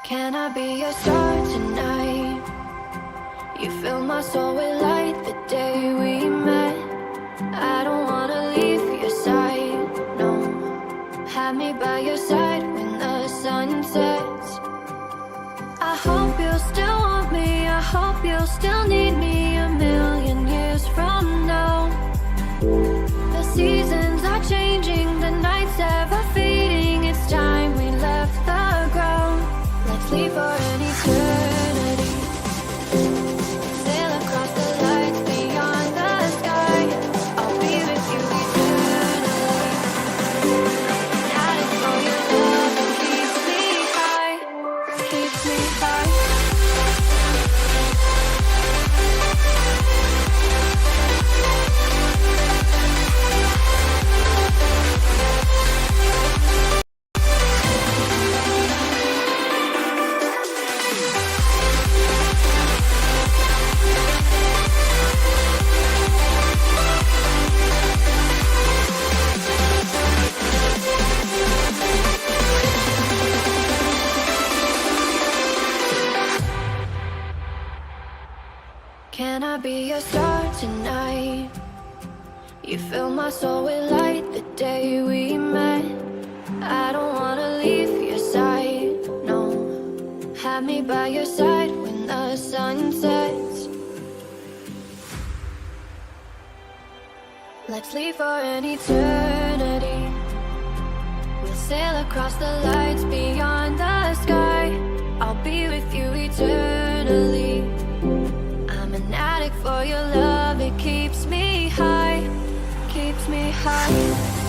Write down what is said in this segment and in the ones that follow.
Can I be your star tonight? You fill my soul with light the day we met. I don't wanna leave your side, no. Have me by your side when the sun sets. I hope you'll still want me, I hope you'll still need me a million years from now. The seasons are changing, the nights ever fading. It's time we left the ground. Let's leave for an eternity. Sail across the lights beyond the sky. I'll be with you eternally. That is for your love that keeps me high, keeps me high. Can I be your star tonight? You fill my soul with light the day we met. I don't wanna leave your side, no. Have me by your side when the sun sets. Let's leave for an eternity. We'll sail across the lights beyond the sky. I'll be with you eternally. I'm an addict for your love, it keeps me high, keeps me high.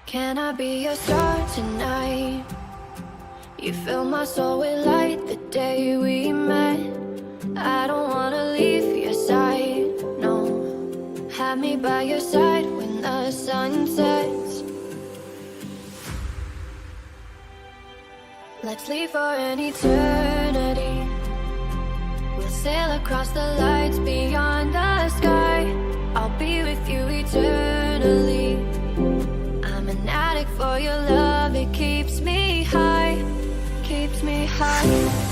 Can I be your star tonight? You fill my soul with light the day we met. I don't wanna leave your side, no. Have me by your side when the sun sets. Let's leave for an eternity. We'll sail across the lights beyond the sky. I'll be with you eternally. I'm an addict for your love, it keeps me high, keeps me high.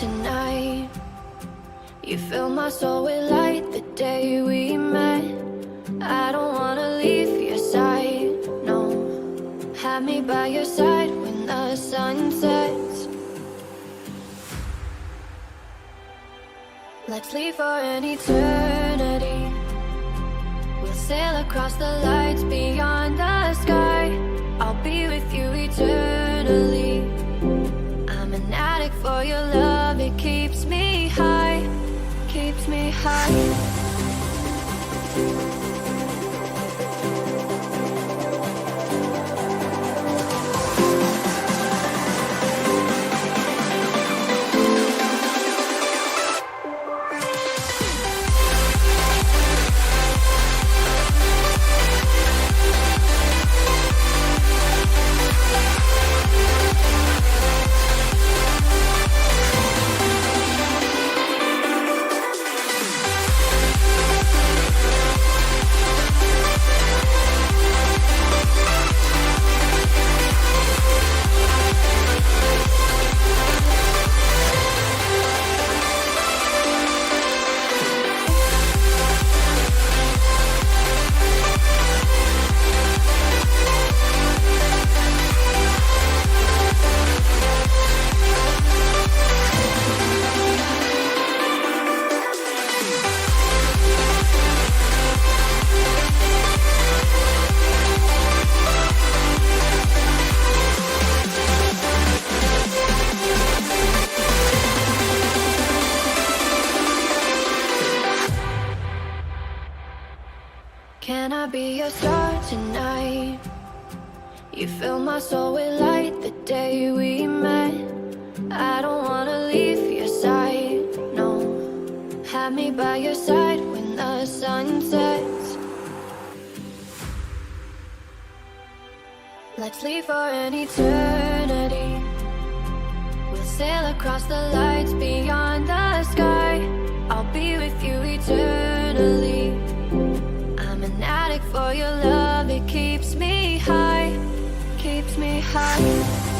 tonight. You fill my soul with light the day we met. I don't wanna leave your side, no. Have me by your side when the sun sets. Let's leave for an eternity. We'll sail across the lights beyond the sky. I'll be with you eternally. I'm an addict for your love, it keeps me high, keeps me high. Can I be your star tonight? You fill my soul with light the day we met. I don't wanna leave your side, no. Have me by your side when the sun sets. Let's leave for an eternity. We'll sail across the lights beyond the sky. I'll be with you eternally. I'm an addict for your love, it keeps me high, keeps me high.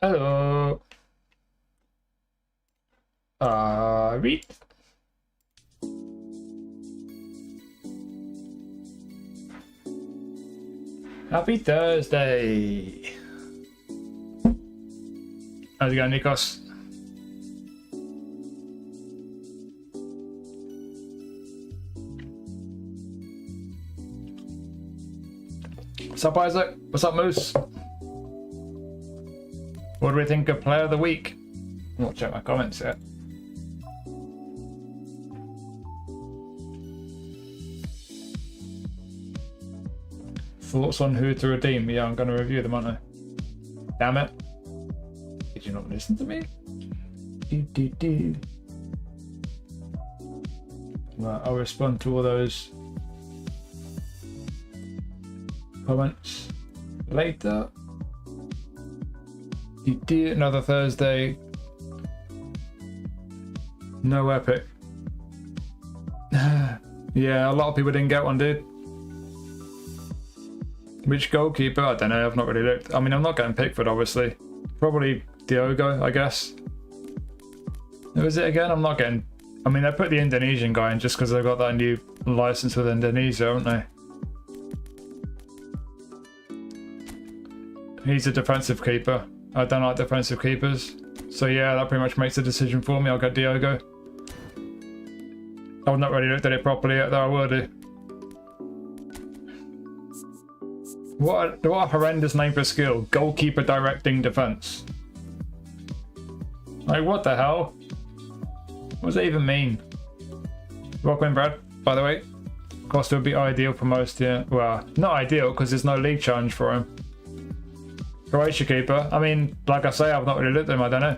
Hello. Read. Happy Thursday. How's it going, Nikos? What's up, Isaac? What's up, Moose? What do we think of Player of the Week? I'm not check my comments yet. Thoughts on who to redeem? Yeah, I'm going to review them, aren't I? Damn it. Did you not listen to me? Right, I'll respond to all those comments later. Another Thursday. No epic. Yeah, a lot of people didn't get one, dude. Which goalkeeper? I don't know, I've not really looked. I mean, I'm not getting Pickford, obviously. Probably Diogo, I guess. Who is it again? I'm not getting... I mean, they put the Indonesian guy in just because they've got that new license with Indonesia, haven't they? He's a defensive keeper. I don't like defensive keepers. So yeah, that pretty much makes the decision for me. I'll go Diogo. I've not really looked at it properly yet, though I will do. What a horrendous name for a skill. Goalkeeper directing defense. Like, what the hell? What does that even mean? Welcome, Brad, by the way. Costa would be ideal for most, yeah. Well, not ideal, because there's no league challenge for him. Croatia keeper. I mean, like I say, I've not really looked at him, I don't know.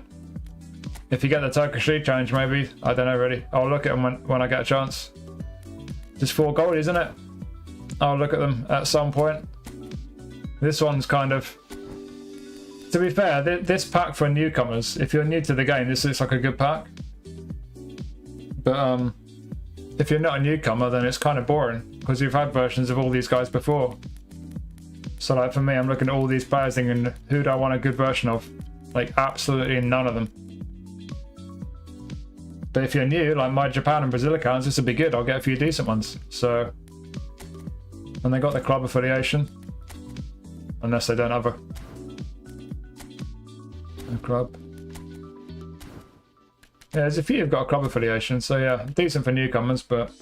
If you get the Turkish league challenge, maybe. I don't know, really. I'll look at them when I get a chance. Just 4 goalies, isn't it? I'll look at them at some point. This one's kind of... To be fair, this pack for newcomers, if you're new to the game, this looks like a good pack. But if you're not a newcomer, then it's kind of boring, because you've had versions of all these guys before. So like for me, I'm looking at all these players thinking, who do I want a good version of? Like absolutely none of them. But if you're new, like my Japan and Brazil accounts, this would be good. I'll get a few decent ones. So, and they got the club affiliation, unless they don't have a club. Yeah, there's a few who've got a club affiliation, so yeah, decent for newcomers. But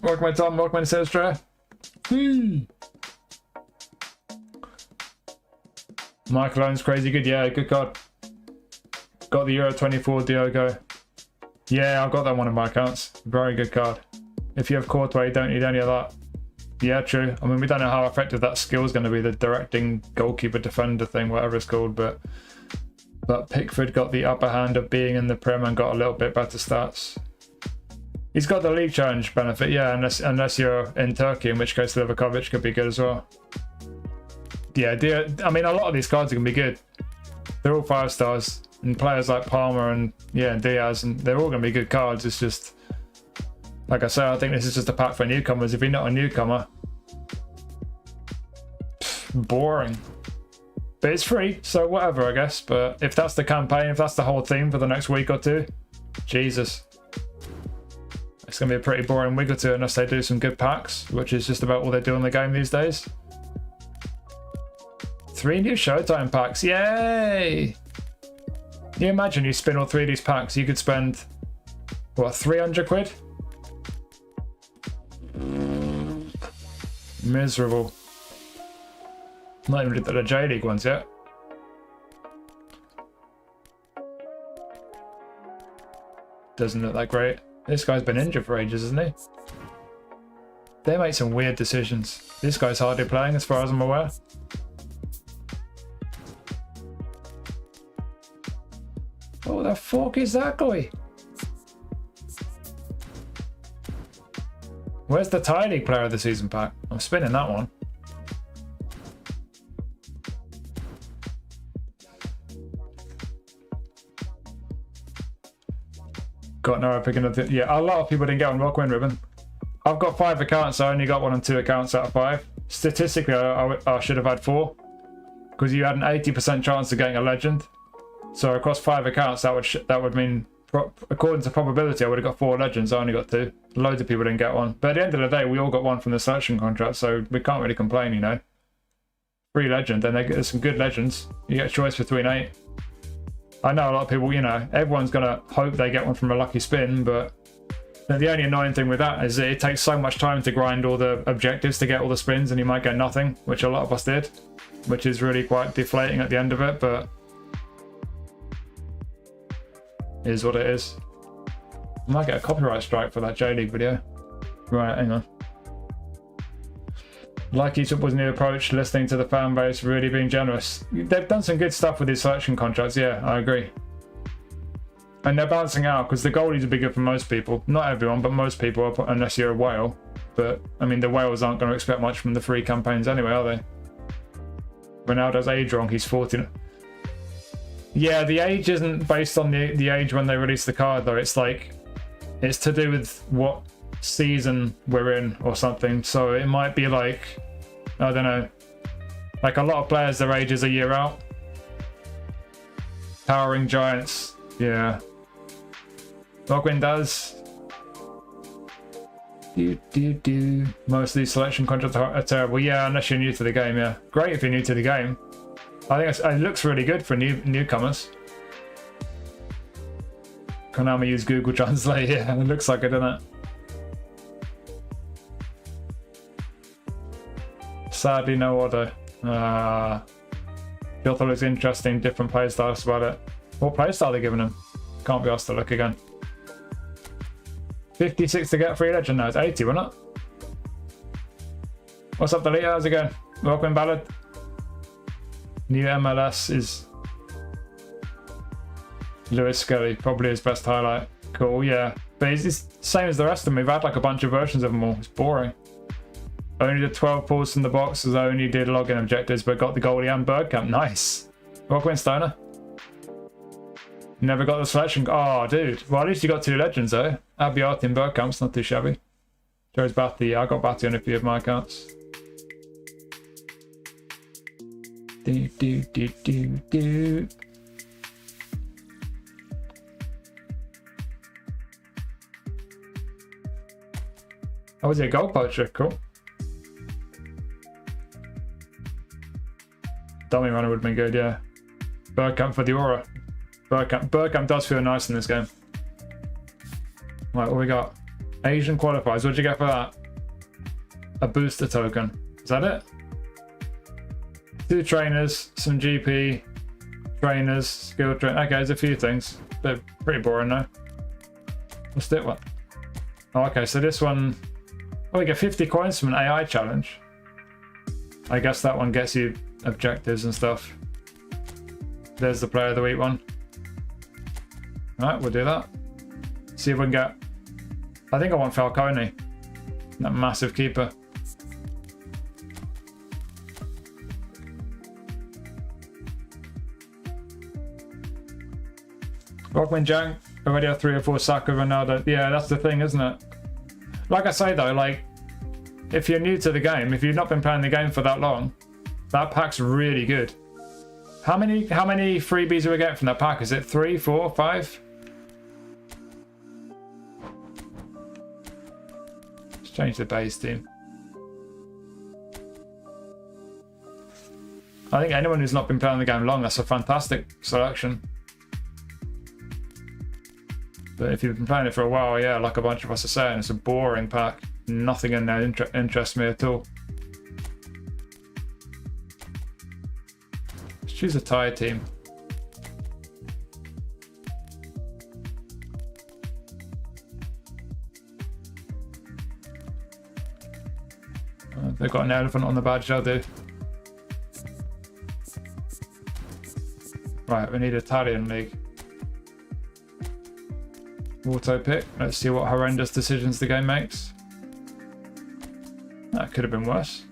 welcome my Tom, welcome to Australia. Michael Owen's crazy good, yeah, good card. Got the Euro 24 Diogo. Yeah, I've got that one in my accounts. Very good card. If you have Courtois, you don't need any of that. Yeah, true. I mean, we don't know how effective that skill is going to be, the directing goalkeeper defender thing, whatever it's called, but Pickford got the upper hand of being in the Prem and got a little bit better stats. He's got the league challenge benefit, yeah, unless you're in Turkey, in which case Livakovic could be good as well. Yeah, I mean, a lot of these cards are going to be good. They're all 5 stars. And players like Palmer and Diaz, and they're all going to be good cards. It's just, like I say, I think this is just a pack for newcomers. If you're not a newcomer, boring. But it's free, so whatever, I guess. But if that's the campaign, if that's the whole theme for the next week or two, Jesus. It's going to be a pretty boring week or two unless they do some good packs, which is just about all they do in the game these days. 3 new Showtime packs, yay! Can you imagine you spin all 3 of these packs, you could spend, what, 300 quid? Miserable. Not even looked at the J League ones yet. Doesn't look that great. This guy's been injured for ages, isn't he? They make some weird decisions. This guy's hardly playing as far as I'm aware. What the fuck is that guy? Where's the Thai League Player of the Season pack? I'm spinning that one. Got no picking up. Yeah, a lot of people didn't get one. Welcome in, Ruben. I've got 5 accounts. I only got 1 on 2 accounts out of 5. Statistically, I should have had 4, because you had an 80% chance of getting a legend. So across 5 accounts, that would mean, according to probability, I would have got 4 legends. I only got 2. Loads of people didn't get one. But at the end of the day, we all got 1 from the selection contract, so we can't really complain, you know. Free legend, and there's some good legends. You get a choice between 8. I know a lot of people, you know, everyone's going to hope they get one from a lucky spin, but the only annoying thing with that is that it takes so much time to grind all the objectives to get all the spins, and you might get nothing, which a lot of us did, which is really quite deflating at the end of it, but it is what it is. I might get a copyright strike for that J League video. Right, hang on. Like eFootball's new approach, listening to the fan base, really being generous. They've done some good stuff with these selection contracts, yeah, I agree. And they're balancing out, because the goalies would be good for most people. Not everyone, but most people, unless you're a whale. But, I mean, the whales aren't going to expect much from the free campaigns anyway, are they? Ronaldo's age wrong, he's 40. Yeah, the age isn't based on the age when they release the card though. It's like, it's to do with what season we're in or something. So it might be like, I don't know, like a lot of players, their age is a year out. Towering Giants, yeah. Logwin does. Most of these selection contracts are terrible. Yeah, unless you're new to the game, yeah. Great if you're new to the game. I think it looks really good for newcomers. Konami use Google Translate, yeah, it looks like it, doesn't it? Sadly, no order. Still thought it was interesting, different playstyles about it. What playstyle are they giving him? Can't be asked to look again. 56 to get free legend. No, it's 80, wasn't it? What's up, Delete? How's it going? Welcome, Ballad. New MLS is Lewis Skelly, probably his best highlight. Cool, yeah. But it's the same as the rest of them. We've had like a bunch of versions of them all. It's boring. Only did 12 pulls from the boxes. Only did login objectives, but got the goalie and Bergkamp. Nice. Welcome in, Stoner. Never got the selection. Oh, dude. Well, at least you got 2 legends, though. Abiati and Bergkamp's not too shabby. Joe's Batty. I got Batty on a few of my accounts. Do. Oh, was it a goal poacher? Cool. Dummy runner would have been good, yeah. Bergkamp for the aura. Bergkamp does feel nice in this game. Right, what we got? Asian qualifiers. What'd you get for that? A booster token. Is that it? 2 trainers, some GP, trainers, skill train. Okay, there's a few things. They're pretty boring though. What's that one? Oh, okay, so this one. Oh, we get 50 coins from an AI challenge. I guess that one gets you objectives and stuff. There's the player of the week one. Alright, we'll do that. See if we can get... I think I want Falcone. That massive keeper. Rockman Jang. Already have 3 or 4 Saka, Ronaldo. Yeah, that's the thing, isn't it? Like I say though, like, if you're new to the game, if you've not been playing the game for that long, that pack's really good. How many freebies do we get from that pack? Is it 3, 4, 5? Let's change the base team. I think anyone who's not been playing the game long, that's a fantastic selection. But if you've been playing it for a while, yeah, like a bunch of us are saying, it's a boring pack. Nothing in there interests me at all. Let's choose a Thai team. They've got an elephant on the badge, they'll do. Right, we need Italian league. Auto pick. Let's see what horrendous decisions the game makes. That could have been worse.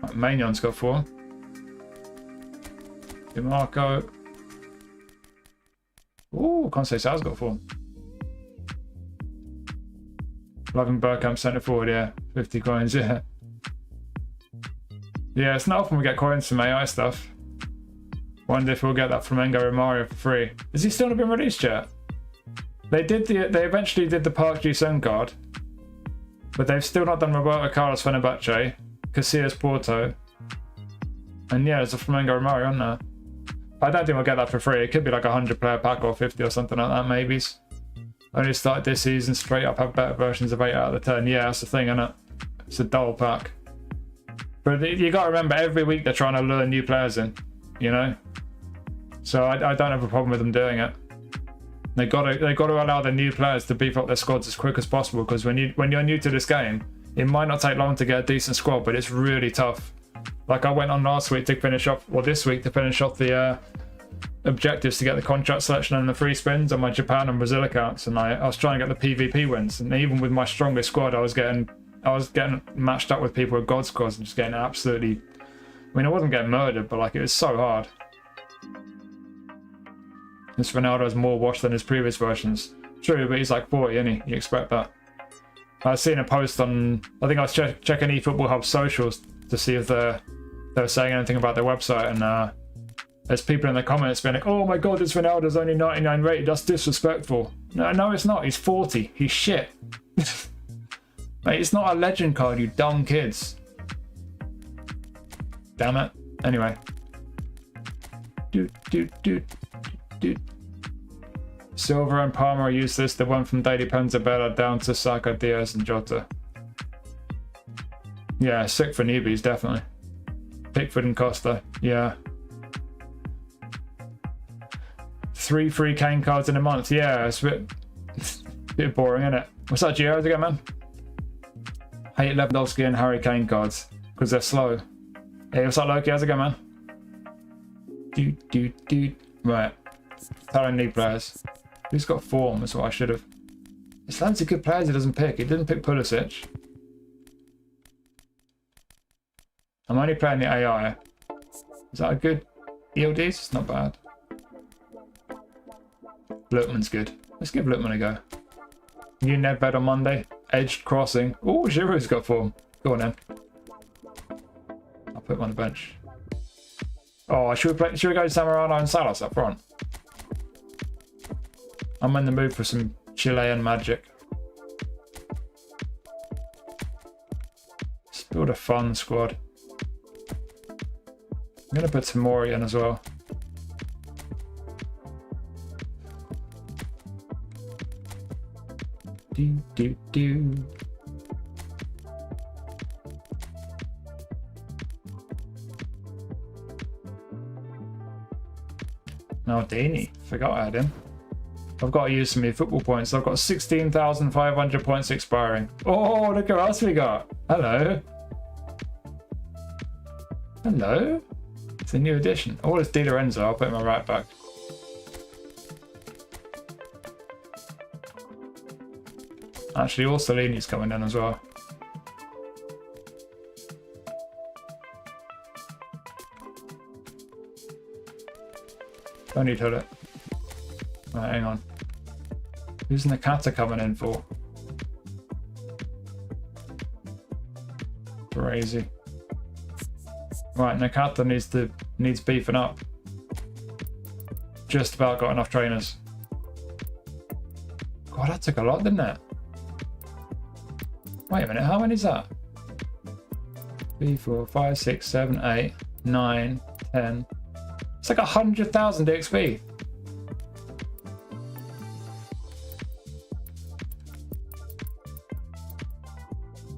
Right, Magnon's got 4. DeMarco. Ooh, Conceição's got 4. Loving Bergkamp centre forward, yeah. 50 coins, yeah. Yeah, it's not often we get coins from AI stuff. Wonder if we'll get that from Engo Romario for free. Has he still not been released yet? They eventually did the Park Ji-sung card, but they've still not done Roberto Carlos Fenerbahce, Casillas Porto, and yeah, there's a Flamengo Romario on there. I don't think we'll get that for free. It could be like a 100 player pack or 50 or something like that, maybes. Only started this season, straight up have better versions of 8 out of the 10. Yeah, that's the thing, isn't it? It's a dull pack. But you got to remember, every week they're trying to lure new players in, you know? So I don't have a problem with them doing it. They got to allow the new players to beef up their squads as quick as possible, because when you're new to this game, it might not take long to get a decent squad, but it's really tough. Like I went on last week to finish off, or this week to finish off the objectives to get the contract selection and the free spins on my Japan and Brazil accounts, and I was trying to get the PvP wins, and even with my strongest squad, I was getting matched up with people with god squads and just getting absolutely. I mean, I wasn't getting murdered, but like it was so hard. This Ronaldo's more washed than his previous versions. True, but he's like 40, isn't he? You expect that. I was seeing a post on, I think I was checking eFootball Hub socials to see if they were saying anything about their website, and there's people in the comments being like, oh my god, this Ronaldo's only 99 rated, that's disrespectful. No, it's not. He's 40. He's shit. Mate, it's not a legend card, you dumb kids. Damn it. Anyway. Silver and Palmer are useless. The one from Daily Pens are better, down to Saka, Diaz, and Jota. Yeah, sick for newbies, definitely. Pickford and Costa. Yeah. 3 free Kane cards in a month. Yeah, it's a bit boring, isn't it? What's that, Gio? Again, man? Hate Lewandowski and Harry Kane cards because they're slow. Hey, what's up, Loki? How's it going, man? Right. Talent league players. Who's got form? That's what I should have. There's loads of good players he doesn't pick. He didn't pick Pulisic. I'm only playing the AI. Is that a good ELDs? It's not bad. Lookman's good. Let's give Lookman a go. New Nedved on Monday. Edged crossing. Oh, Giroud's got form. Go on then. I'll put him on the bench. Oh, should we go Zamorano and Salas up front? I'm in the mood for some Chilean magic. Let's build a fun squad. I'm going to put Tamori in as well. Do. Maldini. Forgot I had him. I've got to use some football points. I've got 16,500 points expiring. Oh, look what else we got. Hello. Hello. It's a new edition. Oh, it's Di Lorenzo. I'll put him right back. Actually, Orsolini's coming in as well. Don't need to it. Right, hang on. Who's Nakata coming in for? Crazy. Right, Nakata needs beefing up. Just about got enough trainers. God, that took a lot, didn't it? Wait a minute, how many is that? 3, 4, 5, 6, 7, 8, 9, 10. It's like 100,000 XP.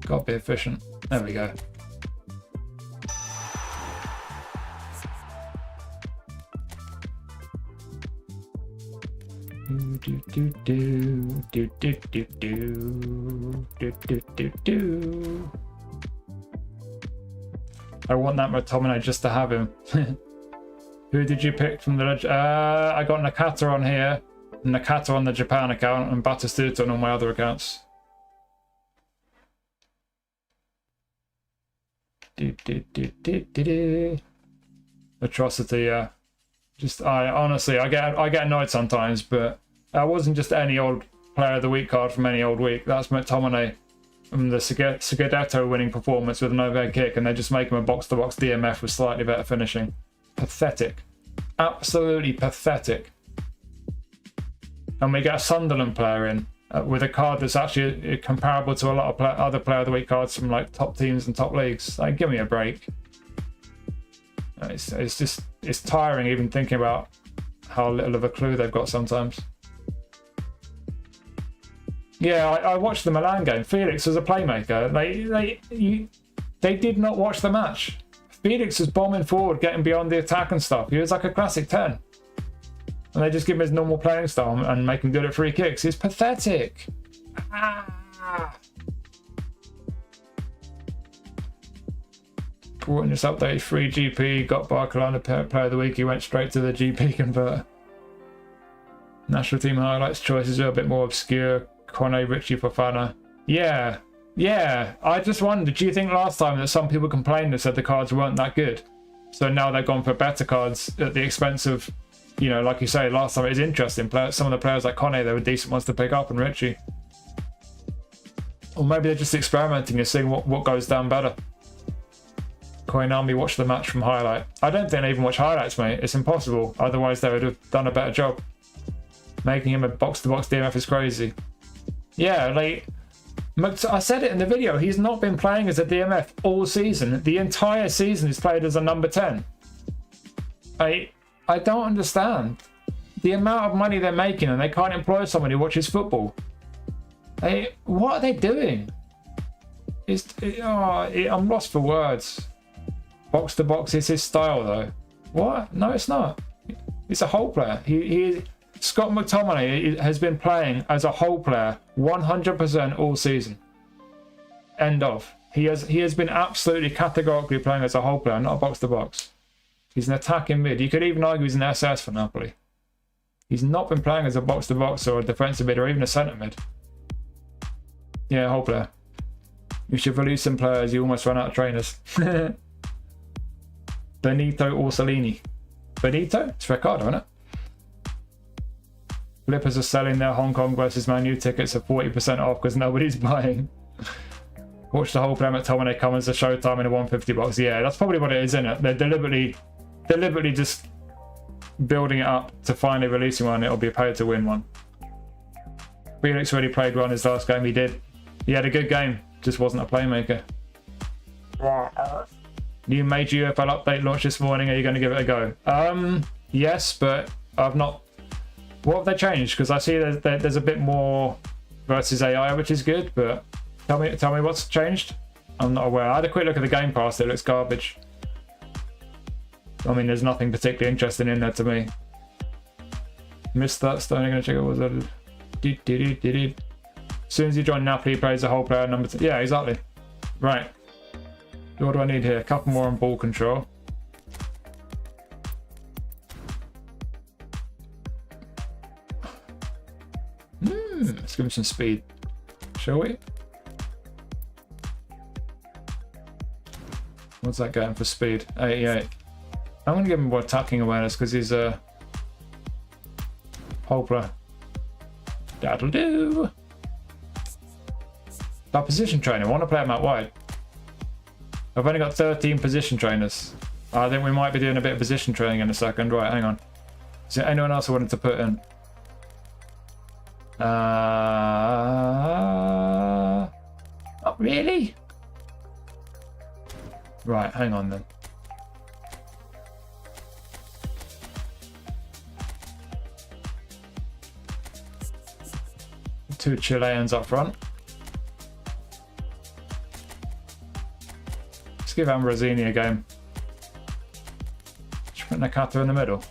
Gotta be efficient. There we go. I want that McTominay just to have him. Who did you pick from the I got Nakata on here, Nakata on the Japan account, and Batistuta on all my other accounts. Atrocity, yeah. Just honestly, I get annoyed sometimes, but that wasn't just any old player of the week card from any old week. That's McTominay from the Scudetto winning performance with an overhead kick, and they just make him a box-to-box DMF with slightly better finishing. Pathetic. Absolutely pathetic. And we get a Sunderland player in with a card that's actually comparable to a lot of other player of the week cards from like top teams and top leagues. Like, give me a break. It's tiring even thinking about how little of a clue they've got sometimes. Yeah, I watched the Milan game. Felix was a playmaker. They did not watch the match. Felix was bombing forward, getting beyond the attack and stuff. He was like a classic 10. And they just give him his normal playing style and make him good at free kicks. It's pathetic. Brought in this update, free GP, got Barcelona player of the week. He went straight to the GP converter. National team highlights choices are a bit more obscure. Kone, Richie, Fofana. Yeah. I just wondered, do you think last time that some people complained and said the cards weren't that good? So now they've gone for better cards at the expense of you know, like you say, last time it was interesting. Some of the players like Kone, they were decent ones to pick up, and Richie. Or maybe they're just experimenting and seeing what goes down better. Koinami watched the match from highlight. I don't think they even watch highlights, mate. It's impossible. Otherwise, they would have done a better job. Making him a box-to-box DMF is crazy. Yeah, like, I said it in the video. He's not been playing as a DMF all season. The entire season he's played as a number 10. I don't understand. The amount of money they're making and they can't employ someone who watches football. What are they doing? I'm lost for words. Box to box is his style, though. What? No, it's not. He's a whole player. Scott McTominay has been playing as a whole player 100% all season. End of. He has been absolutely categorically playing as a whole player, not a box to box. He's an attacking mid. You could even argue he's an SS for Napoli. He's not been playing as a box to box or a defensive mid or even a centre mid. Yeah, whole player. You should release some players. You almost run out of trainers. Benito Orsolini. Benito? It's Ricardo, isn't it? Flippers are selling their Hong Kong versus Man U tickets at 40% off because nobody's buying. Watch the whole play at Tom when they come as a Showtime in a 150 box. Yeah, that's probably what it is, isn't it? They're deliberately just building it up to finally releasing one. It'll be a pay to win one. Felix already played one his last game. He did. He had a good game. Just wasn't a playmaker. New major UFL update launched this morning. Are you going to give it a go? Yes, but I've not. What have they changed? Because I see there's a bit more versus AI, which is good. But tell me what's changed. I'm not aware. I had a quick look at the game pass. It looks garbage. I mean, there's nothing particularly interesting in there to me. Missed that. Still only going to check it. Was as soon as you join Napoli, he plays a whole player number 2. Yeah, exactly. Right. What do I need here? A couple more on ball control. Let's give him some speed. Shall we? What's that getting for speed? 88. I'm going to give him more attacking awareness because he's a whole player. That'll do. That position trainer. I want to play him out wide. I've only got 13 position trainers. I think we might be doing a bit of position training in a second. Right, hang on. Is there anyone else I wanted to put in? Not really. Right, hang on then. Two Chileans up front. Let's give Ambrosini a game. Just put Nakata in the middle.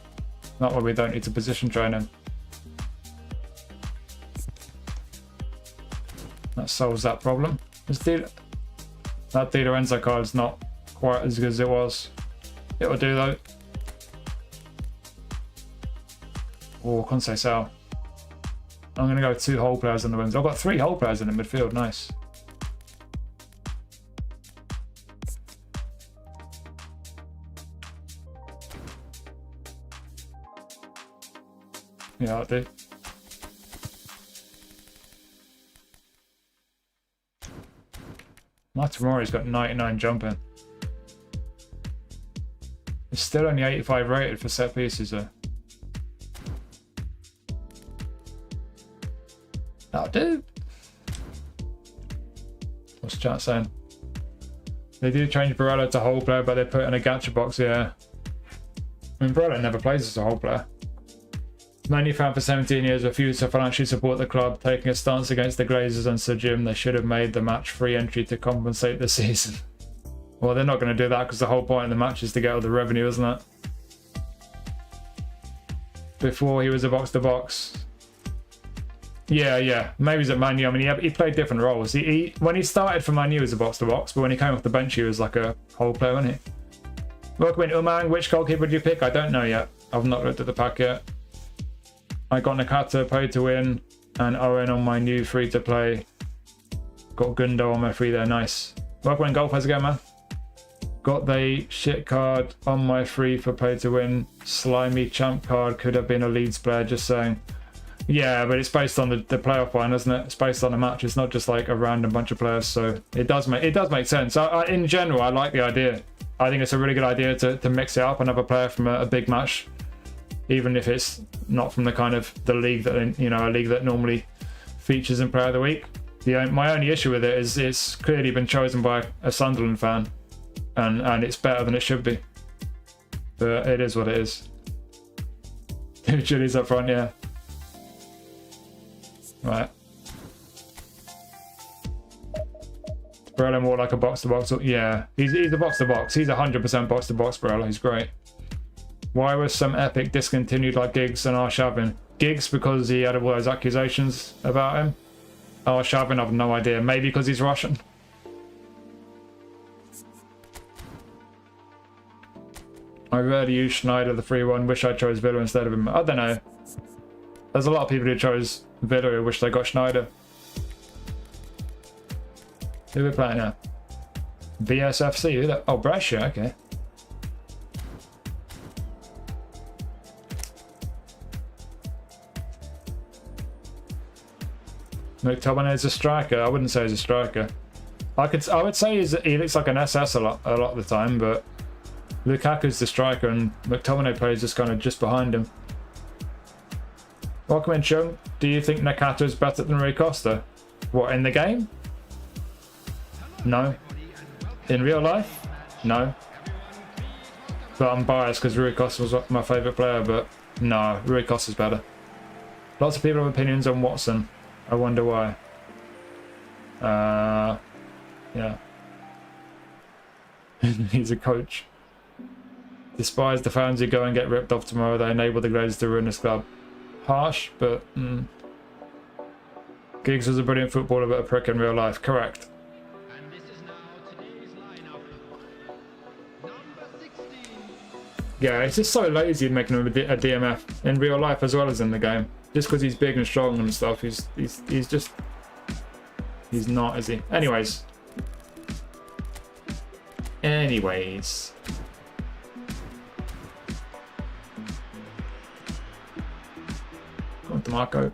Not where we don't need to position train him. That solves that problem. That Di Lorenzo card's not quite as good as it was. It'll do though. Or Conceição. I'm going to go with 2 whole players in the wings. I've got 3 whole players in the midfield. Nice. Yeah, I'll do. Matamori's got 99 jumping. It's still only 85 rated for set pieces though. That'll do. What's chat saying? They do change Barella to whole player, but they put in a gacha box, yeah. I mean, Barella never plays as a whole player. Man U fan for 17 years refused to financially support the club, taking a stance against the Glazers and Sir Jim. They should have made the match free entry to compensate the season. Well, they're not going to do that because the whole point of the match is to get all the revenue, isn't it? Before he was a box to box. Yeah. Maybe he's at Man U. I mean, he played different roles. When he started for Man U as a box to box, but when he came off the bench, he was like a whole player, wasn't he? Welcome in, Umang. Which goalkeeper did you pick? I don't know yet. I've not looked at the pack yet. I got Nakata, pay to win, and Owen on my new free to play. Got Gundo on my free there. Nice. Welcome in, Golf. How's it going, man? Got the shit card on my free for pay to win. Slimy champ card could have been a Leeds player, just saying. Yeah, but it's based on the playoff one, isn't it? It's based on a match. It's not just like a random bunch of players, so it does make sense. In general, I like the idea. I think it's a really good idea to mix it up and have a player from a big match, even if it's not from the kind of the league that, you know, a league that normally features in Player of the Week. My only issue with it is it's clearly been chosen by a Sunderland fan, and it's better than it should be. But it is what it is. Chili's up front, yeah. Right. Barella more like a box-to-box. Yeah, he's a box-to-box. He's 100% box-to-box, Barella. He's great. Why was some epic discontinued like Giggs and Arshavin? Giggs because he had all those accusations about him. Arshavin, I've no idea. Maybe because he's Russian. I rarely use Schneider, the free one. Wish I chose Villa instead of him. I don't know. There's a lot of people who chose Villa who wish they got Schneider. Who are we playing now? VSFC. Who that? Oh, Brescia. Okay. McTominay is a striker. I wouldn't say he's a striker. I would say he looks like an SS a lot of the time, but Lukaku's the striker and McTominay plays just kind of just behind him. Welcome in, Chung. Do you think Nakata is better than Rui Costa? What, in the game? No. In real life? No. But I'm biased because Rui Costa was my favourite player, but no, Rui Costa's better. Lots of people have opinions on Watson. I wonder why. Yeah. He's a coach. Despise the fans who go and get ripped off tomorrow. They enable the Glazers to ruin this club. Harsh, but Giggs was a brilliant footballer, but a prick in real life. Correct. And this is now today's lineup. Number 16. Yeah, it's just so lazy making him a DMF in real life as well as in the game. Just because he's big and strong and stuff, he's not, is he? Anyways. Go on to Marco.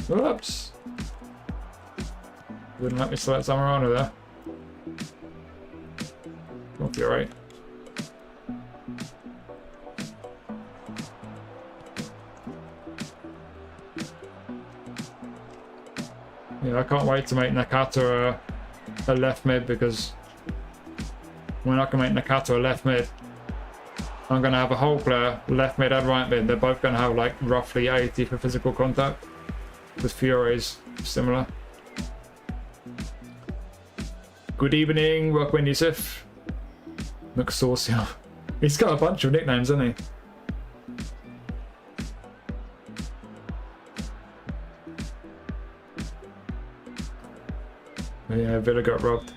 Whoops. Wouldn't let me select Zamorano there. Hope you're right. Yeah, I can't wait to make Nakata a left mid, because when I can make Nakata a left mid, I'm going to have a whole player, left mid and right mid. They're both going to have like roughly 80 for physical contact, because Fiore is similar. Good evening, welcome in, Yusuf. McSaucia. He's got a bunch of nicknames, hasn't he? Yeah, Villa got robbed.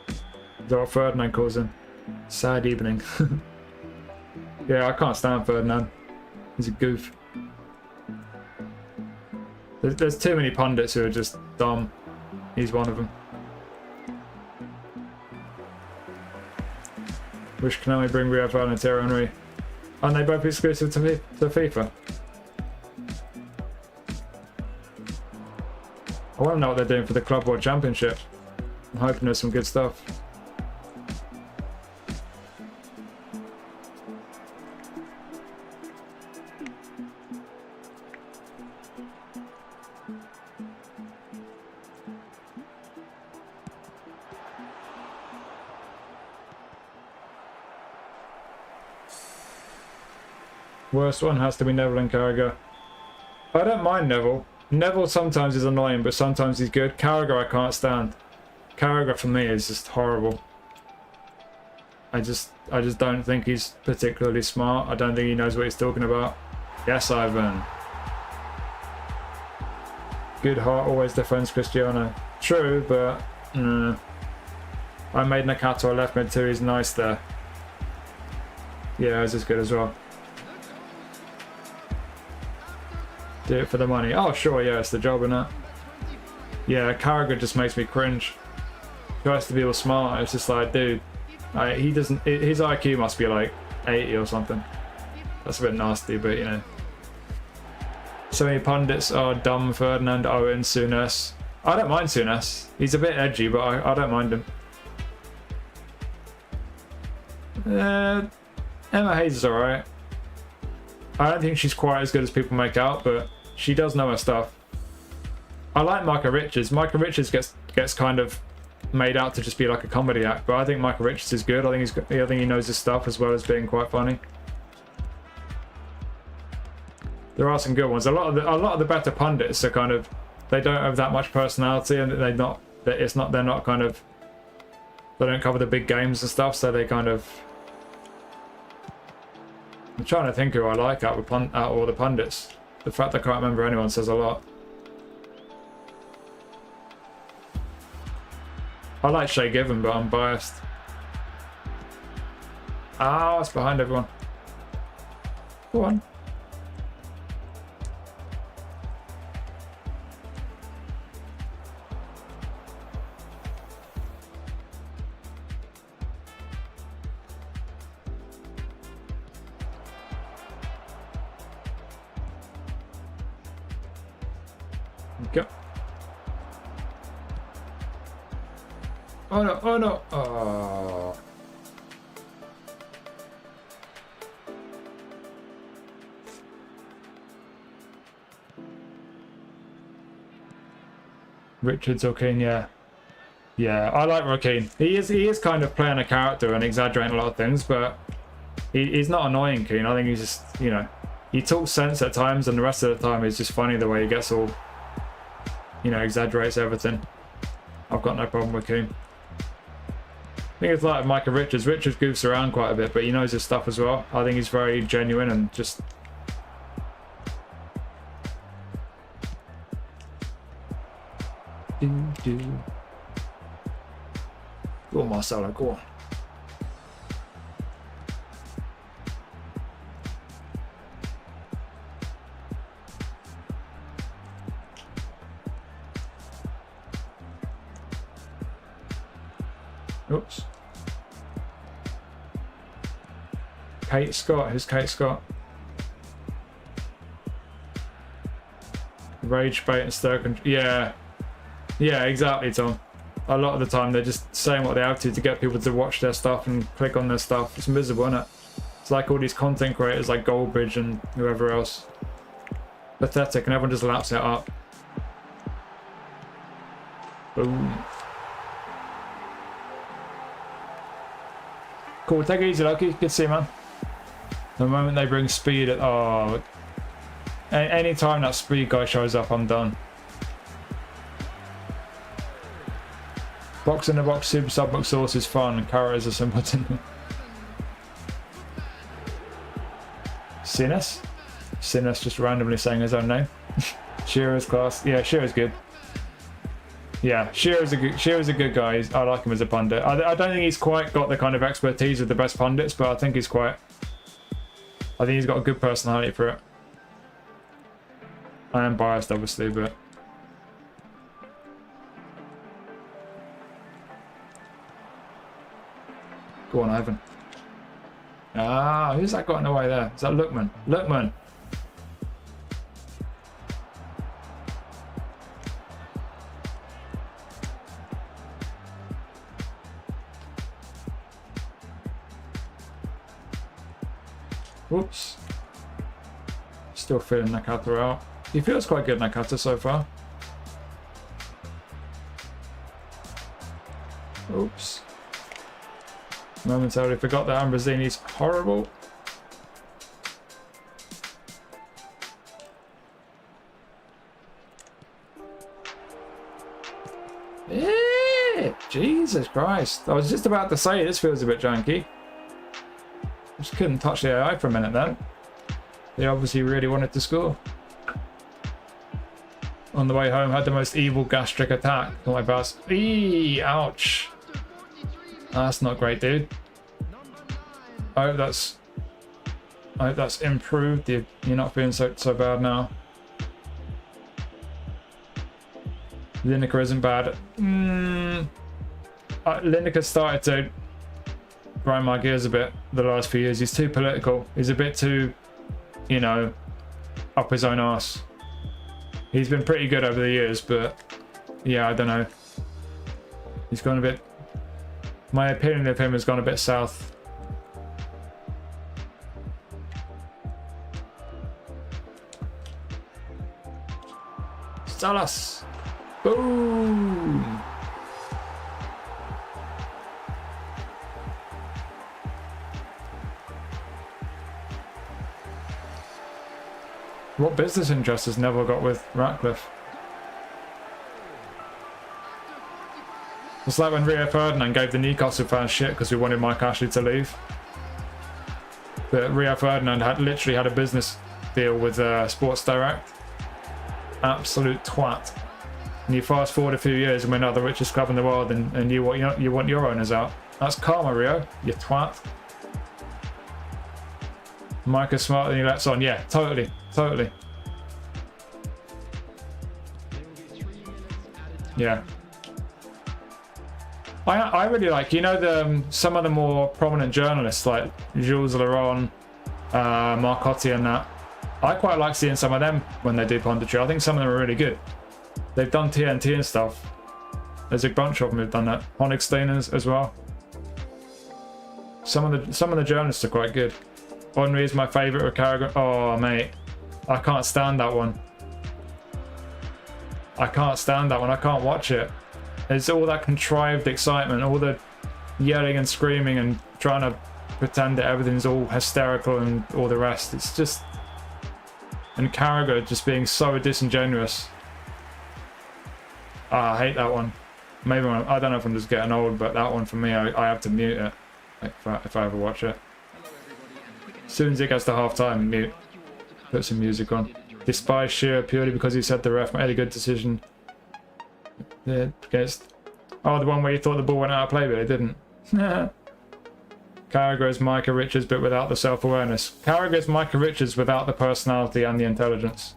Is that what Ferdinand calls him? Sad evening. Yeah, I can't stand Ferdinand. He's a goof. There's too many pundits who are just dumb. He's one of them. Wish Konami bring Rio and Thierry Henry. Aren't they both exclusive to FIFA? I want to know what they're doing for the Club World Championship. I'm hoping there's some good stuff. Worst one has to be Neville and Carragher. I don't mind Neville. Neville sometimes is annoying, but sometimes he's good. Carragher I can't stand. Carragher for me is just horrible. I just don't think he's particularly smart. I don't think he knows what he's talking about. Yes, Ivan. Good heart always defends Cristiano. True, but I made Nakata a left mid too. He's nice there. Yeah, he's just good as well. Do it for the money. Oh, sure, yeah, it's the job, innit? Yeah, Carragher just makes me cringe. Tries to be all smart. It's just like, dude, he doesn't. His IQ must be like 80 or something. That's a bit nasty, but you know. So many pundits are dumb. Ferdinand, Owen, Souness. I don't mind Souness. He's a bit edgy, but I don't mind him. Emma Hayes is alright. I don't think she's quite as good as people make out, but she does know her stuff. I like Micah Richards. Micah Richards gets kind of made out to just be like a comedy act, but I think Micah Richards is good. I think he knows his stuff as well as being quite funny. There are some good ones. A lot of the better pundits are kind of, they don't have that much personality, and they don't cover the big games and stuff, so they kind of. I'm trying to think who I like out of all the pundits. The fact I can't remember anyone says a lot. I like Shay Given, but I'm biased. Ah, it's behind everyone. Go on. Go. Oh no, oh no, oh. Richards, Joaquin, yeah. Yeah, I like Joaquin. He is kind of playing a character and exaggerating a lot of things, but he's not annoying, Keane. I think he's just, you know, he talks sense at times, and the rest of the time he's just funny the way he gets all, you know, exaggerates everything. I've got no problem with Keane. I think it's like Micah Richards. Richards goofs around quite a bit, but he knows his stuff as well. I think he's very genuine and just. Go on, Marcelo, go on. Oops. Kate Scott. Who's Kate Scott? Rage bait and stir control. Yeah. Yeah, exactly, Tom. A lot of the time they're just saying what they have to get people to watch their stuff and click on their stuff. It's miserable, isn't it? It's like all these content creators like Goldbridge and whoever else. Pathetic, and everyone just laps it up. Boom. Cool, take it easy, Loki. Good to see you, man. The moment they bring speed at... Oh. Any time that speed guy shows up, I'm done. Box in the box, super sub box sauce is fun. Carrot is a simpleton. Sinus? Sinus just randomly saying his own name. Shearer's class. Yeah, Shearer's good. Yeah, Shearer's a good guy. I like him as a pundit. I don't think he's quite got the kind of expertise of the best pundits, but I think he's quite. I think he's got a good personality for it. I am biased, obviously, but. Go on, Ivan. Ah, who's that got in the way there? Is that Lookman? Lookman. Whoops. Still feeling Nakata out. He feels quite good, Nakata, so far. Oops. Momentarily forgot that Ambrosini's horrible. Yeah, Jesus Christ. I was just about to say this feels a bit janky. Just couldn't touch the AI for a minute then. They obviously really wanted to score. On the way home, had the most evil gastric attack. Got my pass. Eee, ouch. That's not great, dude. I hope that's improved. You're not feeling so bad now. Lineker isn't bad. Lineker started to grind my gears a bit the last few years. He's too political. He's a bit too, you know, up his own arse. He's been pretty good over the years, but yeah, I don't know. He's gone a bit... My opinion of him has gone a bit south. Salas! Boom! What business interest has Neville got with Ratcliffe? It's like when Rio Ferdinand gave the Newcastle fans shit because we wanted Mike Ashley to leave. But Rio Ferdinand had literally had a business deal with Sports Direct. Absolute twat. And you fast forward a few years and we're now the richest club in the world, and you want your owners out. That's karma, Rio. You twat. Mike is smarter than he lets on. Yeah, totally. Totally. Yeah. I really like, you know, some of the more prominent journalists like Jules Laurent, Marcotti and that. I quite like seeing some of them when they do punditry. I think some of them are really good. They've done TNT and stuff. There's a bunch of them who've done that. Honigsteiners as well. Some of the journalists are quite good. Henry is my favourite with Carragher. Oh mate, I can't stand that one. I can't stand that one. I can't watch it. It's all that contrived excitement, all the yelling and screaming and trying to pretend that everything's all hysterical and all the rest. It's just... And Carragher just being so disingenuous. I hate that one. Maybe I don't know if I'm just getting old, but that one for me, I have to mute it if I ever watch it. As soon as it gets to half time, mute. Put some music on. Despise Shearer purely because he said the ref made a good decision. Yeah, against... Oh, the one where you thought the ball went out of play, but it didn't. Carragher is Micah Richards, but without the self-awareness. Carragher is Micah Richards without the personality and the intelligence.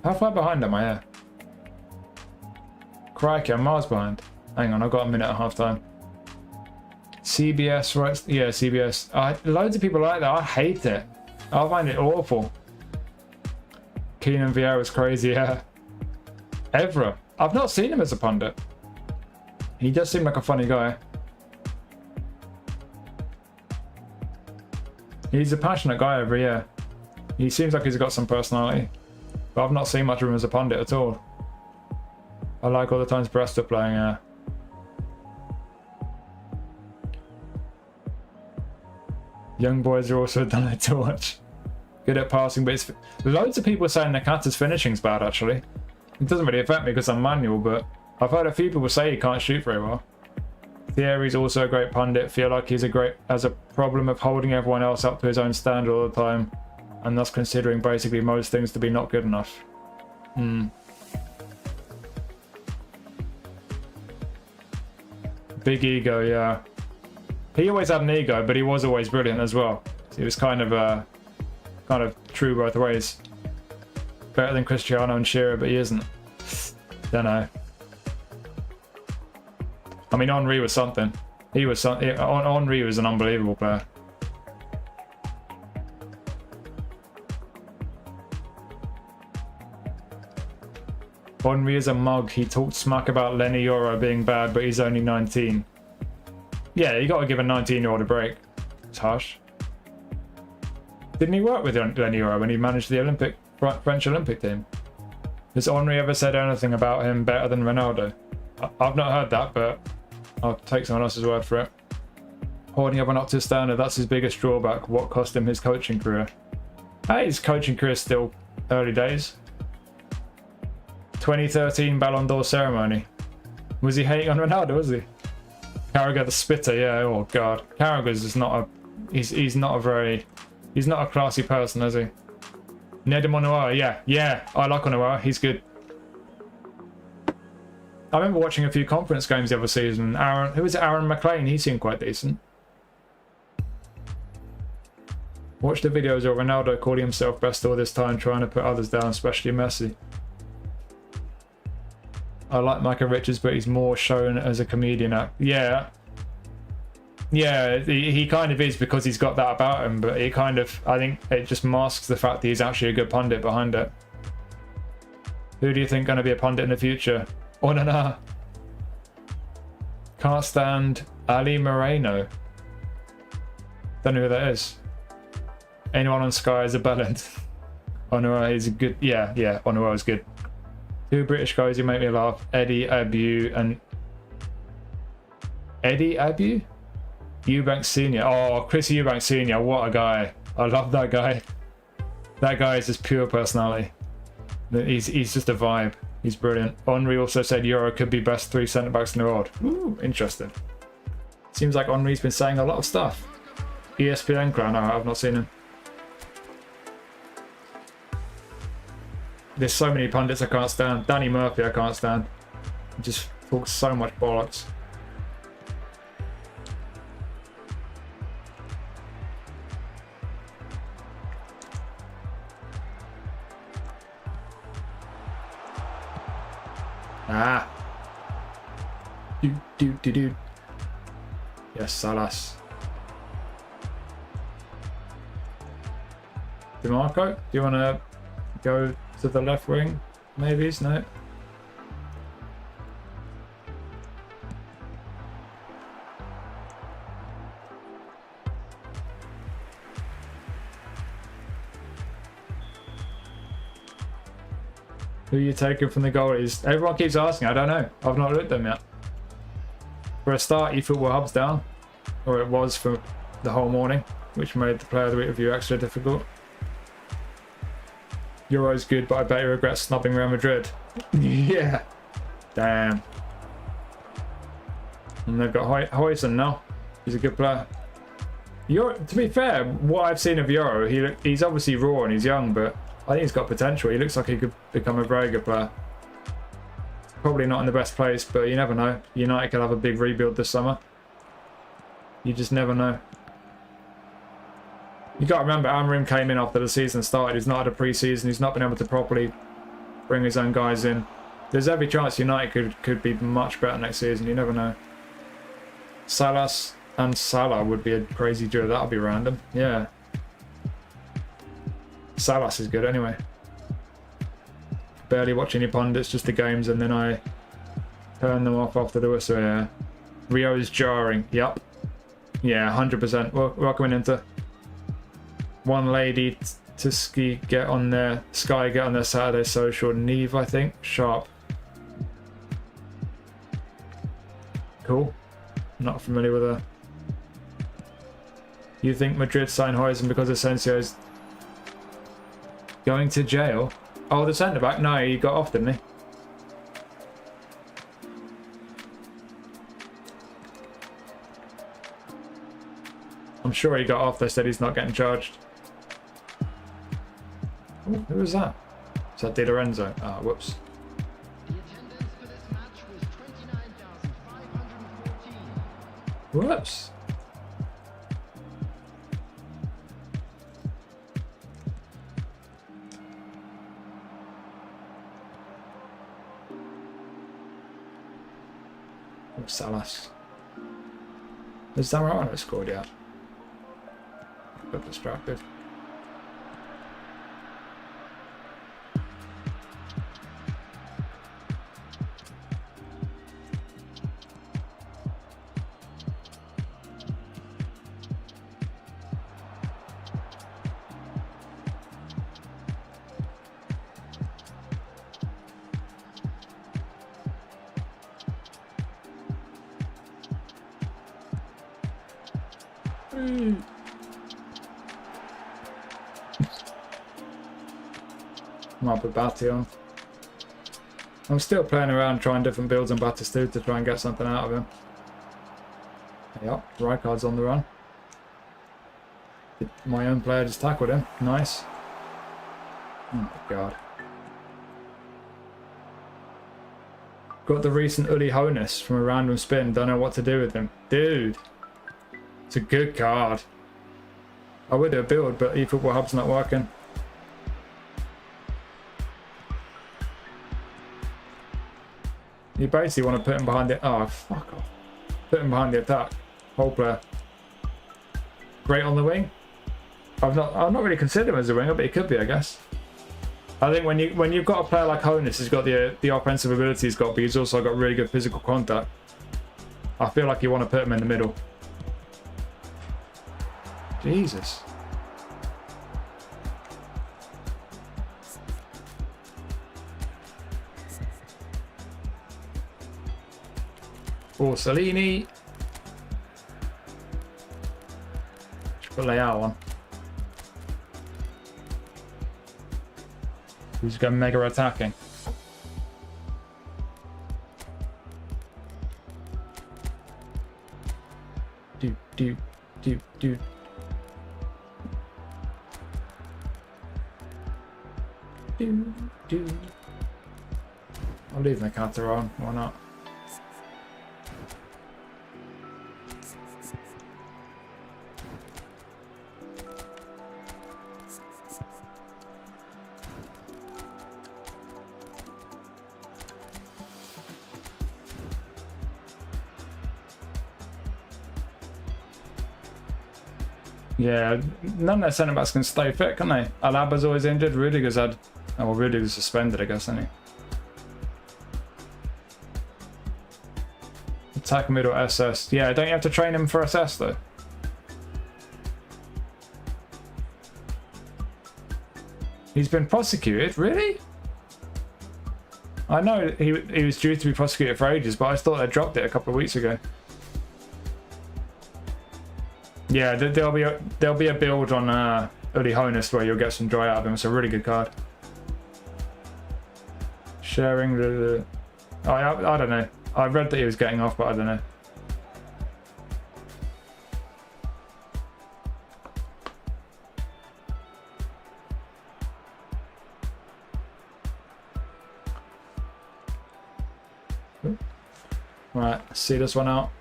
How far behind am I here? Crikey, I'm miles behind. Hang on, I've got a minute at half time. CBS, right? Yeah, CBS. Loads of people like that. I hate it. I find it awful. Keenan Vieira's crazy, yeah. Evra. I've not seen him as a pundit. He does seem like a funny guy. He's a passionate guy over here. He seems like he's got some personality. But I've not seen much of him as a pundit at all. I like all the times Brest are playing. Young boys are also done it to watch. Good at passing, but it's... Loads of people saying Nakata's finishing's bad, actually. It doesn't really affect me because I'm manual, but I've heard a few people say he can't shoot very well. Thierry's also a great pundit. Feel like he's has a problem of holding everyone else up to his own standard all the time, and thus considering basically most things to be not good enough. Big ego, yeah. He always had an ego, but he was always brilliant as well. He was kind of true both ways. Better than Cristiano and Shearer, but he isn't. Don't know. I mean, Henry was something. Henry was an unbelievable player. Henry is a mug. He talked smack about Lenny Yoro being bad, but he's only 19. Yeah, you got to give a 19-year-old a break. It's harsh. Didn't he work with Lenny Yoro when he managed the French Olympic team? Has Henry ever said anything about him better than Ronaldo? I've not heard that, but I'll take someone else's word for it. Holding everyone up to his standard, that's his biggest drawback. What cost him his coaching career? Hey, his coaching career is still early days. 2013 Ballon d'Or ceremony. Was he hating on Ronaldo, was he? Carragher the spitter, yeah, oh god. Carragher's is not a... He's not a very... He's not a classy person, is he? Nedum Onuoha, yeah, I like Onuoha, he's good. I remember watching a few conference games the other season. Who was it? Aaron McLean, he seemed quite decent. Watch the videos of Ronaldo calling himself best all this time, trying to put others down, especially Messi. I like Michael Richards, but he's more shown as a comedian. Yeah. Yeah, he kind of is because he's got that about him, but it kind of, I think it just masks the fact that he's actually a good pundit behind it. Who do you think going to be a pundit in the future? Oh, no. Can't stand Ali Moreno. Don't know who that is. Anyone on Sky is a bellend. Onua is a good, yeah, Onua is good. Two British guys who make me laugh, Eddie Abu and... Eddie Abu? Eubanks Senior. Oh, Chris Eubanks Senior, what a guy. I love that guy. That guy is just pure personality. He's just a vibe. He's brilliant. Henri also said Euro could be best 3 centre-backs in the world. Ooh, interesting. Seems like Henri's been saying a lot of stuff. ESPN crown, no, I've not seen him. There's so many pundits I can't stand. Danny Murphy I can't stand. He just talks so much bollocks. Ah. Do. Yes, Salas. DeMarco, do you want to go to the left wing? Maybe, no? Who are you taking from the goalies? Everyone keeps asking. I don't know. I've not looked at them yet. For a start, eFootball Hub's down. Or it was for the whole morning, which made the player of the week review extra difficult. Euro's good, but I bet you regret snubbing Real Madrid. Yeah. Damn. And they've got Huyson now. He's a good player. To be fair, what I've seen of Euro, he's obviously raw and he's young, but I think he's got potential. He looks like he could become a very good player. Probably not in the best place, but you never know. United could have a big rebuild this summer. You just never know. You got to remember, Amorim came in after the season started. He's not had a pre-season. He's not been able to properly bring his own guys in. There's every chance United could be much better next season. You never know. Salas and Salah would be a crazy duo. That'll be random. Yeah. Salas is good anyway. Barely watch any pundits, just the games, and then I turn them off after the whistle. Yeah. Rio is jarring. Yep. Yeah, 100%. We're coming into one lady to Sky get on their Saturday social. Neve, I think. Sharp. Cool. Not familiar with her. You think Madrid signed Huyson because Asensio's going to jail? Oh, the centre back? No, he got off, didn't he? I'm sure he got off. They said he's not getting charged. Ooh, who was that? Is that Di Lorenzo? Ah, whoops. The attendance for this match was 29,514. Whoops. Oh, Salas. Has Zamorano scored yet? Got distracted. Might put Batty on. I'm still playing around trying different builds on Batistu to try and get something out of him. Yep, Rijkaard's on the run. My own player just tackled him. Nice. Oh my god. Got the recent Uli Hoeneß from a random spin. Don't know what to do with him. Dude. It's a good card. I would do a build, but eFootball Hub's not working. You basically want to put him behind the... Oh, fuck off. Put him behind the attack. Whole player. Great on the wing. I've not really considered him as a winger, but he could be, I guess. I think when you've got a player like Honus, he's got the offensive ability he's got, but he's also got really good physical contact. I feel like you want to put him in the middle. Jesus. Salini. Should put Leao on. Who's going mega attacking? Do. I'll leave Nakata on. Why not? Yeah, none of their centre backs can stay fit, can they? Alaba's always injured. Rudiger's had... Oh, well, Rudiger's suspended, I guess, isn't he? Attack middle SS. Yeah, don't you have to train him for SS, though? He's been prosecuted? Really? I know he was due to be prosecuted for ages, but I thought they dropped it a couple of weeks ago. Yeah, there'll be a build on Uli Honus where you'll get some joy out of him. It's a really good card. Sharing the... I don't know. I read that he was getting off, but I don't know. Right, let's see this one out.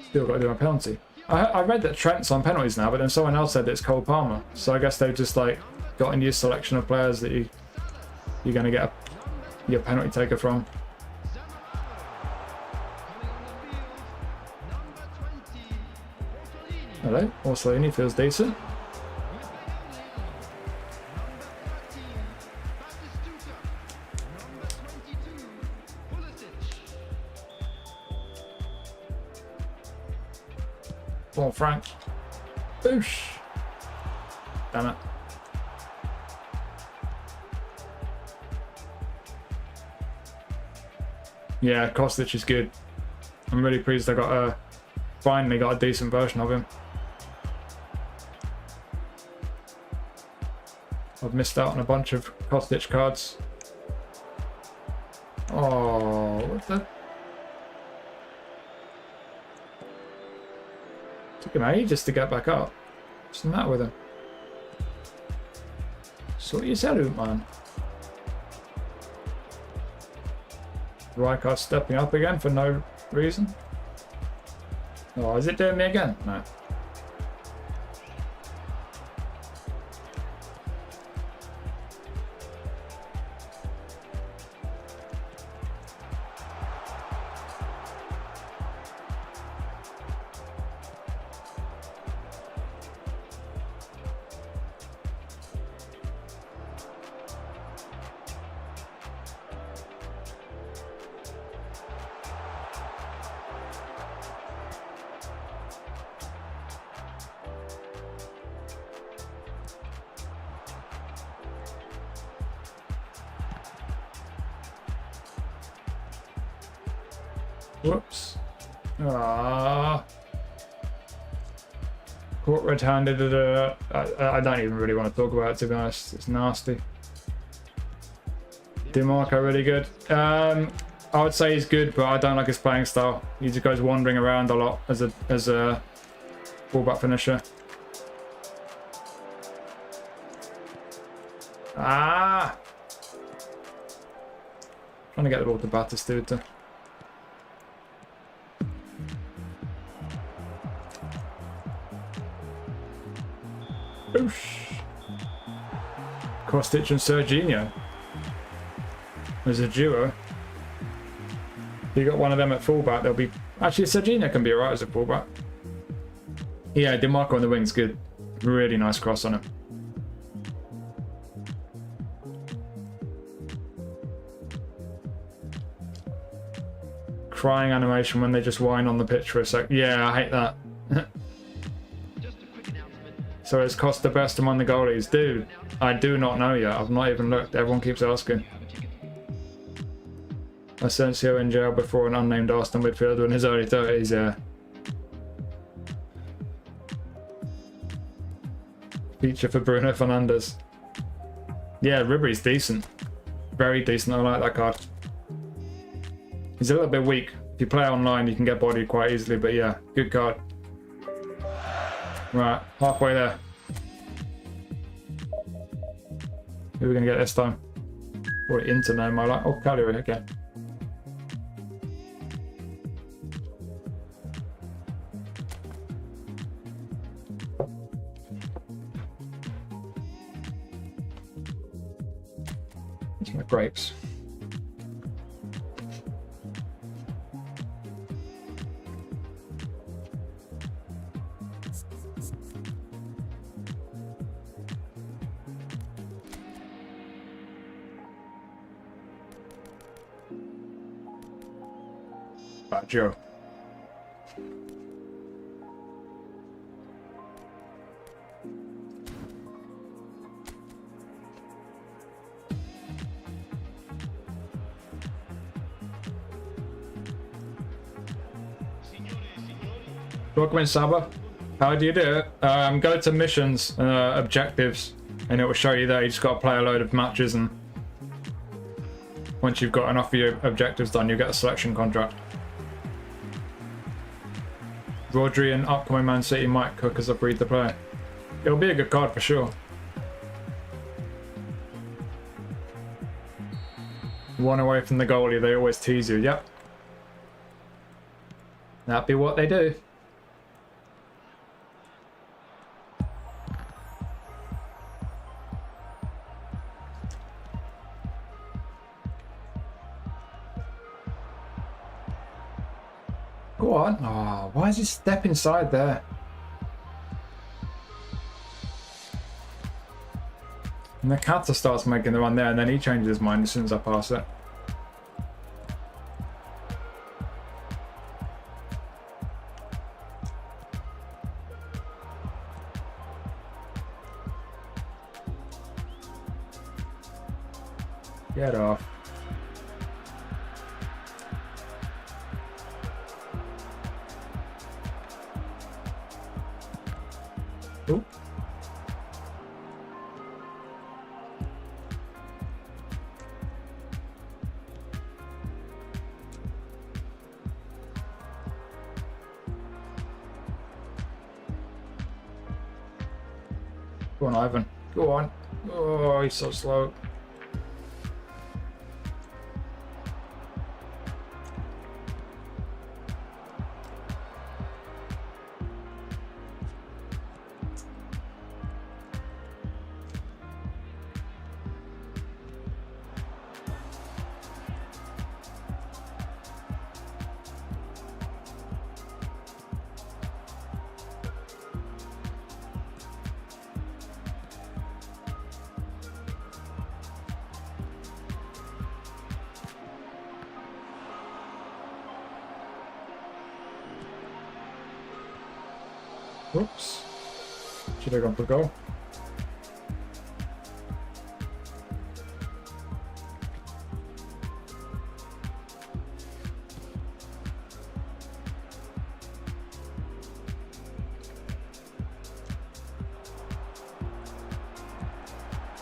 Still got to do my penalty. I read that Trent's on penalties now, but then someone else said that it's Cole Palmer. So I guess they've just like got a new selection of players that you're going to get your penalty taker from. Hello, Orsolini feels decent. Come on, Frank. Boosh. Damn it. Yeah, Kostic is good. I'm really pleased I got finally got a decent version of him. I've missed out on a bunch of Kostic cards. Oh, what the? Took him ages to get back up. What's the matter with him? Sort yourself out, man. Rijkaard stepping up again for no reason. Oh, is it doing me again? No. Whoops. Ah. Caught red-handed. I don't even really want to talk about it, to be honest. It's nasty. DeMarco really good. I would say he's good, but I don't like his playing style. He just goes wandering around a lot as a fullback finisher. Ah! Trying to get the ball to Batistuta. Kostic and Serginho. as a duo. If you got one of them at fullback, they'll be... Actually, Serginho can be alright as a fullback. Yeah, DeMarco on the wing's good. Really nice cross on him. Crying animation when they just whine on the pitch for a sec. Yeah, I hate that. Just a quick announcement. So it's cost the best among the goalies. Dude, I do not know yet. I've not even looked. Everyone keeps asking. Asensio in jail before an unnamed Arsenal midfielder in his early 30s, yeah. Feature for Bruno Fernandes. Yeah, Ribery's decent. Very decent. I like that card. He's a little bit weak. If you play online, you can get bodied quite easily, but yeah, good card. Right, halfway there. Who are we going to get this time? Or Inter name I like. Oh, Cagliari again. It's my grapes. Joe. Welcome Saba. How do you do it? Go to missions, objectives, and it will show you there. You just got to play a load of matches, and once you've got enough of your objectives done, you get a selection contract. Rodri and upcoming Man City might cook as a breed to play. It'll be a good card for sure. One away from the goalie, they always tease you. Yep. That'd be what they do. Go on. Oh, why is he step inside there? And the Kata starts making the run there, and then he changes his mind as soon as I pass it. Get off. Ooh. Go on, Ivan. Go on. Oh, he's so slow. Oops. Should have gone for goal.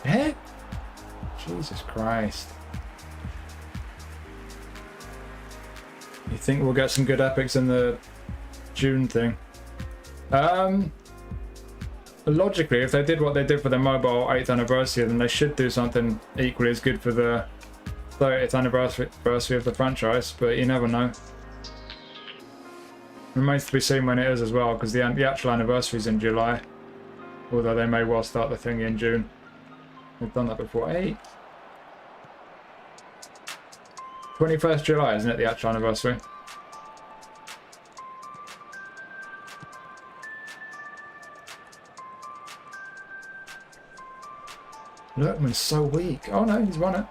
Eh? Jesus Christ. You think we'll get some good epics in the June thing? Logically, if they did what they did for the mobile 8th anniversary, then they should do something equally as good for the 30th anniversary of the franchise, but you never know. Remains to be seen when it is as well, because the actual anniversary is in July, although they may well start the thing in June. They've done that before. 8. 21st July, isn't it, the actual anniversary? Lurkman's so weak. Oh no, he's won it.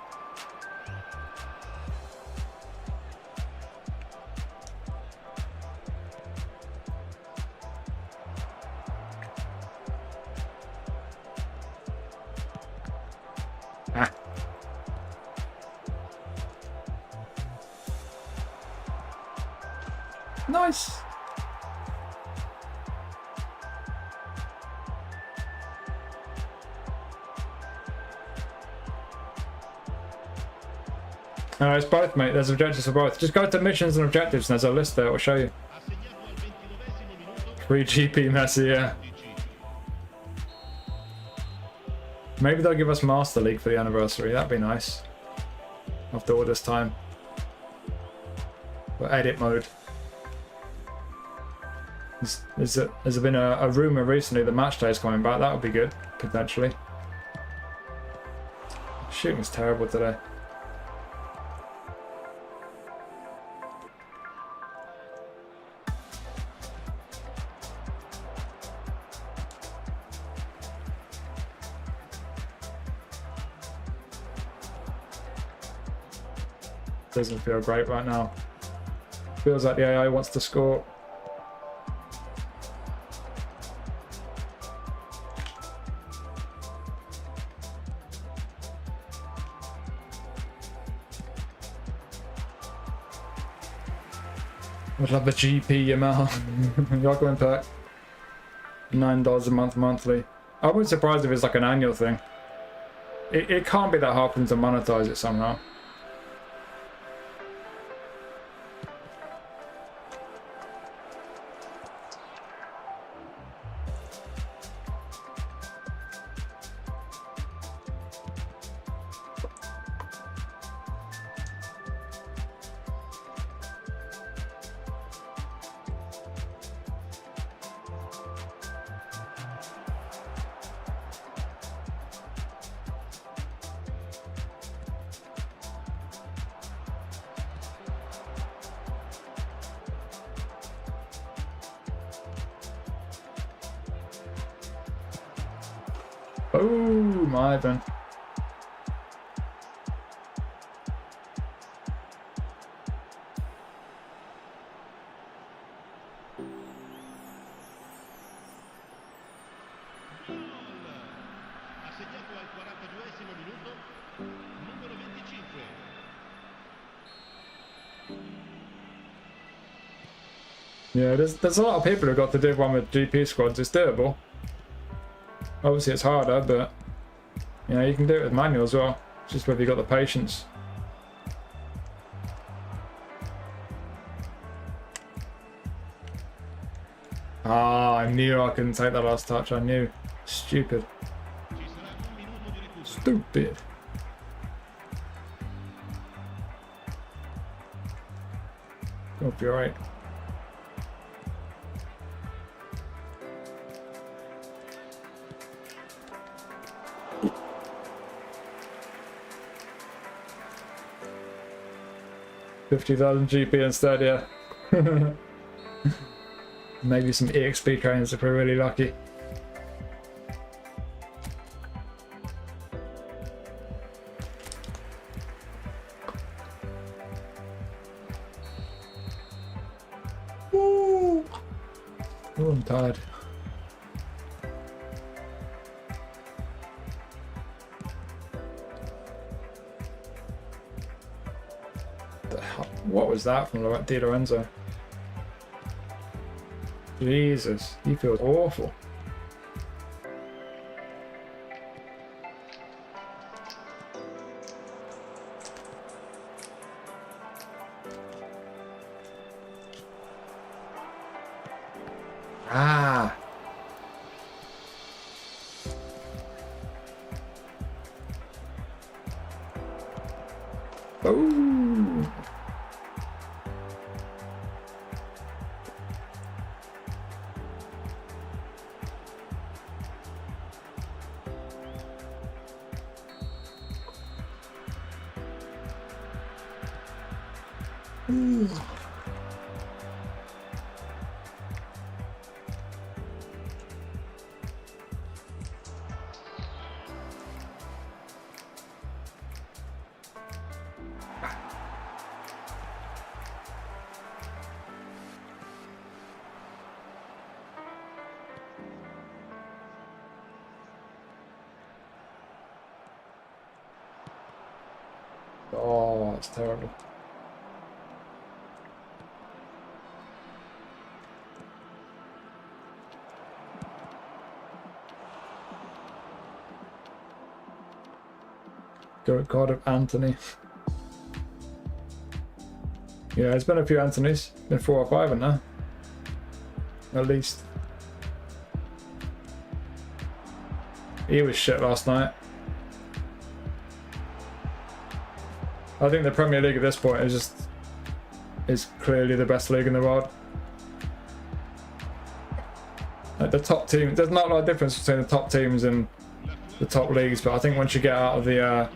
Ah. Nice. It's both, mate. There's objectives for both. Just go to missions and objectives, and there's a list there. It will show you. Assegnato al 29esimo minuto. Free GP Messi, yeah. Maybe they'll give us Master League for the anniversary. That'd be nice. After all this time. Or edit mode. There's been a rumour recently that match day is coming back. That would be good, potentially. Shooting's terrible today. Doesn't feel great right now. Feels like the AI wants to score. I'd love a GP, Yamal. You're going back. $9 a month monthly. I wouldn't be surprised if it's like an annual thing. It can't be that hard for them to monetize it somehow. Boom, Ivan. Assegnato al 42esimo minuto. Numero 25. Yeah, there's a lot of people who got to do one with GP squads. It's doable. Obviously it's harder, but you know, you can do it with manual as well. It's just whether you got the patience. Ah, I knew I couldn't take that last touch. I knew. Stupid. Ci sarà 1 minuto di recupero. Stupid. Hope you're right. $50,000 GP instead, yeah. Maybe some EXP trains if we're really lucky. Woo! Oh, I'm tired. What was that from Di Lorenzo? Jesus, he feels awful. Ah. Oh. Oh, that's terrible. God of Anthony. Yeah, there's been a few Anthonys. Been 4 or 5 in there. At least. He was shit last night. I think the Premier League at this point is clearly the best league in the world. Like the top team, there's not a lot of difference between the top teams and the top leagues, but I think once you get out of the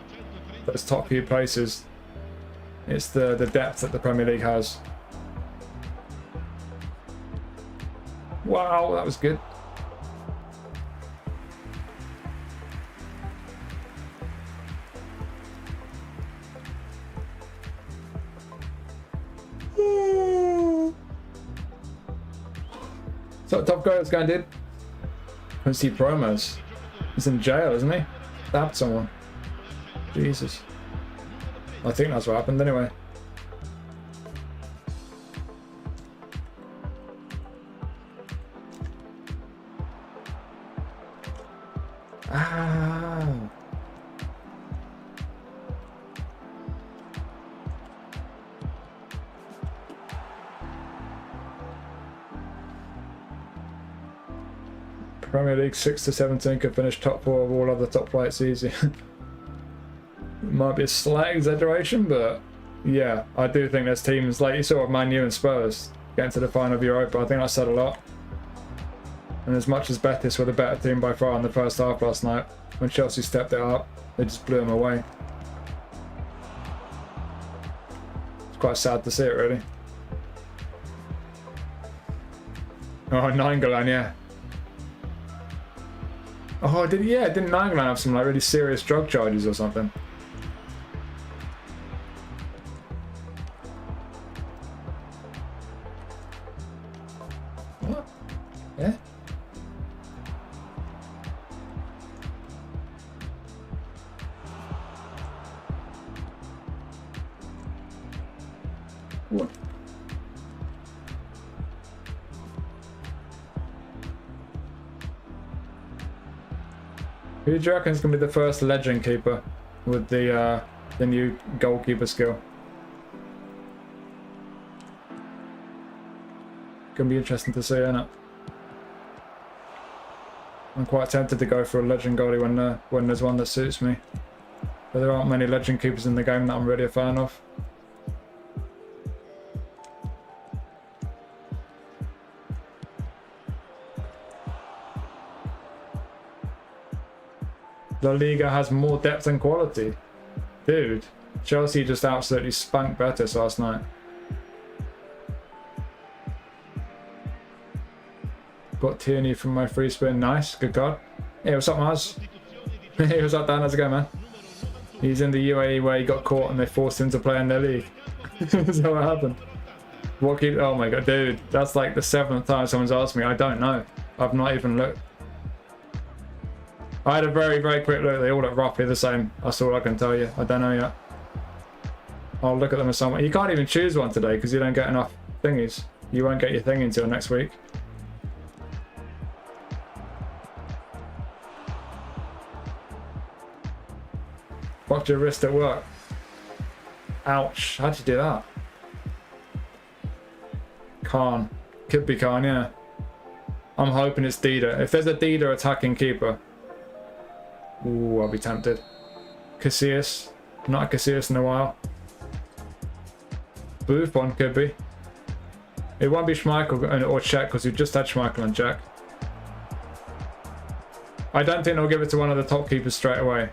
those top few places, it's the depth that the Premier League has. Wow, that was good. So top guy that's going, dude. Can't see promos. He's in jail, isn't he? Stabbed someone. Jesus. I think that's what happened anyway. Ah. Premier League 6 to 17 could finish top 4 of all other top flights easy. Might be a slight exaggeration, but yeah, I do think there's teams like you saw with Man U and Spurs getting to the final of Europa. I think that said a lot. And as much as Betis were the better team by far in the first half last night, when Chelsea stepped it up, they just blew them away. It's quite sad to see it, really. Oh, Nainggolan, yeah. Oh, didn't Nainggolan have some like really serious drug charges or something? What? Yeah? What? Who do you reckon is going to be the first legend keeper with the new goalkeeper skill? Gonna be interesting to see, isn't it? I'm quite tempted to go for a legend goalie when there's one that suits me, but there aren't many legend keepers in the game that I'm really a fan of. La Liga has more depth and quality. Dude, Chelsea just absolutely spanked Betis last night. Got Tierney from my free spin. Nice, good card. Hey, what's up, Mars? Hey, what's up, Dan? How's it going, man? He's in the UAE where he got caught and they forced him to play in their league. Is that what happened? What keep? Oh my god, dude. That's like the 7th time someone's asked me. I don't know. I've not even looked. I had a very, very quick look. They all look roughly the same. That's all I can tell you. I don't know yet. I'll look at them as someone. You can't even choose one today because you don't get enough thingies. You won't get your thing until next week. Fucked your wrist at work. Ouch. How'd you do that? Khan. Could be Khan, yeah. I'm hoping it's Dida. If there's a Dida attacking keeper. Ooh, I'll be tempted. Casillas. Not a Casillas in a while. Buffon could be. It won't be Schmeichel or Cech because we've just had Schmeichel and Cech. I don't think they'll give it to one of the top keepers straight away.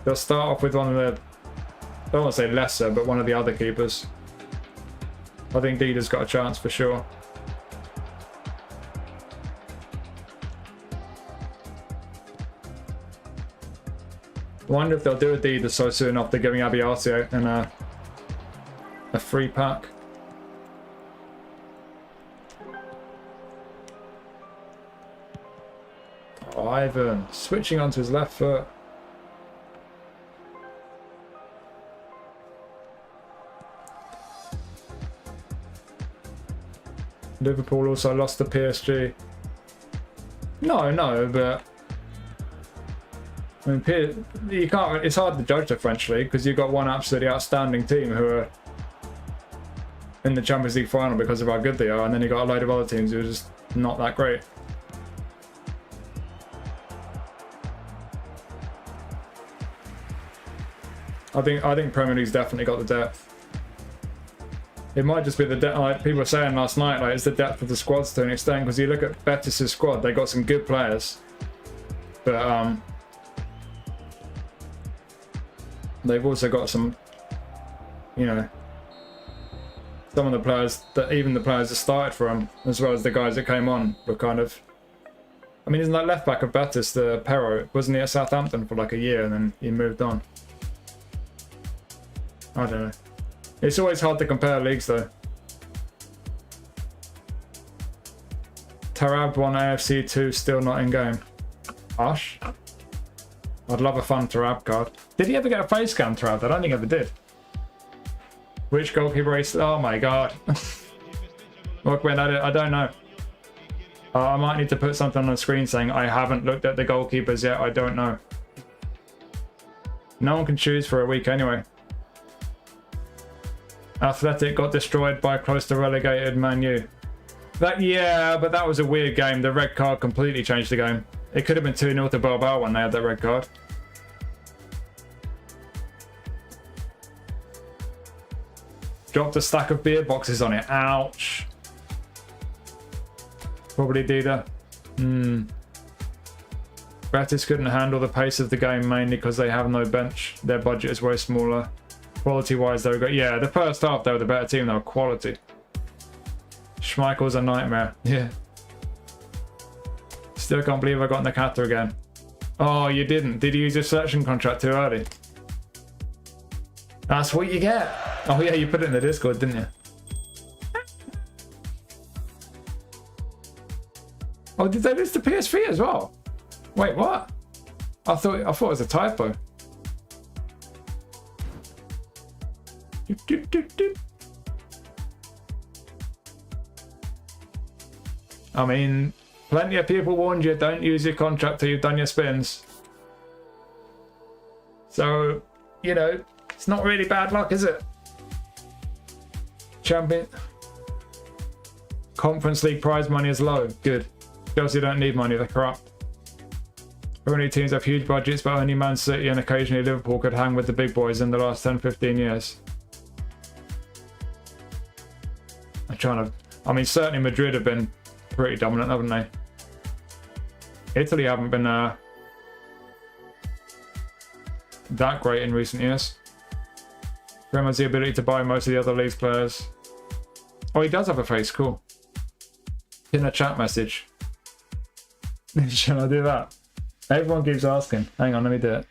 They'll start off with one of the, I don't want to say lesser, but one of the other keepers. I think Dida's got a chance for sure. I wonder if they'll do a Dida so soon after giving Abiatio and a free pack. Oh, Ivan switching onto his left foot. Liverpool also lost to PSG. No, but I mean, you can't. It's hard to judge the French league because you've got one absolutely outstanding team who are in the Champions League final because of how good they are, and then you got a load of other teams who are just not that great. I think Premier League's definitely got the depth. It might just be the depth, like people were saying last night, like it's the depth of the squads to an extent, because you look at Betis' squad, they got some good players, but they've also got some, you know, some of the players that even the players that started for them, as well as the guys that came on, were kind of. I mean, isn't that left back of Betis, the Perro, wasn't he at Southampton for like a year and then he moved on? I don't know. It's always hard to compare leagues though. Tarab won AFC 2, still not in game. Hush. I'd love a fun Tarab card. Did he ever get a face cam, Tarab? I don't think he ever did. Which goalkeeper race? Oh my god. Look, when I don't know. I might need to put something on the screen saying I haven't looked at the goalkeepers yet. I don't know. No one can choose for a week anyway. Athletic got destroyed by close to relegated Man U. Yeah, but that was a weird game. The red card completely changed the game. It could have been 2-0 to Bilbao when they had that red card. Dropped a stack of beer boxes on it. Ouch. Probably Dida. Betis couldn't handle the pace of the game mainly because they have no bench. Their budget is way smaller. Quality-wise, they were good. Yeah, the first half, they were the better team. They were quality. Schmeichel's a nightmare. Yeah. Still can't believe I got Nakata again. Oh, you didn't. Did you use your selection contract too early? That's what you get. Oh, yeah, you put it in the Discord, didn't you? Oh, did they lose to PS3 as well? Wait, what? I thought it was a typo. Doop, doop, doop, doop. I mean, plenty of people warned you, don't use your contract till you've done your spins. So, you know, it's not really bad luck, is it? Champion. Conference League prize money is low. Good. Chelsea don't need money, they're corrupt. Only teams have huge budgets, but only Man City and occasionally Liverpool could hang with the big boys in the last 10-15 years. I mean, certainly Madrid have been pretty dominant, haven't they? Italy haven't been that great in recent years. Prem has the ability to buy most of the other league's players. Oh, he does have a face, cool. In a chat message. Shall I do that? Everyone keeps asking. Hang on, let me do it.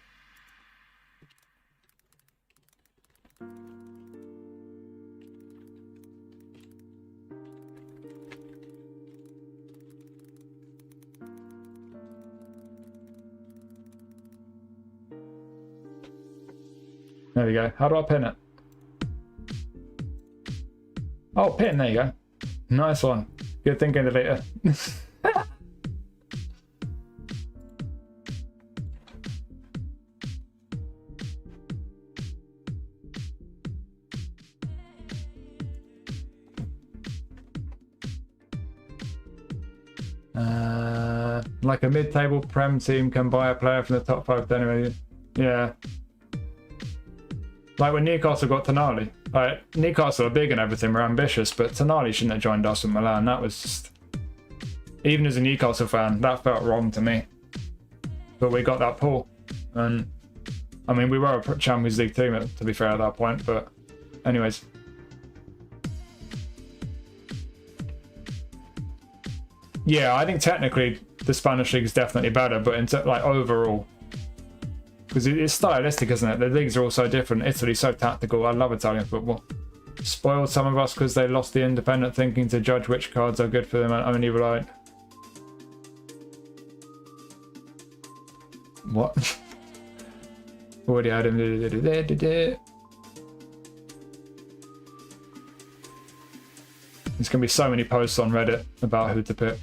There we go. How do I pin it? Oh, pin. There you go. Nice one. Good thinking, deleter. Like a mid-table Prem team can buy a player from the top 5 anyway. Yeah. Like when Newcastle got Tonali. Like, Newcastle are big and everything, we're ambitious, but Tonali shouldn't have joined us in Milan. That was just... Even as a Newcastle fan, that felt wrong to me. But we got that pull. And, I mean, we were a Champions League team, to be fair, at that point, but... Anyways. Yeah, I think technically the Spanish league is definitely better, but in like overall, because it's stylistic, isn't it? The leagues are all so different. Italy's so tactical. I love Italian football. Spoiled some of us because they lost the independent thinking to judge which cards are good for them and only relied. What? Already had him. There's going to be so many posts on Reddit about who to pick.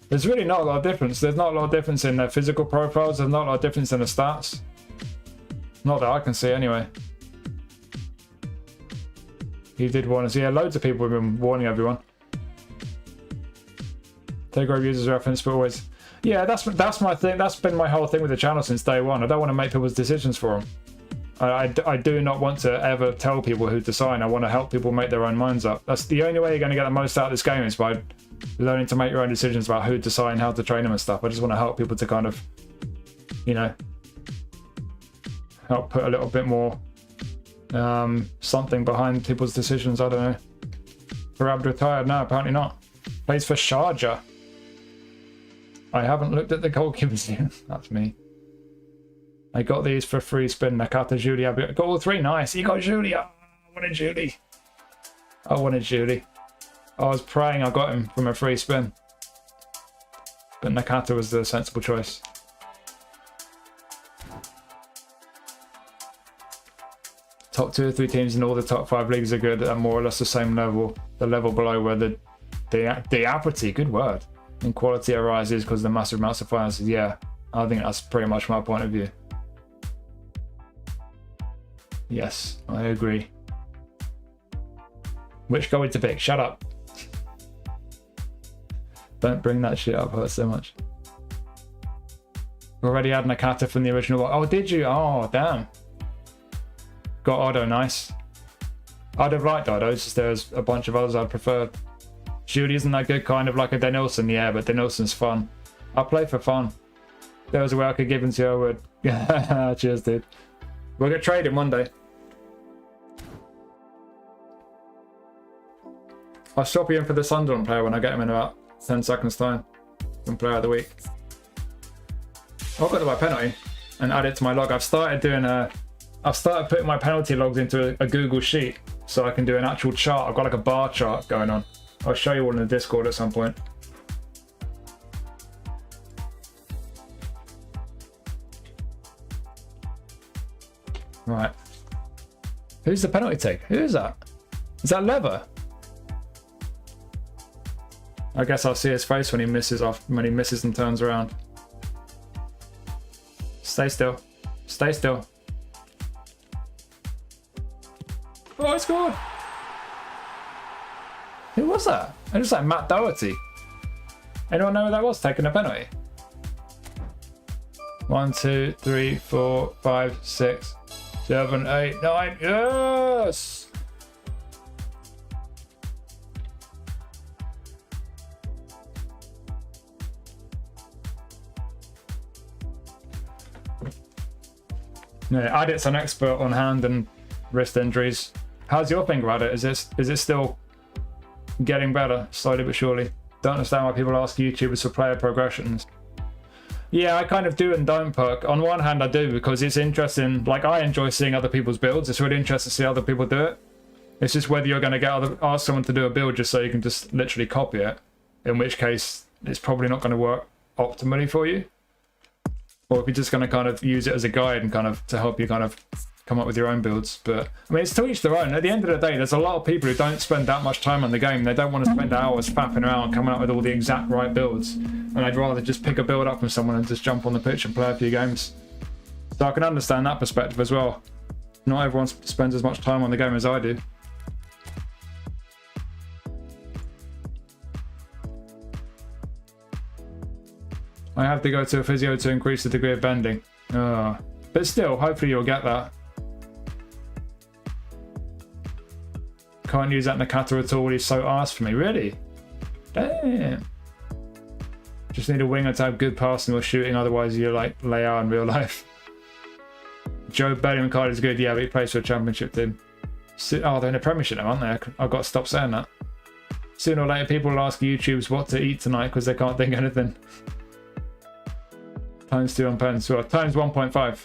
There's really not a lot of difference. There's not a lot of difference in their physical profiles. There's not a lot of difference in the stats. Not that I can see anyway. He did warn us. Yeah, loads of people have been warning everyone. Take Grove users reference, but always... Yeah, that's my thing. That's been my whole thing with the channel since day one. I don't want to make people's decisions for them. I do not want to ever tell people who to sign. I want to help people make their own minds up. That's the only way you're going to get the most out of this game, is by learning to make your own decisions about who to sign, how to train them and stuff. I just want to help people to kind of, you know, help put a little bit more something behind people's decisions. I don't know. Farab retired? No, apparently not. Plays for Sharjah. I haven't looked at the goalkeepers yet. That's me. I got these for free spin. Nakata, Julie, got all three. Nice. You got Julie. Oh, I wanted Julie. I wanted Julie. I was praying I got him from a free spin. But Nakata was the sensible choice. Top 2 or 3 teams in all the top 5 leagues are good at more or less the same level. The level below where the diaparity, good word, in quality arises because of the massive amounts of finances. Yeah, I think that's pretty much my point of view. Yes, I agree. Which goalie to pick? Shut up. Don't bring that shit up, hurts so much. Already had Nakata from the original one. Oh, did you? Oh, damn. Got Odo, nice. I'd have liked Odo, just there's a bunch of others I'd prefer. Judy isn't that good, kind of like a Denilson, yeah, but Denilson's fun. I play for fun. If there was a way I could give him to you, I would. Cheers, dude. We'll get traded one day. I'll swap you in for the Sunderland player when I get him in about 10 seconds time. From player of the week. I've got to buy penalty and add it to my log. I've started putting my penalty logs into a Google sheet so I can do an actual chart. I've got like a bar chart going on. I'll show you all in the Discord at some point. Right. Who's the penalty take? Who is that? Is that Lever? I guess I'll see his face when he misses and turns around. Stay still. Stay still. Oh, I scored! Who was that? It was like Matt Doherty. Anyone know who that was taking a penalty? 1, 2, 3, 4, 5, 6, 7, 8, 9. Yes! Yeah, Adit's an expert on hand and wrist injuries. How's your finger at it? Is it still getting better, slowly but surely? Don't understand why people ask YouTubers for player progressions. Yeah, I kind of do and don't, Perk. On one hand, I do because it's interesting. Like, I enjoy seeing other people's builds. It's really interesting to see other people do it. It's just whether you're going to ask someone to do a build just so you can just literally copy it, in which case it's probably not going to work optimally for you. Or if you're just going to kind of use it as a guide and kind of to help you kind of come up with your own builds. But I mean, it's to each their own. At the end of the day, there's a lot of people who don't spend that much time on the game. They don't want to spend hours faffing around coming up with all the exact right builds. And I'd rather just pick a build up from someone and just jump on the pitch and play a few games. So I can understand that perspective as well. Not everyone spends as much time on the game as I do. I have to go to a physio to increase the degree of bending. But still, hopefully you'll get that. Can't use that Nakata at all. He's so arse for me. Really? Damn. Just need a winger to have good passing or shooting. Otherwise, you're like Leao in real life. Joe Bellingham card is good. Yeah, but he plays for a championship team. Oh, they're in the Premiership now, aren't they? I've got to stop saying that. Sooner or later, people will ask YouTubes what to eat tonight because they can't think of anything. Times 2 on pens. Well, times 1.5.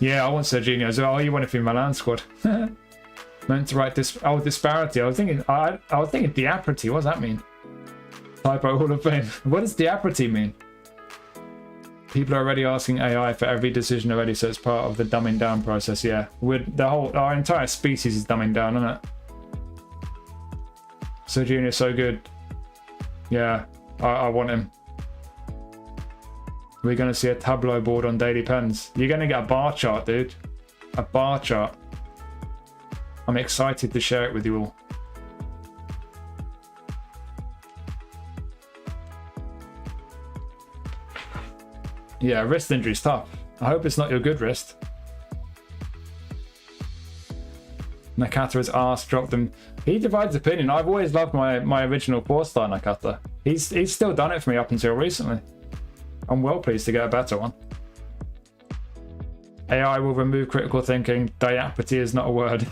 Yeah, I want Serginho as well. Oh, you want it for Milan squad. Meant to write this. Oh, disparity. I was thinking diaprity. What does that mean? Typo Hall of Fame. What does diaprity mean? People are already asking AI for every decision already, so it's part of the dumbing down process. Yeah, our entire species is dumbing down, isn't it? Serginho's so good. Yeah, I want him. We're going to see a tableau board on Daily Pens. You're going to get a bar chart, dude. A bar chart. I'm excited to share it with you all. Yeah, wrist injury's tough. I hope it's not your good wrist. Nakata has asked, dropped them. He divides opinion. I've always loved my original 4-star Nakata. He's still done it for me up until recently. I'm well pleased to get a better one. AI will remove critical thinking. Diaprity is not a word.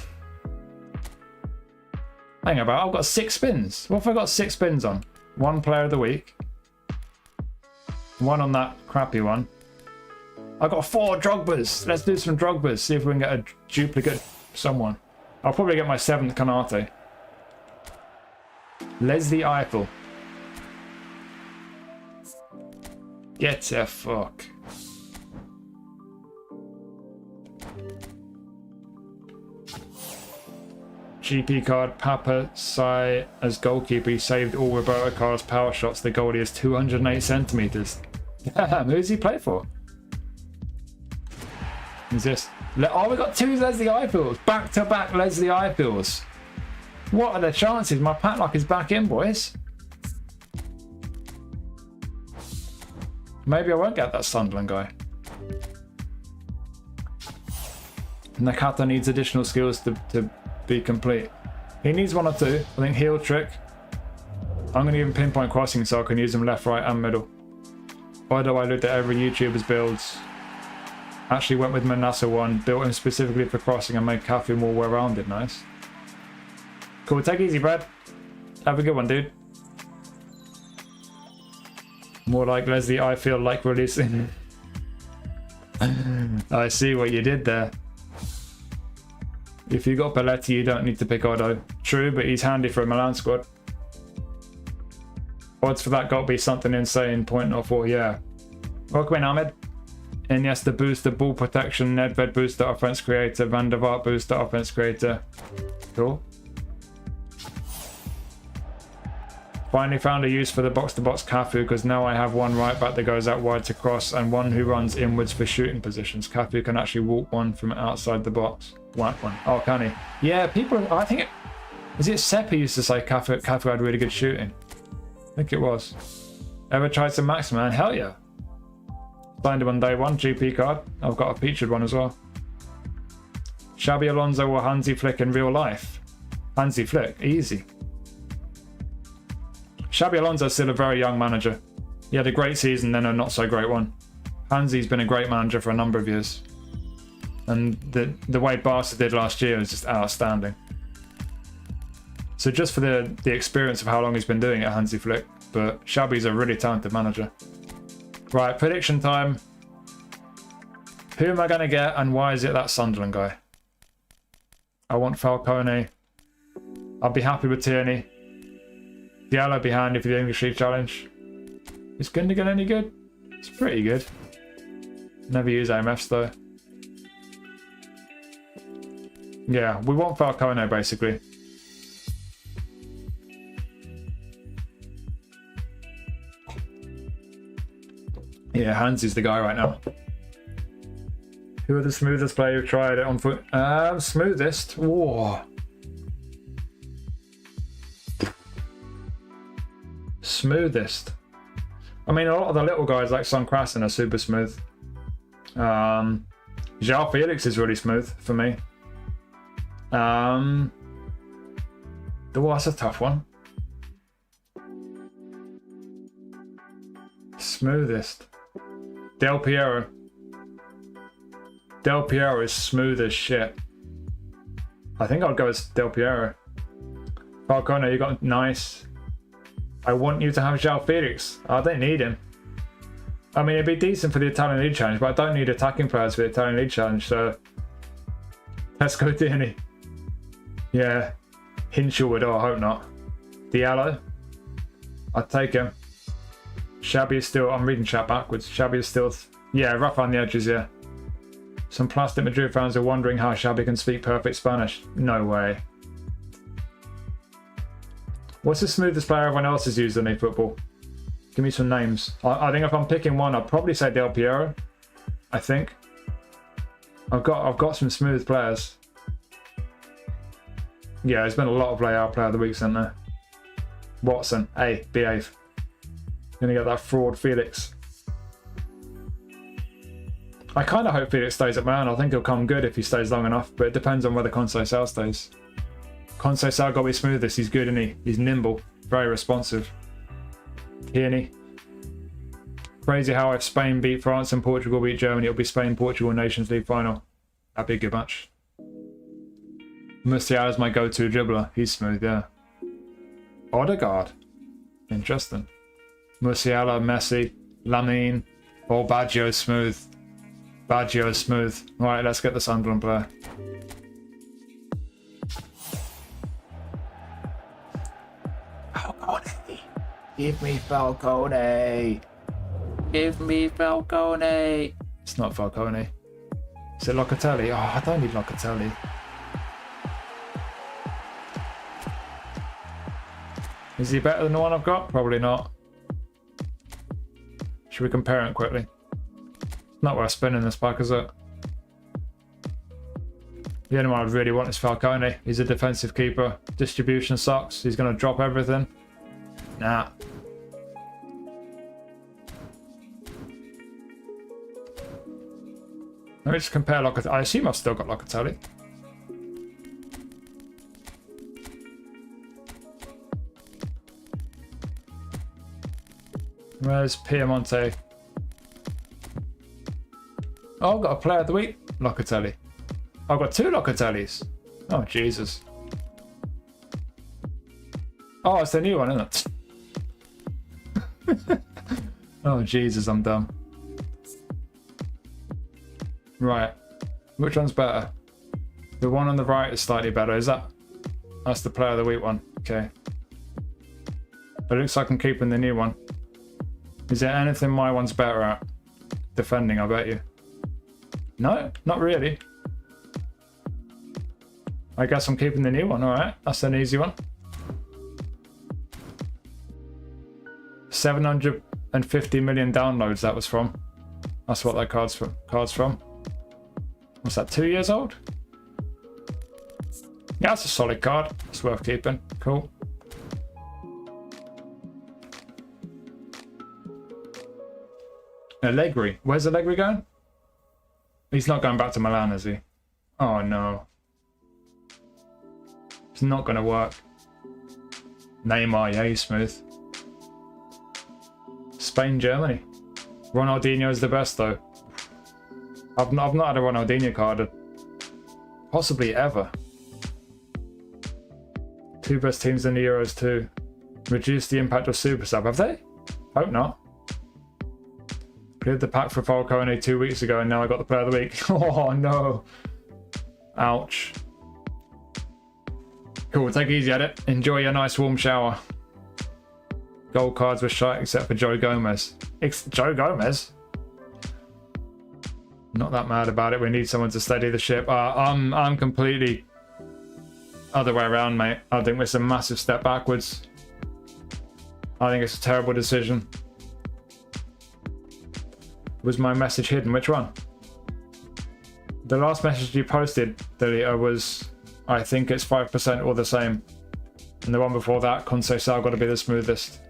Hang about, I've got 6 spins. What if I got 6 spins on? 1 player of the week. 1 on that crappy one. I got 4 Drogbas. Let's do some Drogbas. See if we can get a duplicate someone. I'll probably get my 7th Kanate. Leslie Eiffel. Get the fuck. GP card, Papa Sai as goalkeeper. He saved all Roberto Carlos power shots. The goalie is 208 centimeters. Damn, who's he play for? Who's this? Oh, we got 2 Leslie Eiffels. Back-to-back Leslie Eiffels. What are the chances? My padlock is back in, boys. Maybe I won't get that Sunderland guy. Nakata needs additional skills to be complete. He needs 1 or 2. I think heel trick. I'm going to give him pinpoint crossing so I can use him left, right and middle. By the way, I looked at every YouTuber's builds. Actually went with Manassa one, built him specifically for crossing and made Cafu more well-rounded. Nice. Cool, take it easy, Brad. Have a good one, dude. More like Leslie, I feel like releasing. I see what you did there. If you got Belletti, you don't need to pick Odo. True, but he's handy for a Milan squad. Odds for that got to be something insane. 0.04, yeah. Welcome in, Ahmed. Iniesta booster, ball protection, Nedved booster, offense creator, Van der Vaart booster, offense creator. Cool. Finally found a use for the box-to-box Cafu because now I have 1 right back that goes out wide to cross and 1 who runs inwards for shooting positions. Cafu can actually walk 1 from outside the box. Whack 1. Oh, can he? Yeah, people, I think is it Seppi used to say Cafu had really good shooting? I think it was. Ever tried some Maximan? Hell yeah. Signed him on day 1, GP card. I've got a featured one as well. Xabi Alonso or Hansi Flick in real life? Hansi Flick, easy. Xabi Alonso's still a very young manager. He had a great season, then a not so great one. Hansi's been a great manager for a number of years. And the way Barca did last year is just outstanding. So just for the experience of how long he's been doing it, Hansi Flick. But Xabi's a really talented manager. Right, prediction time. Who am I going to get and why is it that Sunderland guy? I want Falcone. I'll be happy with Tierney. Diallo behind for the English League Challenge. Is Gundogan any good? It's pretty good. Never use AMFs though. Yeah, we want Falcone basically. Yeah, Hans is the guy right now. Who are the smoothest player who tried it on foot? Smoothest? Whoa. Smoothest. I mean, a lot of the little guys like Son Krasin are super smooth. João Felix is really smooth for me. That's a tough one. Smoothest. Del Piero. Del Piero is smooth as shit. I think I'll go as Del Piero. Falcone, you got nice. I want you to have João Felix. I don't need him. I mean, it'd be decent for the Italian League Challenge, but I don't need attacking players for the Italian League Challenge, so let's go Tierney. Yeah. Hinshelwood, oh, I hope not. Diallo. I'd take him. Shabby is still, I'm reading chat backwards. Shabby is still, yeah, rough on the edges, yeah. Some plastic Madrid fans are wondering how Shabby can speak perfect Spanish. No way. What's the smoothest player everyone else has used on eFootball? Give me some names. I think if I'm picking one, I'd probably say Del Piero. I think. I've got some smooth players. Yeah, there's been a lot of player of the week, isn't there? Watson, hey, behave. Gonna get that fraud Felix. I kind of hope Felix stays at Milan. I think he'll come good if he stays long enough, but it depends on whether Conceição stays. Conceição got to be smoothest. He's good, isn't he? He's nimble, very responsive. Tierney. Crazy how if Spain beat France and Portugal beat Germany, it'll be Spain-Portugal Nations League final. That'd be a good match. Musiala's my go-to dribbler. He's smooth, yeah. Odegaard. Interesting. Musiala, Messi, Lamine. Oh, Baggio's smooth. Baggio's smooth. Alright, let's get the Sunderland player. Falcone. Give me Falcone. Give me Falcone. It's not Falcone. Is it Locatelli? Oh, I don't need Locatelli. Is he better than the one I've got? Probably not. Should we compare it quickly? Not worth spinning this pack, is it? The only one I really want is Falcone. He's a defensive keeper. Distribution sucks. He's going to drop everything. Nah. Let me just compare Locatelli. I assume I've still got Locatelli. Where's Piemonte? Oh, I've got a player of the week. Locatelli. I've got 2 Locatellis. Oh, Jesus. Oh, it's the new one, isn't it? Oh, Jesus, I'm dumb. Right. Which one's better? The one on the right is slightly better. Is that? That's the player of the week one. Okay. But it looks like I'm keeping the new one. Is there anything my one's better at? Defending, I bet you. No, not really. I guess I'm keeping the new one, alright. That's an easy one. 750 million downloads that was from. That's what that card's from. What's that, 2 years old? Yeah, that's a solid card. It's worth keeping. Cool. Allegri. Where's Allegri going? He's not going back to Milan, is he? Oh no. It's not going to work. Neymar, yeah, he's smooth. Spain, Germany. Ronaldinho is the best though. I've not had a Ronaldinho card possibly ever. 2 best teams in the Euros too. Reduce the impact of Super Sub. Have they? Hope not. Cleared the pack for Falcone 2 weeks ago and now I got the player of the week. Oh no. Ouch. Cool, take it easy at it. Enjoy your nice warm shower. Gold cards were shite except for Joe Gomez. Joe Gomez? Not that mad about it. We need someone to steady the ship. I'm completely other way around, mate. I think it's a massive step backwards. I think it's a terrible decision. Was my message hidden? Which one? The last message you posted, Delita, was I think it's 5% or the same. And the one before that, Conceição got to be the smoothest.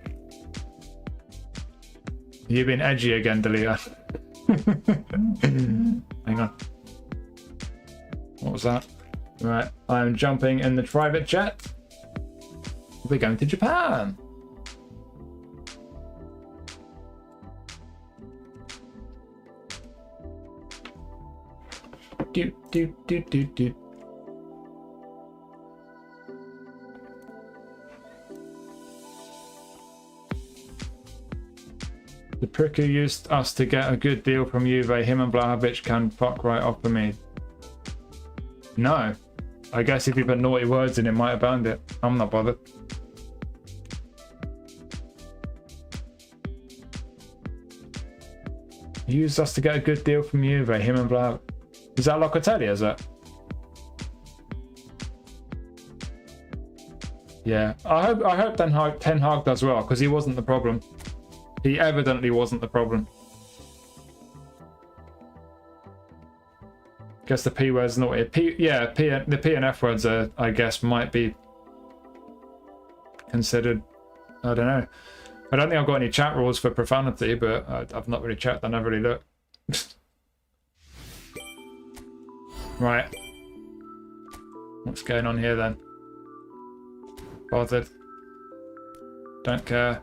You've been edgy again, Delita. Hang on. What was that? Right, I'm jumping in the private jet. We're going to Japan. Do, do, do, do, do. The prick who used us to get a good deal from Juve, him and Vlahovic can fuck right off of me. No. I guess if you put naughty words in, it might have banned it. I'm not bothered. He used us to get a good deal from Juve, him and Vlahovic. Is that Locatelli, is it? Yeah. I hope Ten Hag does well, because he wasn't the problem. He evidently wasn't the problem. Guess the P word's naughty. The P and F words are, I guess, might be considered. I don't know. I don't think I've got any chat rules for profanity, but I've not really checked. I never really looked. Right. What's going on here then? Bothered. Don't care.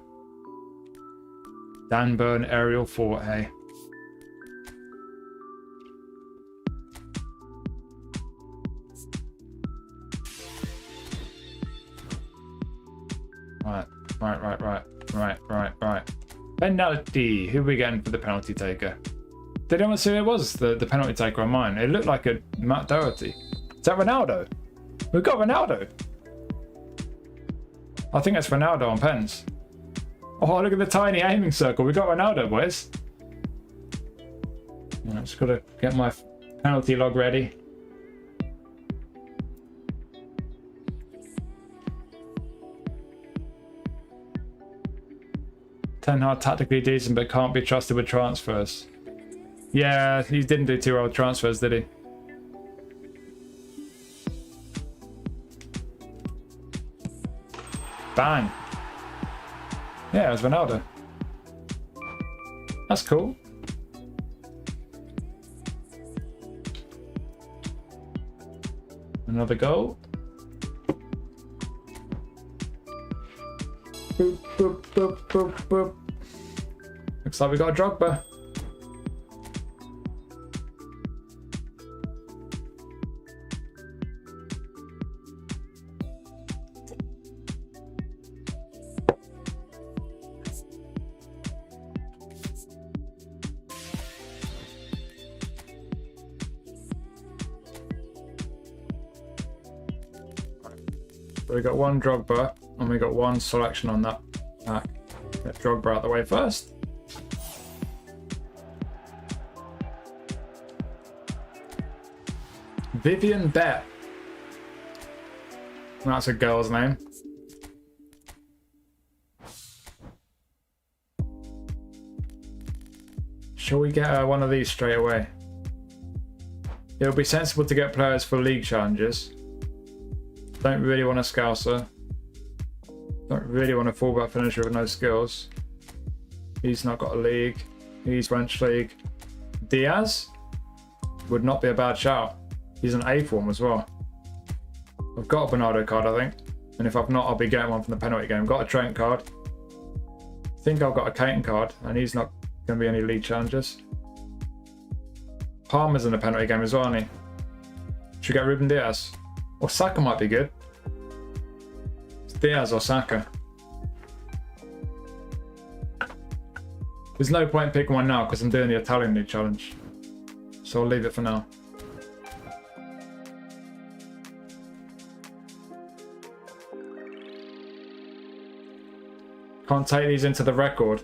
Dan Burn Aerial 4A. Right. Penalty. Who are we getting for the penalty taker? Did anyone see who it was, the penalty taker on mine? It looked like a Matt Doherty. Is that Ronaldo? We've got Ronaldo. I think that's Ronaldo on pens. Oh, look at the tiny aiming circle. We got Ronaldo, boys. I'm just got to get my penalty log ready. Ten Hag tactically decent, but can't be trusted with transfers. Yeah, he didn't do too well with transfers, did he? Bang. Yeah, it was Ronaldo. That's cool. Another goal. Boop, boop, boop, boop, boop. Looks like we got a Drogba. So we got one Drogba, and we got one selection on that pack. Get Drogba out the way first. Vivian Bet. That's a girl's name. Shall we get one of these straight away? It would be sensible to get players for league challenges. Don't really want a Scouser. Don't really want a fullback finisher with no skills. He's not got a league. He's French league. Diaz would not be a bad shout. He's an A form as well. I've got a Bernardo card, I think. And if I've not, I'll be getting one from the penalty game. Got a Trent card. I think I've got a Caton card, and he's not going to be any league challenges. Palmer's in the penalty game as well, isn't he? Should we get Ruben Diaz? Or Saka might be good. It's Diaz or Saka. There's no point picking one now because I'm doing the Italian League challenge. So I'll leave it for now. Can't take these into the record.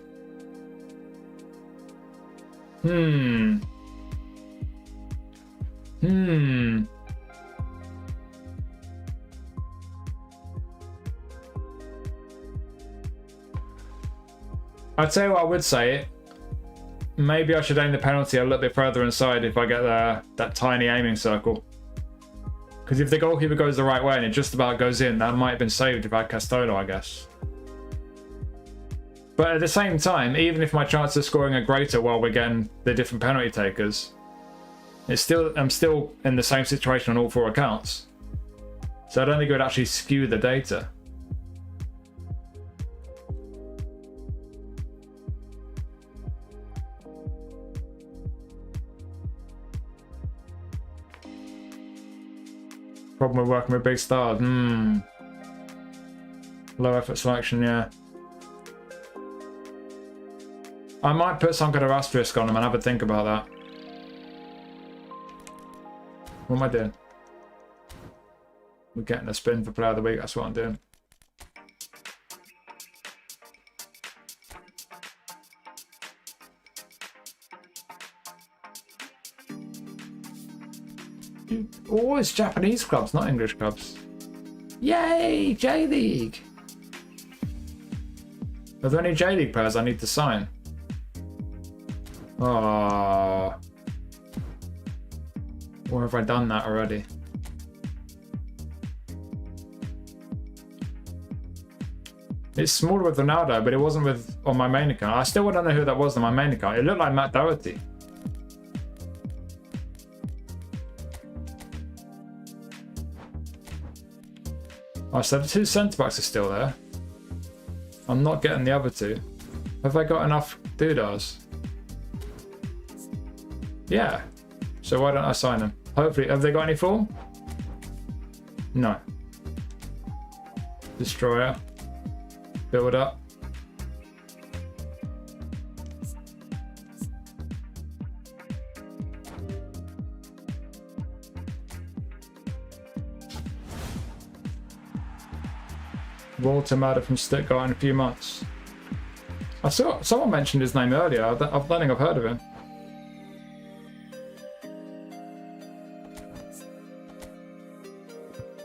I'd tell you what I would say. Maybe I should aim the penalty a little bit further inside if I get that tiny aiming circle. Because if the goalkeeper goes the right way and it just about goes in, that might have been saved if I had Castolo, I guess. But at the same time, even if my chances of scoring are greater while we're getting the different penalty takers, I'm still in the same situation on all four accounts. So I don't think it would actually skew the data. Problem with working with big stars. Low effort selection, yeah. I might put some kind of asterisk on them and have a think about that. What am I doing? We're getting a spin for player of the week. That's what I'm doing. Oh, it's Japanese clubs, not English clubs. Yay, J-League! Are there any J-League players I need to sign? Oh. Or have I done that already? It's smaller with Ronaldo, but it wasn't with on my main account. I still don't know who that was on my main account. It looked like Matt Doherty. Oh, so the two centre-backs are still there. I'm not getting the other two. Have I got enough doodahs? Yeah. So why don't I sign them? Hopefully, have they got any form? No. Destroyer. Build up. Walter Madder from Stuttgart in a few months. I saw someone mentioned his name earlier. I don't think I've heard of him.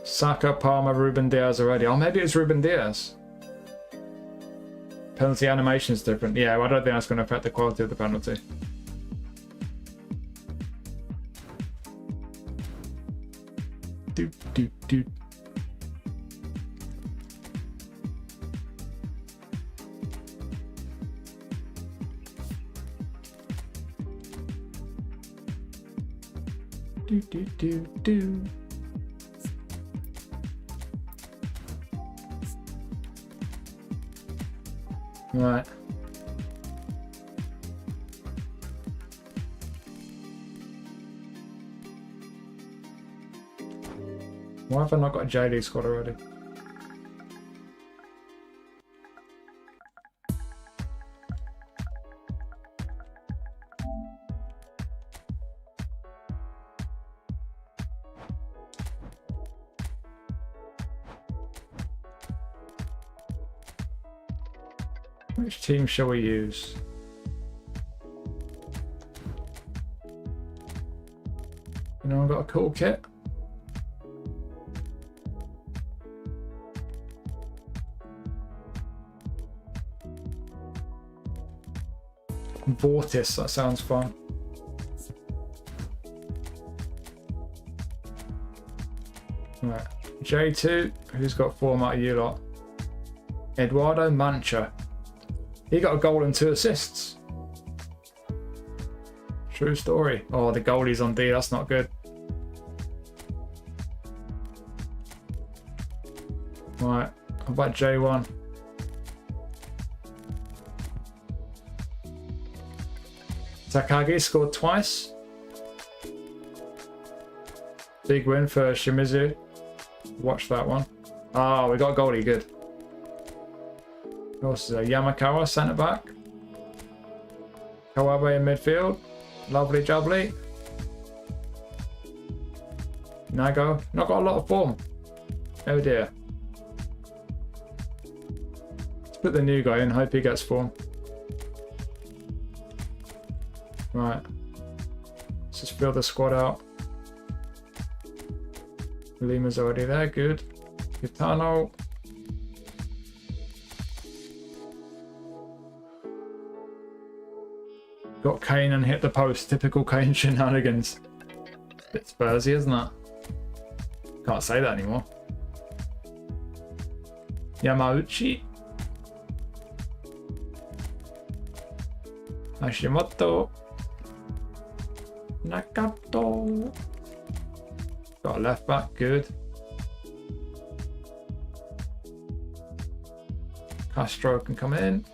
Saka, Palmer, Ruben Diaz already. Oh, maybe it's Ruben Diaz. Penalty animation is different. Yeah, well, I don't think that's going to affect the quality of the penalty. Do, do, do. Do, do, do, do. Right. Why have I not got a JD squad already? Which team shall we use? Anyone got a cool kit? Vortis, that sounds fun. Right. J2, who's got form out of you lot? Eduardo Mancha. He got a goal and 2 assists. True story. Oh, the goalie's on D, that's not good. Right, how about J1? Takagi scored twice. Big win for Shimizu. Watch that one. Ah, we got a goalie, good. Of course, Yamakawa, centre back. Kawabe in midfield. Lovely jubbly. Nago. Not got a lot of form. Oh dear. Let's put the new guy in, hope he gets form. Right. Let's just fill the squad out. Lima's already there, good. Gitano. Got Kane and hit the post. Typical Kane shenanigans. Bit Spursy, isn't it? Can't say that anymore. Yamauchi. Hashimoto. Nakato. Got a left back, good. Castro can come in.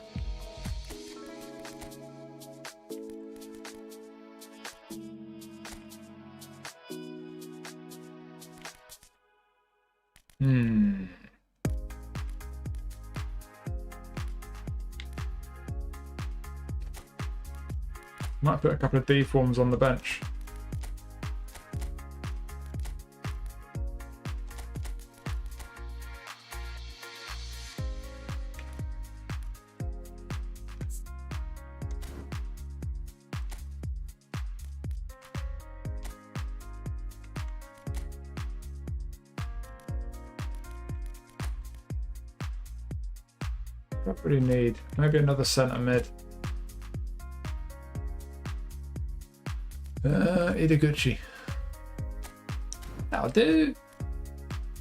Might put a couple of D forms on the bench. Don't really need maybe another centre mid. Ideguchi. That'll do.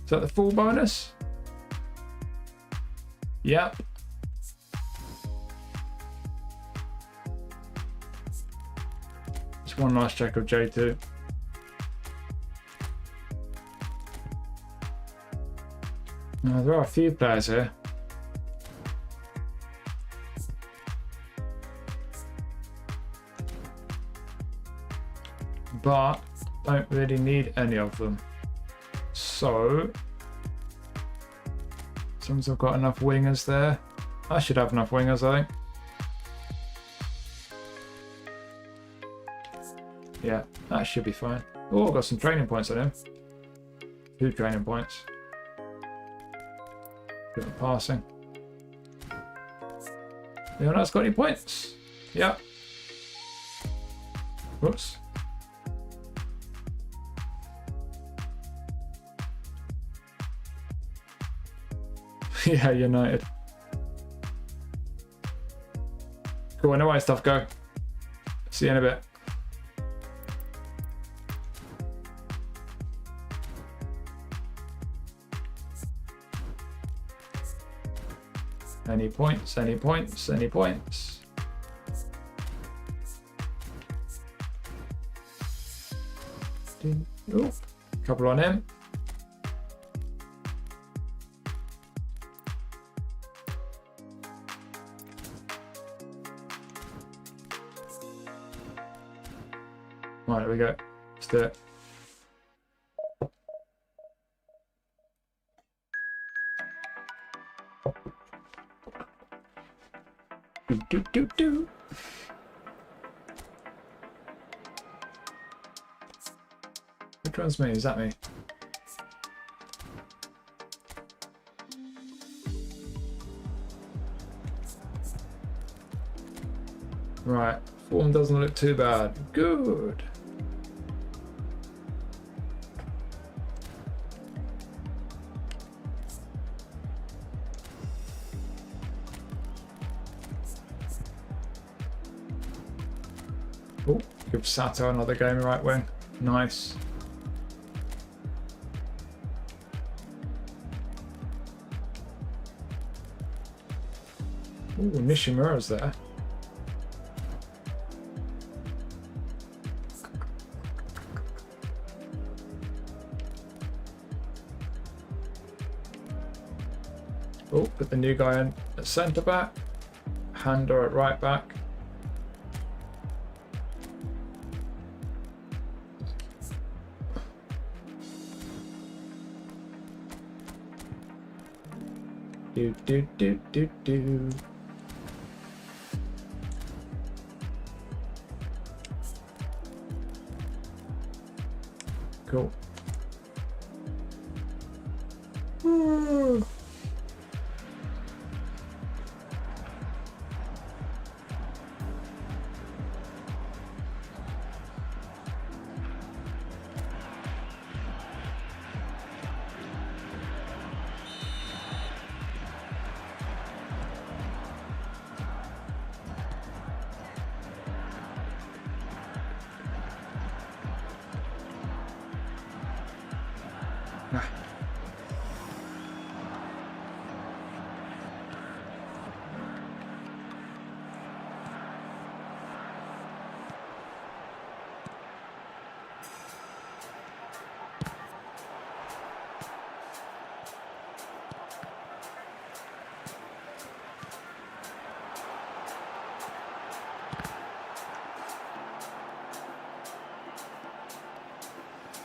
Is that the full bonus? Yep. Just one last check of J2. Now, there are a few players here. But don't really need any of them. So, as long as I've got enough wingers there, I should have enough wingers, I think. Yeah, that should be fine. Oh, I've got some training points on him. 2 training points. Good at passing. Anyone else got any points? Yeah. Whoops. Yeah, United. Cool, I know why stuff go. See you in a bit. Any points, any points, any points. Ooh, couple on him. Right, there we go. Let's do it. Do. Which one's me? Is that me? Right, form doesn't look too bad. Good. Oh, give Sato another game right wing. Nice. Oh, Nishimura's there. Oh, put the new guy in at centre back. Hando at right back. Do. Cool.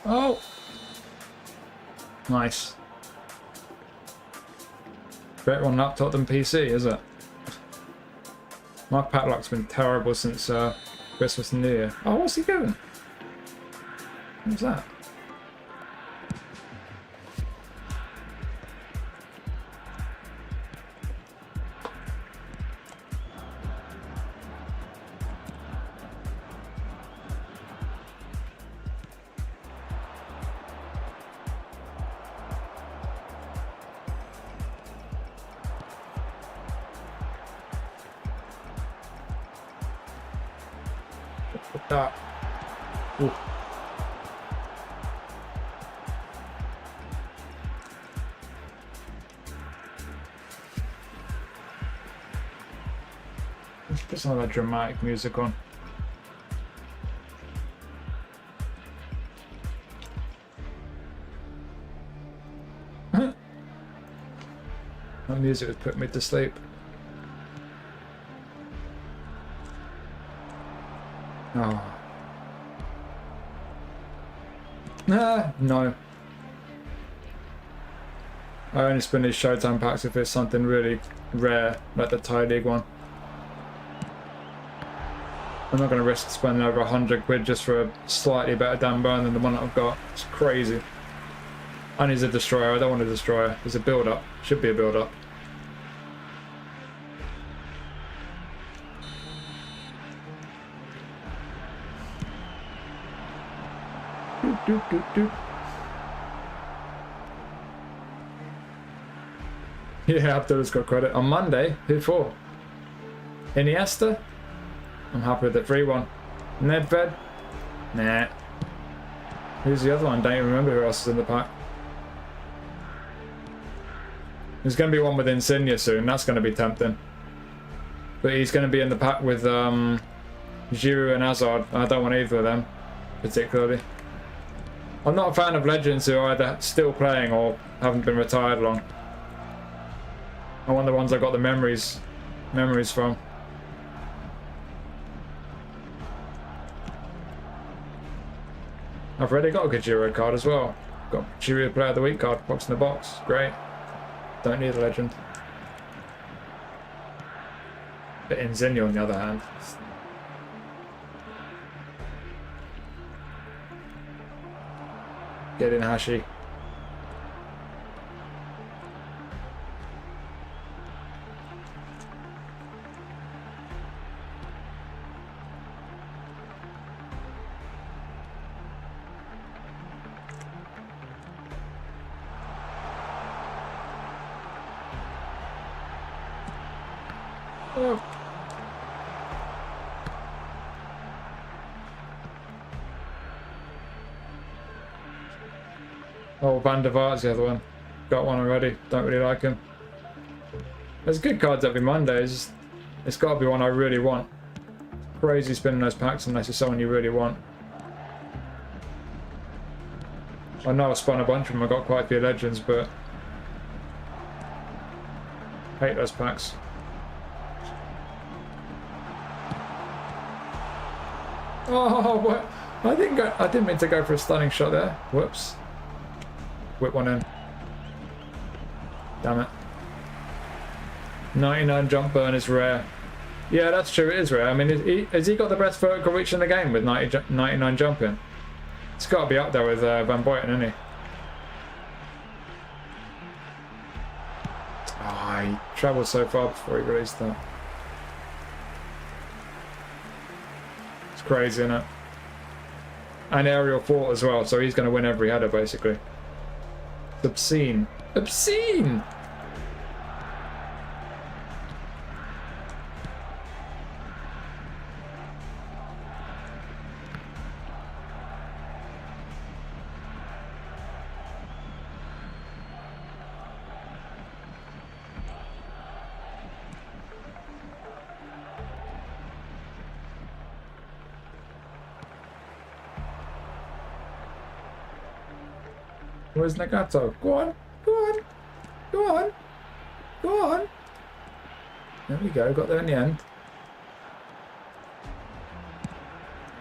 Oh! Nice. Better on laptop than PC, is it? My padlock's been terrible since Christmas and New Year. Oh, what's he doing? What's that? Put that. Ooh. Let's put some of that dramatic music on. That music would put me to sleep. Oh. No. I only spin these Showtime packs if it's something really rare, like the Thai League one. I'm not going to risk spending over 100 quid just for a slightly better damn burn than the one that I've got. It's crazy. I need a destroyer. I don't want a destroyer. There's a build-up. Should be a build-up. Doop, doop, doop. Yeah, Abdullah's got credit. On Monday, who for? Iniesta? I'm happy with the free one. Nedved? Nah. Who's the other one? Don't even remember who else is in the pack. There's going to be one with Insigne soon. That's going to be tempting. But he's going to be in the pack with Giroud and Hazard. I don't want either of them, particularly. I'm not a fan of legends who are either still playing or haven't been retired long. I want the ones I got the memories from. I've already got a good Giroud card as well. Got Giroud Player of the Week card, box in the box. Great. Don't need a legend. But Insigne on the other hand. Get in, Hashi. Oh. Oh, Van der Vaart's the other one. Got one already. Don't really like him. There's good cards every Monday. It's got to be one I really want. Crazy spinning those packs unless it's someone you really want. I know I spun a bunch of them. I got quite a few legends, but hate those packs. Oh, what? I didn't mean to go for a stunning shot there. Whoops. Whip one in. Damn it. 99 jump burn is rare. Yeah, that's true. It is rare. I mean, has he got the best vertical reach in the game with 99 jumping? It's got to be up there with Van Boyten, isn't he? Oh, he travelled so far before he released that. It's crazy, isn't it? And aerial fort as well, so he's going to win every header, basically. It's obscene. Obscene! Where's Nagato? Go on, go on, go on, go on. There we go, got there in the end.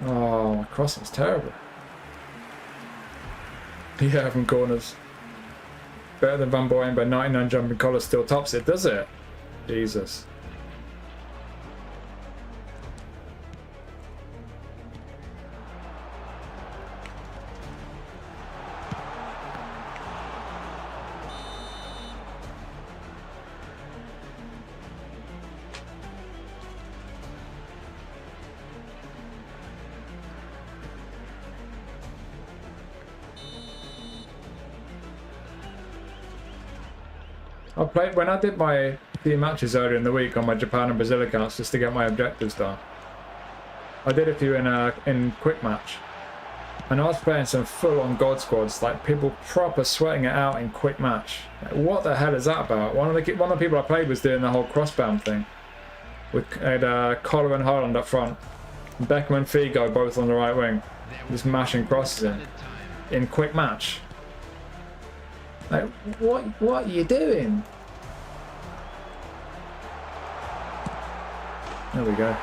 Oh, my crossing's terrible. Yeah, from corners. Better than Van Boyen, but 99 jumping collar still tops it, does it? Jesus. I played when I did my few matches earlier in the week on my Japan and Brazil accounts just to get my objectives done. I did a few in quick match, and I was playing some full-on god squads, like people proper sweating it out in quick match. Like, what the hell is that about? One of the people I played was doing the whole crossbound thing, with Collar and Haaland up front, Beckham and Figo both on the right wing, just mashing crosses in quick match. Like, what are you doing? There we go.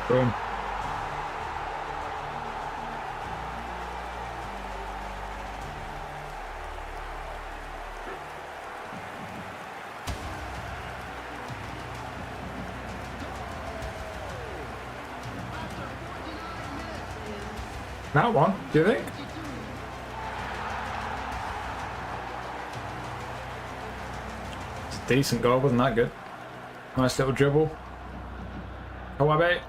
Boom. That one, do you think? It's a decent goal, wasn't that good? Nice little dribble. Come on, mate.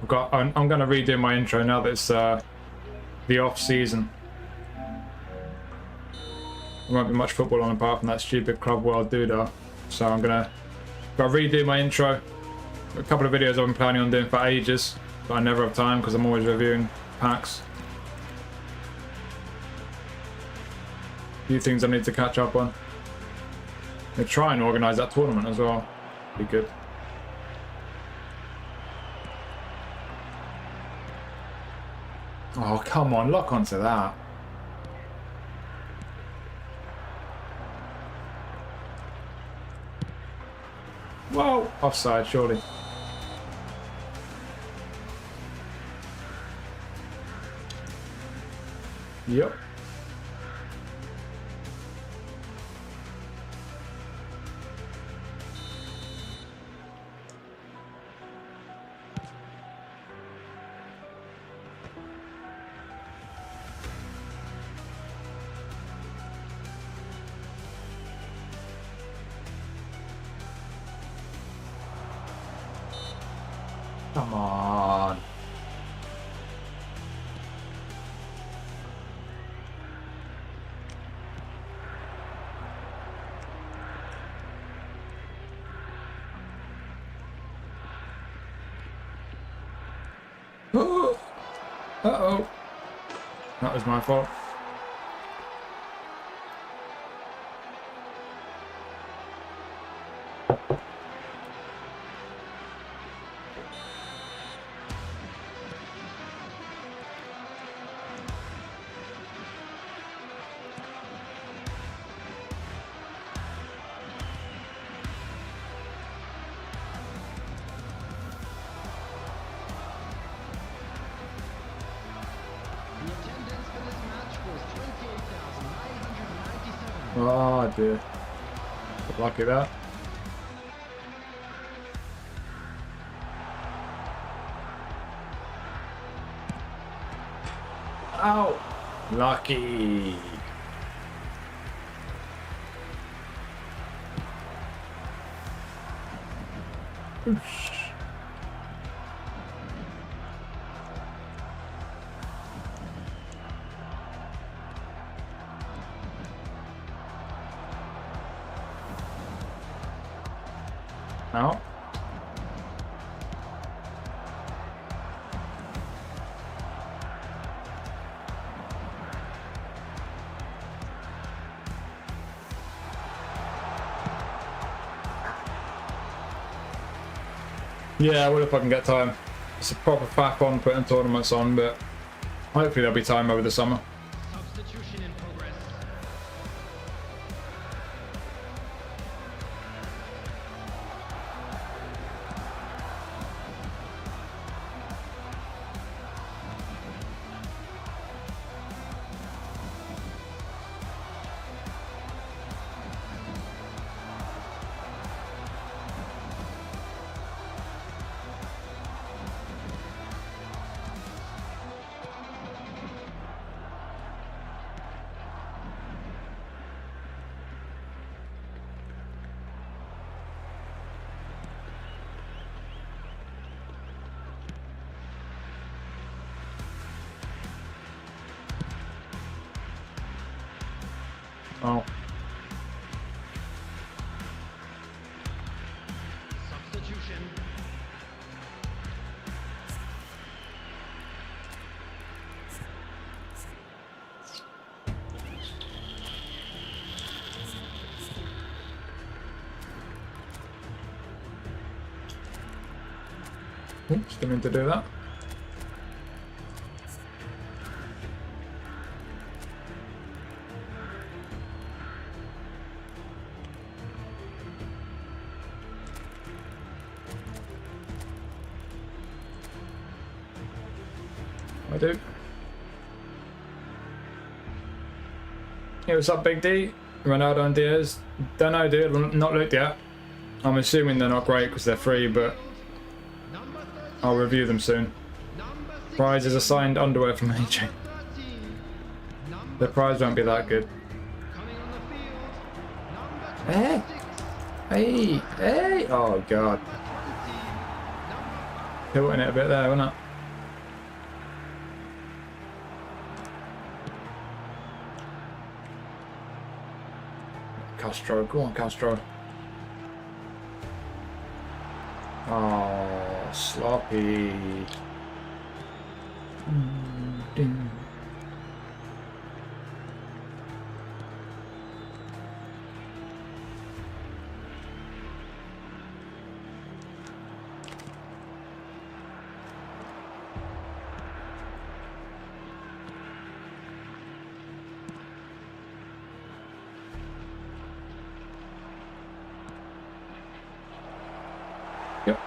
I'm going to redo my intro now that it's the off season. There won't be much football on apart from that stupid Club World doodah. So I'm going to redo my intro. A couple of videos I've been planning on doing for ages, but I never have time because I'm always reviewing packs. A few things I need to catch up on. I'll try and organise that tournament as well. Be good. Oh, come on, lock onto that. Whoa, offside, surely. Yep. Come on. Uh-oh. That was my fault. Oh dear. Lucky that. Ow! Lucky. Oosh. Out. Yeah, I will if I can get time. It's a proper faff on putting tournaments on, but hopefully there'll be time over the summer. Substitution in progress. Oh. Substitution. Oops, didn't mean to do that. I do. Hey, what's up, Big D? Ronaldo and Diaz? Don't know, dude. Not looked yet. I'm assuming they're not great because they're free, but Number 13. I'll review them soon. Number 16. Prize is assigned underwear from AJ. Number 13. The prize won't be that good. Coming on the field. Number 26. Hey, hey! Oh god, Number 20. tilting it a bit there, wasn't it? Castro, go on, Castro. Oh, sloppy. Ding. Yep.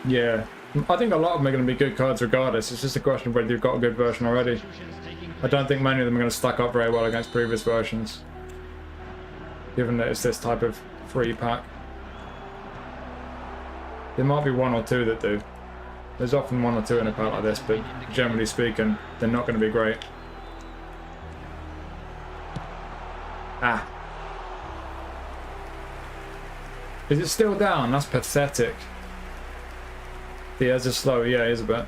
Yeah, I think a lot of them are going to be good cards regardless. It's just a question of whether you've got a good version already. Substitutions taking I don't think many of them are going to stack up very well against previous versions, given that it's this type of free pack. There might be one or two that do. There's often one or two in a pack like this, but generally speaking, they're not going to be great. Ah. Is it still down? That's pathetic. Diaz is slow, yeah, he is a bit.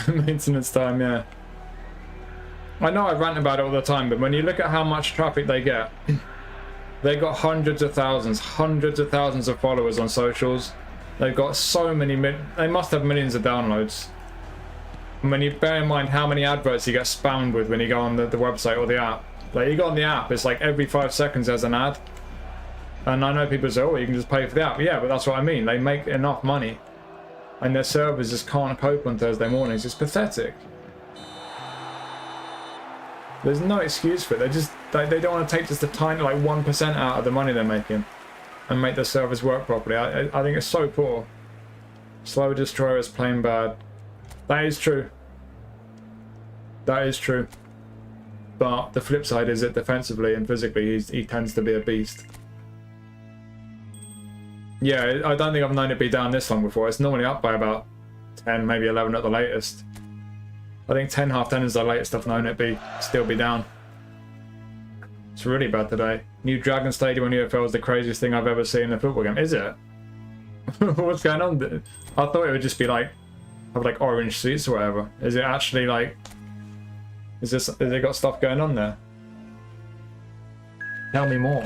Maintenance time, yeah. I know I rant about it all the time, but when you look at how much traffic they get, they got hundreds of thousands of followers on socials. They've got so many, they must have millions of downloads. And when you bear in mind how many adverts you get spammed with when you go on the website or the app. Like, you go on the app, it's like every 5 seconds there's an ad. And I know people say, oh, you can just pay for the app. Yeah, but that's what I mean. They make enough money. And their servers just can't cope on Thursday mornings. It's pathetic. There's no excuse for it. They don't want to take just a tiny, like 1% out of the money they're making and make their servers work properly. I think it's so poor. Slow destroyers playing bad. That is true. That is true. But the flip side is that defensively and physically, he tends to be a beast. Yeah, I don't think I've known it be down this long before. It's normally up by about 10, maybe 11 at the latest. I think 10, half 10 is the latest I've known it still be down. It's really bad today. New Dragon Stadium on UFL is the craziest thing I've ever seen in a football game. Is it? What's going on? I thought it would just be like, have like orange seats or whatever. Is it actually like, has it got stuff going on there? Tell me more.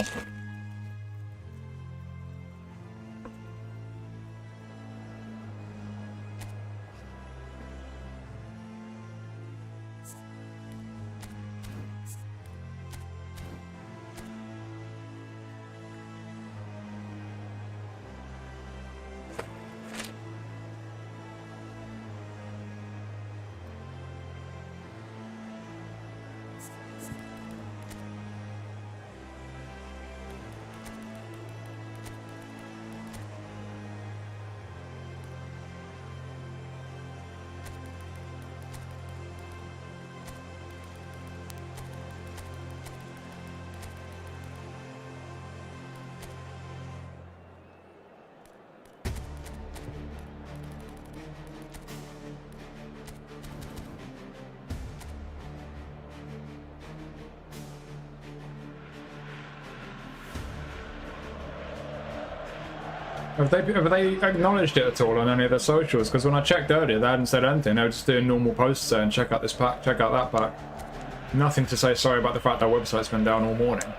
Have they acknowledged it at all on any of their socials? Because when I checked earlier, they hadn't said anything. They were just doing normal posts saying, check out this pack, check out that pack. Nothing to say sorry about the fact their website's been down all morning.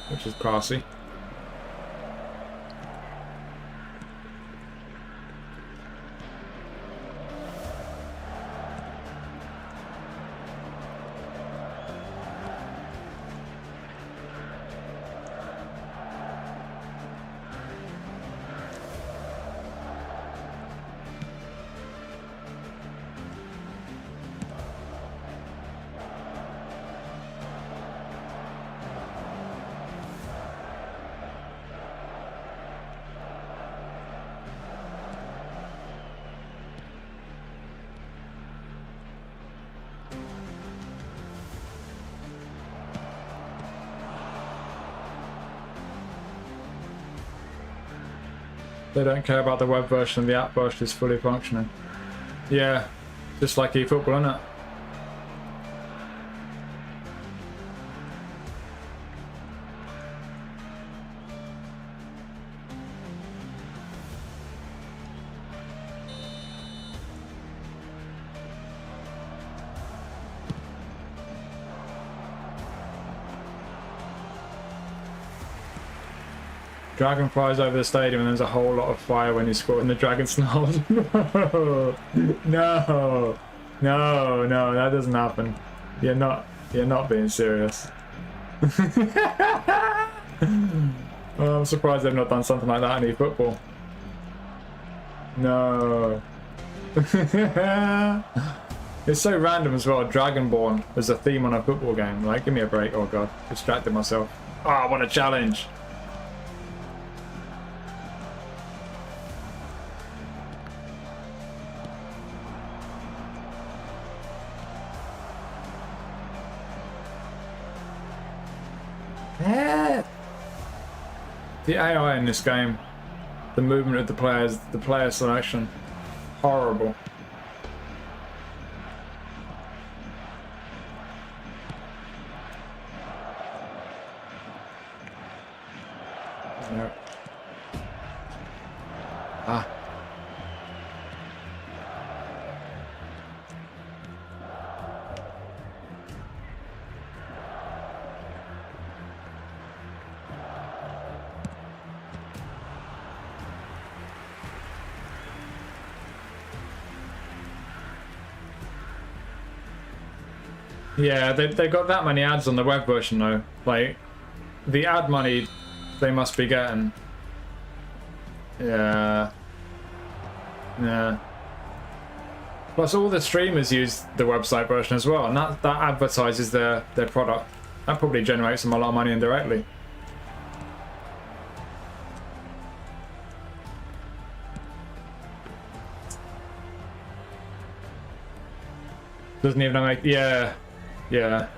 Which is classy. They don't care about the web version, the app version is fully functioning. Yeah, just like eFootball, isn't it? Dragon flies over the stadium and there's a whole lot of fire when you score in the Dragon Snarls. No, no, no, that doesn't happen. You're not being serious. Oh, I'm surprised they've not done something like that in eFootball. No. It's so random as well. Dragonborn as a theme on a football game. Like, give me a break. Oh god, distracted myself. Oh, I want a challenge. The AI in this game, the movement of the players, the player selection, horrible. No. Ah. Yeah, they've got that many ads on the web version though. Like, the ad money they must be getting. Yeah. Yeah. Plus all the streamers use the website version as well, and that advertises their product. That probably generates them a lot of money indirectly. Doesn't even make, yeah. Yeah.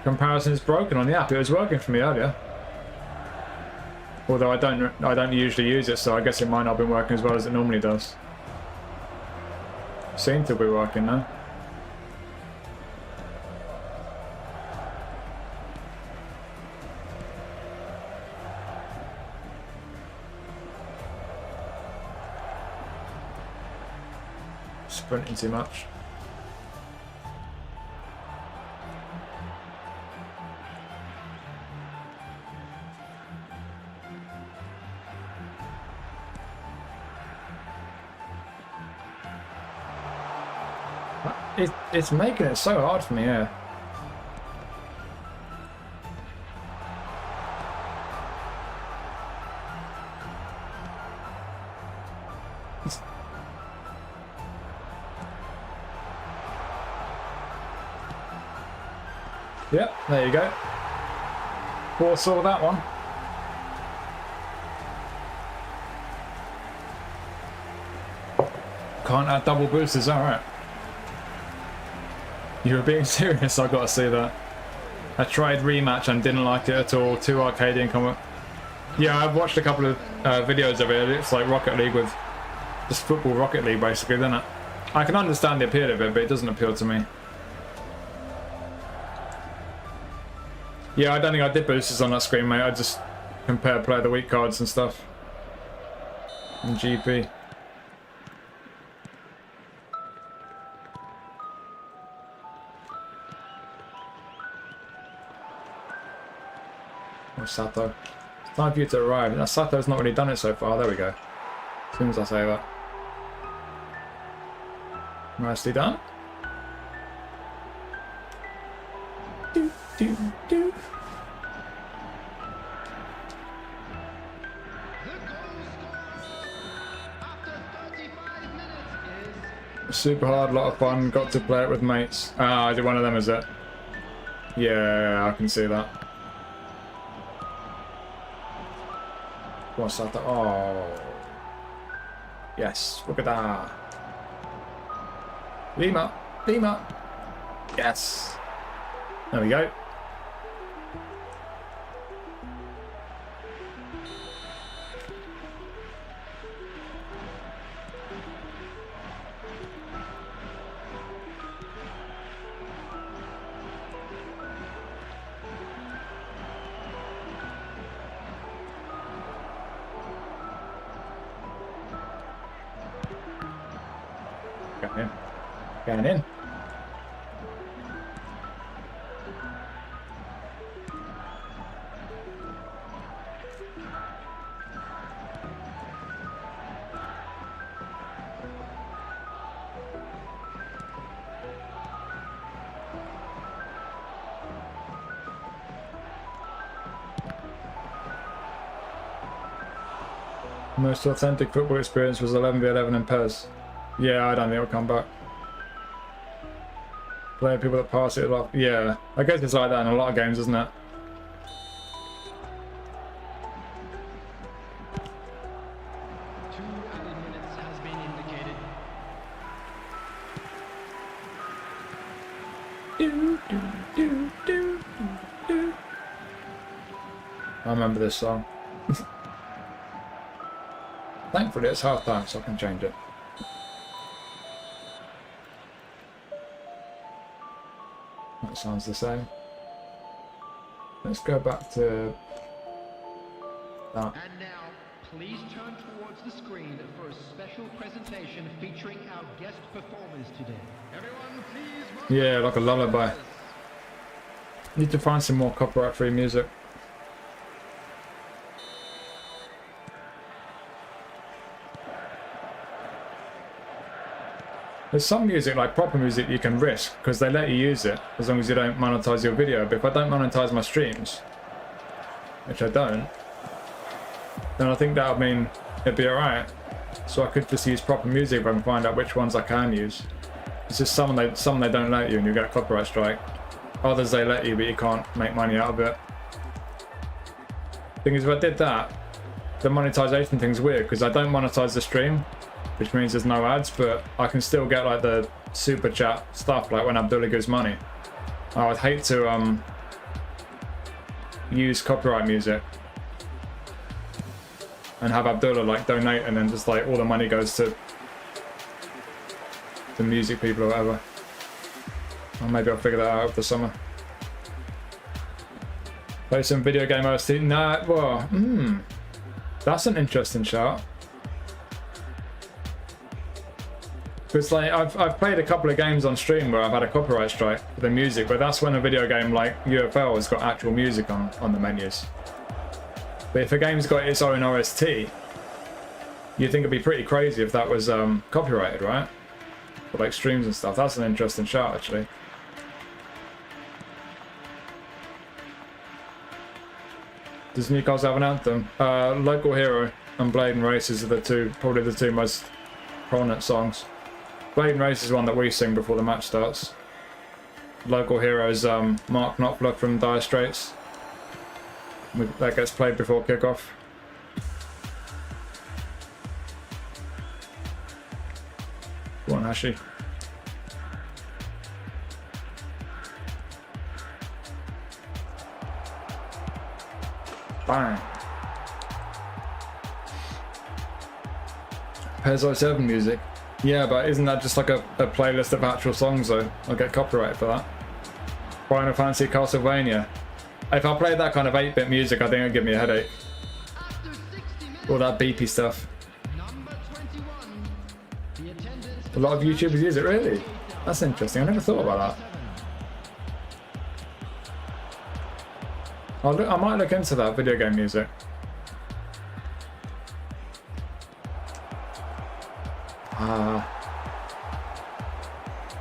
Comparison is broken on the app. It was working for me earlier. Although I don't usually use it, so I guess it might not have been working as well as it normally does. Seemed to be working though. Sprinting too much. It's making it so hard for me here. Yep, there you go. Foresaw that one. Can't add double boosters, alright. You were being serious, I gotta see that. I tried rematch and didn't like it at all. Too arcadey and yeah, I've watched a couple of videos of it. It's like Rocket League with just football Rocket League basically, isn't it? I can understand the appeal of it, but it doesn't appeal to me. Yeah, I don't think I did boosters on that screen, mate. I just compare player of the week cards and stuff. And GP. Oh, Sato. It's time for you to arrive. That Sato's not really done it so far. There we go. As soon as I say that. Nicely done. Do, do, do. Super hard, lot of fun. Got to play it with mates. Ah, is it one of them, is it? Yeah, I can see that. What's that? Oh. Yes, look at that. Lima. Lima. Yes. There we go. Going in. Going in. Most authentic football experience was 11v11 in PES. Yeah, I don't think it'll come back. Playing people that pass it a lot. Yeah, I guess it's like that in a lot of games, isn't it? I remember this song. Thankfully it's half time, so I can change it. That sounds the same. Let's go back to that. And now, please turn towards the screen for a special presentation featuring our guest performers today. Everyone, please. Yeah, like a lullaby. Need to find some more copyright-free music. There's some music, like proper music, you can risk because they let you use it as long as you don't monetize your video. But if I don't monetize my streams, which I don't, then I think that would mean it'd be alright. So I could just use proper music if I can find out which ones I can use. It's just some they don't let you and you get a copyright strike. Others they let you, but you can't make money out of it. Thing is, if I did that, the monetization thing's weird because I don't monetize the stream, which means there's no ads, but I can still get like the super chat stuff, like when Abdullah gives money. I would hate to use copyright music. and have Abdullah like donate, and then just like all the money goes to music people or whatever. Or maybe I'll figure that out over the summer. Play some video game OST. Nah, well, that's an interesting shout. Because like I've played a couple of games on stream where I've had a copyright strike for the music, but that's when a video game like UFL has got actual music on the menus. But if a game's got its own OST, you'd think it'd be pretty crazy if that was copyrighted, right? For like streams and stuff. That's an interesting shout, actually. Does Newcastle have an anthem? Local Hero and Blade and Races are probably the two most prominent songs. Blade and Race is one that we sing before the match starts. Local Hero is Mark Knopfler from Dire Straits. That gets played before kickoff. Go on, Hashi. Bang. Pezzo 7 music. Yeah, but isn't that just like a playlist of actual songs though? I'll get copyright for that. Final Fantasy Castlevania. If I played that kind of 8-bit music, I think it'd give me a headache. All that beepy stuff. A lot of YouTubers use it, really? That's interesting, I never thought about that. I might look into that, video game music.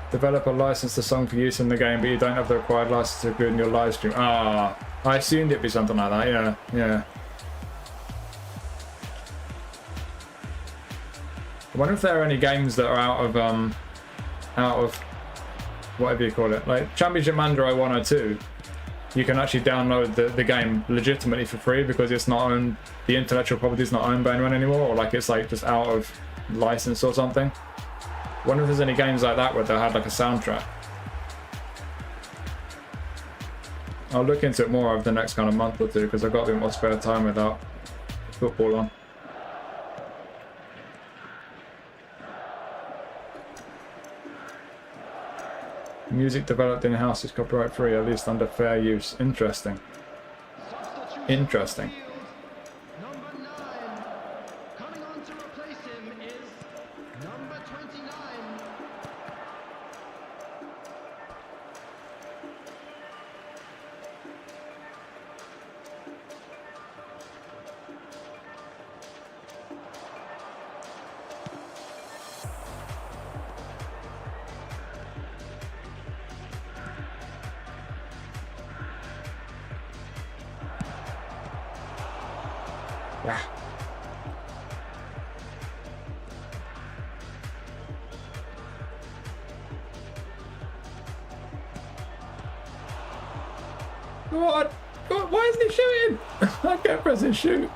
Developer licensed the song for use in the game, but you don't have the required license to include in your live stream. I assumed it'd be something like that, yeah. I wonder if there are any games that are out of whatever you call it, like Championship Manager 102. You can actually download the game legitimately for free because it's not owned, the intellectual property is not owned by anyone anymore, or like it's like just out of license or something. I wonder if there's any games like that where they had like a soundtrack. I'll look into it more over the next kind of month or two because I've got a bit more spare time without football on. Music developed in-house is copyright free, at least under fair use. Interesting. Interesting. Number 9. Coming on to replace him is number 29. Yeah. God, why isn't he shooting? I can't press and shoot.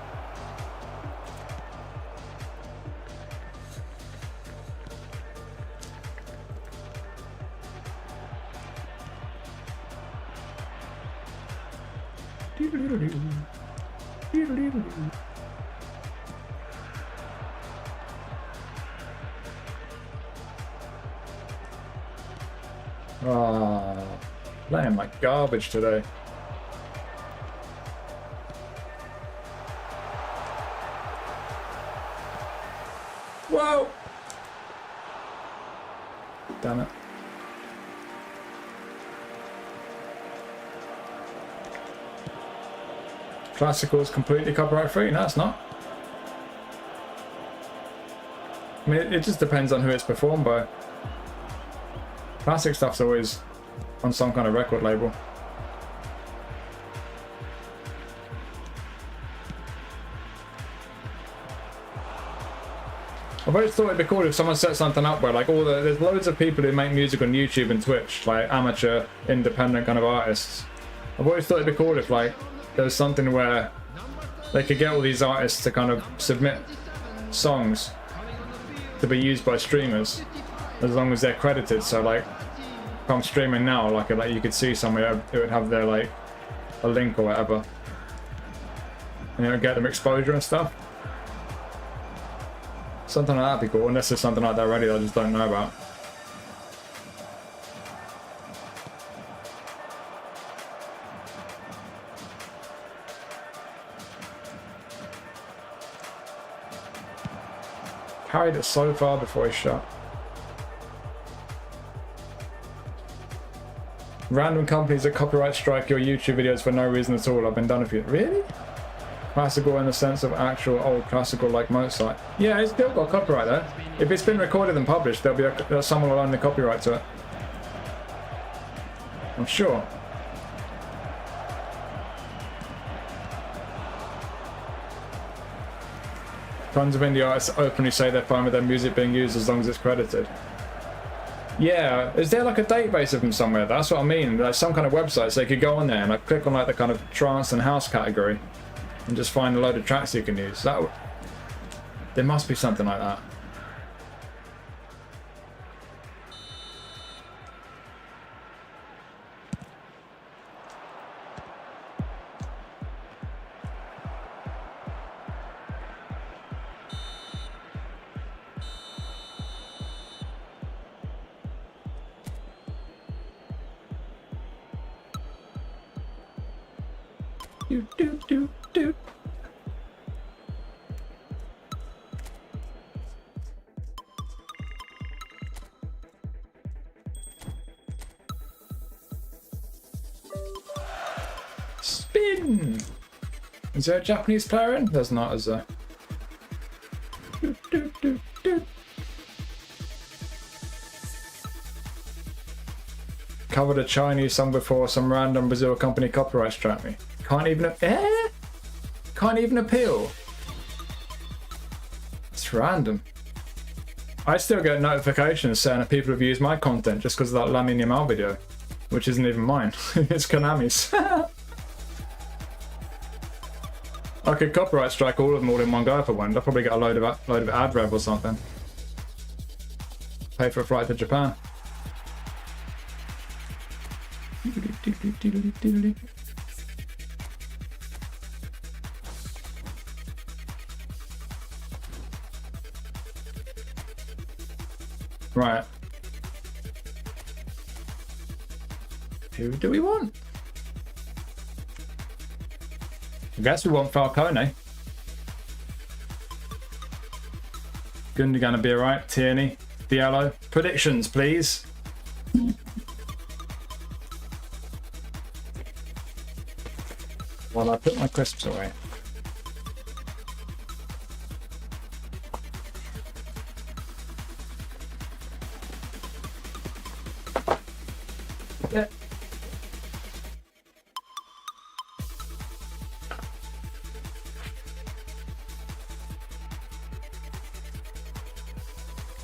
Playing like garbage today. Whoa! Damn it. Classical is completely copyright free? No, it's not. I mean, it just depends on who it's performed by. Classic stuff's always on some kind of record label. I've always thought it'd be cool if someone set something up where like there's loads of people who make music on YouTube and Twitch, like amateur, independent kind of artists. I've always thought it'd be cool if like there was something where they could get all these artists to kind of submit songs to be used by streamers as long as they're credited. So like if I'm streaming now, like you could see somewhere it would have their like a link or whatever, and it would get them exposure and stuff. Something like that'd be cool, unless there's something like that already that I just don't know about. Carried it so far before he shot. Random companies that copyright strike your YouTube videos for no reason at all. I've been done a few. Really? Classical in the sense of actual old classical like Mozart. Yeah, it's still got copyright though. If it's been recorded and published, there'll be someone will own the copyright to it. I'm sure. Tons of indie artists openly say they're fine with their music being used as long as it's credited. Yeah, is there like a database of them somewhere? That's what I mean. Like some kind of website, so you could go on there and like click on like the kind of trance and house category, and just find a load of tracks you can use. There must be something like that. Do. Spin! Is there a Japanese player in? There's not, is there? Do. Covered a Chinese song before some random Brazil company copyright struck me. Can't even Can't even appeal. It's random. I still get notifications saying that people have used my content just because of that Lamine Yamal video, which isn't even mine. It's Konami's. I could copyright strike all of them all in one go if I wanted. I'll probably get a load of ad rev or something. Pay for a flight to Japan. Right. Who do we want? I guess we want Falcone. Gundogan will be alright. Tierney. Diallo. Predictions, please. While I put my crisps away. Yeah.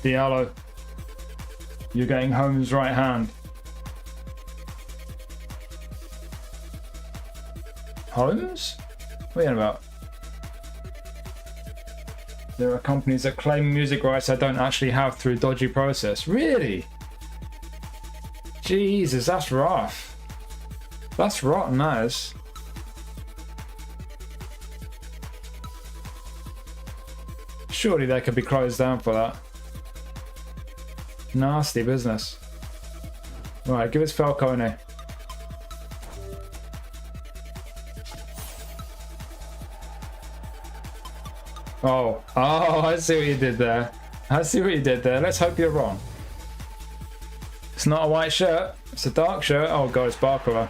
Diallo. You're getting Holmes' right hand. Holmes? What are you on about? There are companies that claim music rights I don't actually have through dodgy process. Really? Jesus, that's rough. That's rotten, that is. Surely they could be closed down for that. Nasty business. Right, give us Falcone. Oh, I see what you did there. I see what you did there. Let's hope you're wrong. It's not a white shirt. It's a dark shirt. Oh god, it's Barkova.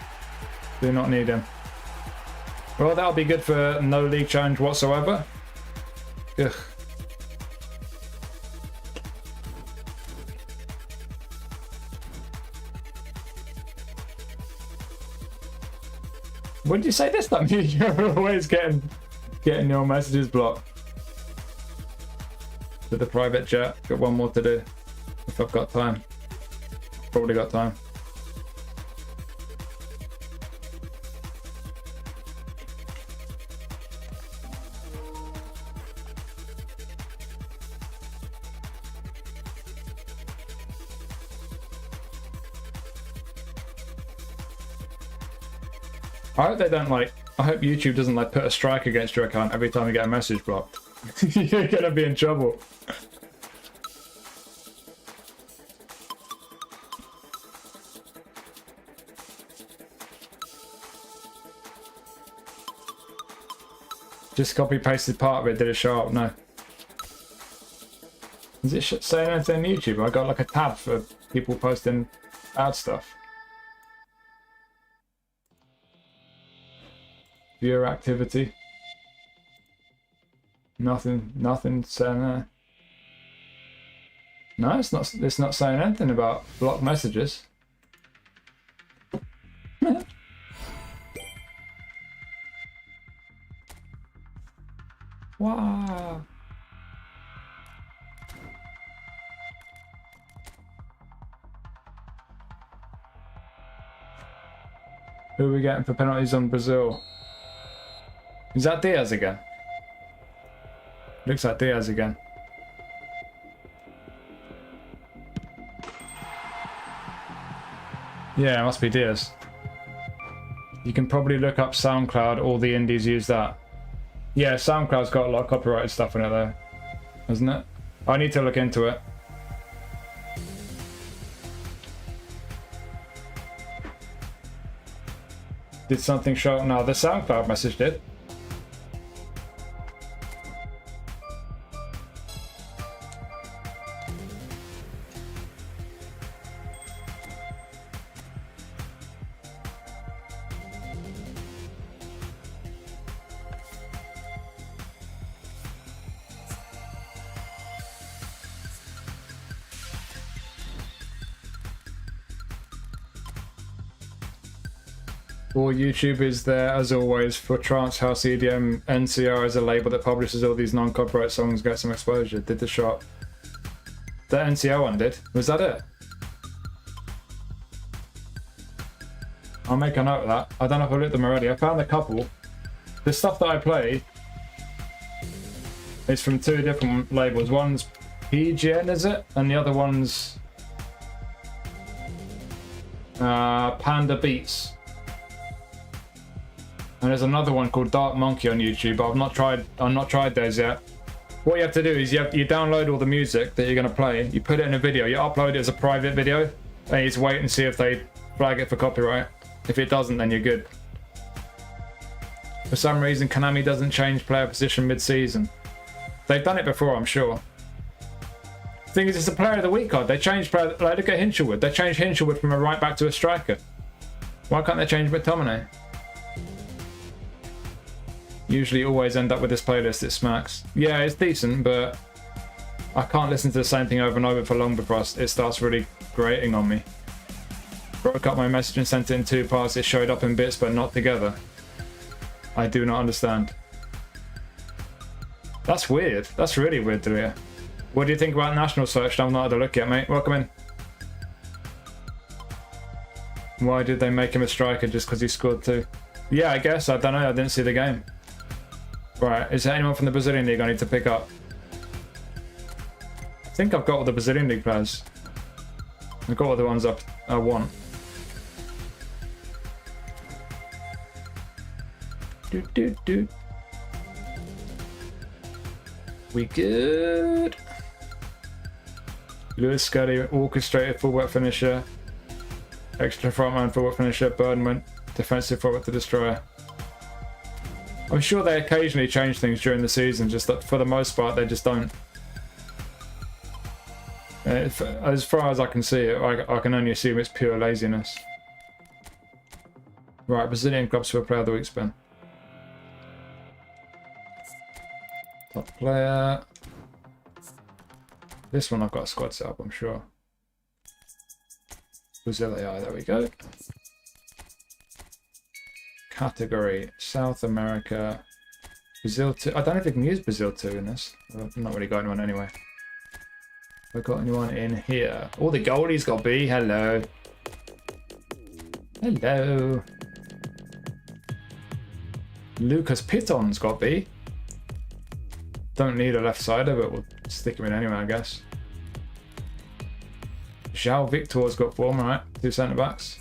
Do not need him. Well, that'll be good for no league challenge whatsoever. Ugh. What did you say this time? You're always getting your messages blocked. With the private jet, got one more to do. If I've got time. Probably got time. I hope they don't I hope YouTube doesn't put a strike against your account every time you get a message blocked. You're gonna be in trouble. Just copy pasted part of it, did it show up? No. Is it saying anything on YouTube? I got like a tab for people posting ad stuff. Viewer activity. Nothing saying there. No, it's not saying anything about blocked messages. Wow. Who are we getting for penalties on Brazil? Is that Diaz again? Looks like Diaz again. Yeah, it must be Diaz. You can probably look up SoundCloud, all the indies use that. Yeah, SoundCloud's got a lot of copyrighted stuff in it though, hasn't it? I need to look into it. Did something show up? No, the SoundCloud message did. All YouTube is there, as always, for Trance House EDM. NCR is a label that publishes all these non-copyright songs, get some exposure. Did the shop. The NCR one did. Was that it? I'll make a note of that. I don't know if I've looked at them already. I found a couple. The stuff that I play is from two different labels. One's PGN, is it? And the other one's Panda Beats. And there's another one called Dark Monkey on YouTube, but I've not tried those yet. What you have to do is you download all the music that you're going to play, you put it in a video, you upload it as a private video, and you just wait and see if they flag it for copyright. If it doesn't, then you're good. For some reason, Konami doesn't change player position mid-season. They've done it before, I'm sure. The thing is, it's a player of the week card. They changed player, like look at Hinchelwood. They changed Hinchelwood from a right back to a striker. Why can't they change McTominay? Usually always end up with this playlist, it smacks. Yeah, it's decent, but I can't listen to the same thing over and over for long before it starts really grating on me. Broke up my message and sent it in two parts. It showed up in bits but not together. I do not understand. That's weird. That's really weird to hear. What do you think about National Search? I've not had a look yet, mate. Welcome in. Why did they make him a striker just because he scored two? Yeah, I guess. I don't know. I didn't see the game. Right, is there anyone from the Brazilian League I need to pick up? I think I've got all the Brazilian League players. I've got all the ones I want. We good. Lewis Scuddy, orchestrated fullback finisher. Extra frontman fullback finisher. Birdman, defensive forward to destroyer. I'm sure they occasionally change things during the season, just that for the most part they just don't. As far as I can see it, I can only assume it's pure laziness. Right, Brazilian clubs for player of the week spin. Top player. This one I've got a squad set up, I'm sure. Brazil AI, there we go. Category South America, Brazil 2. I don't know if you can use Brazil 2 in this. I've not really got anyone anyway. Have I got anyone in here? Oh, the goalie's got B. Hello. Hello. Lucas Piton's got B. Don't need a left sider, but we'll stick him in anyway, I guess. João Victor's got form, right? Two centre backs.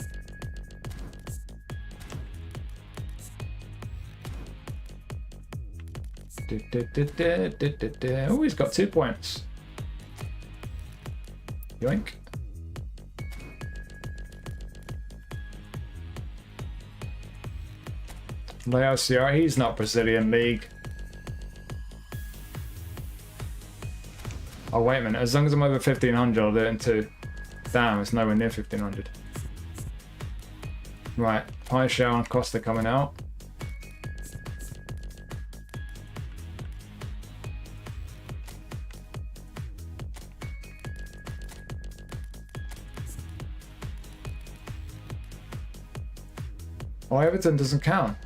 Oh, he's got 2 points. Yoink. Leo Sierra, he's not Brazilian League. Oh, wait a minute. As long as I'm over 1500, I'll do it in 2. Damn, it's nowhere near 1500. Right, High Shell and Costa coming out. Oh, Everton doesn't count.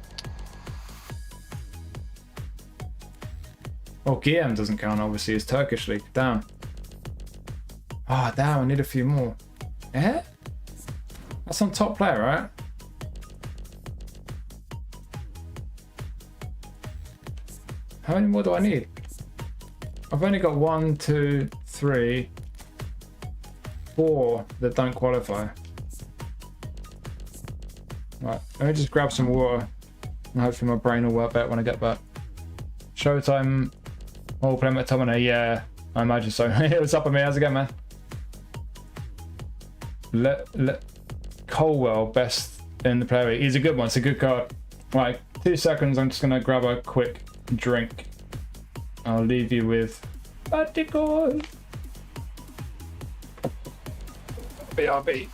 Oh, Guillaume doesn't count, obviously. It's Turkish league. Damn. Oh, damn, I need a few more. Eh? That's on top player, right? How many more do I need? I've only got 1, 2, 3, 4 that don't qualify. Right, let me just grab some water and hopefully my brain will work better when I get back. Showtime. Oh, playing McTominay, yeah, I imagine so. What's up with me? How's it going, man? Colwell, best in the player. He's a good one. It's a good card. Right, 2 seconds. I'm just gonna grab a quick drink. I'll leave you with Batico. BRB.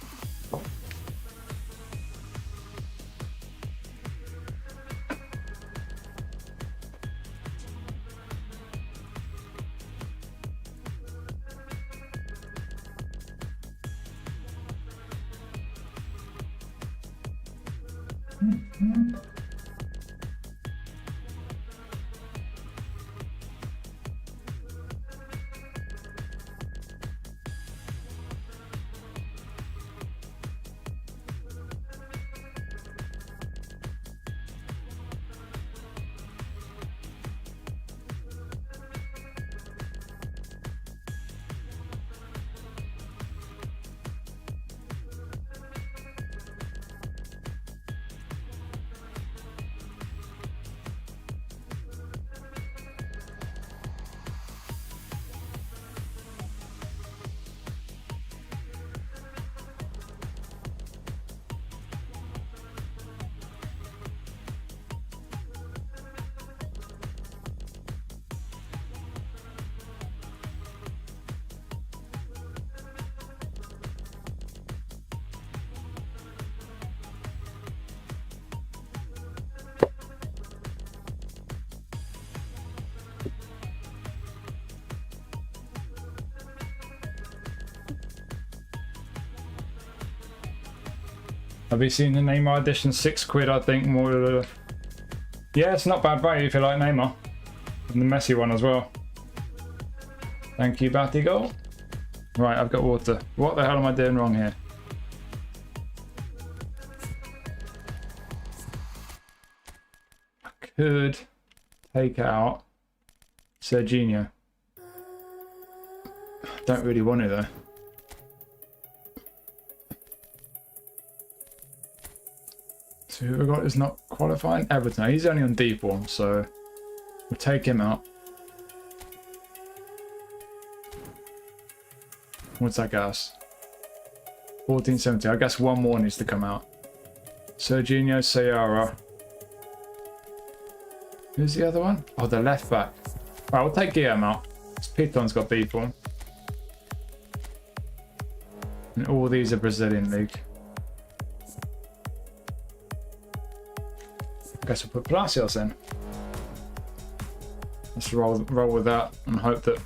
Have you seen the Neymar edition? £6, I think. More. Yeah, it's not bad value if you like Neymar. And the Messi one as well. Thank you, Batigo. Right, I've got water. What the hell am I doing wrong here? I could take out Serginho. Don't really want it though. So who we got is not qualifying? Everton. He's only on D form, so we'll take him out. What's that gas? 1470. I guess one more needs to come out. Serginho, Sayara. Who's the other one? Oh, the left back. Alright, we'll take Guillaume out. Piton's got B form. And all these are Brazilian league. Guess we'll put Palacios in. Let's roll with that and hope that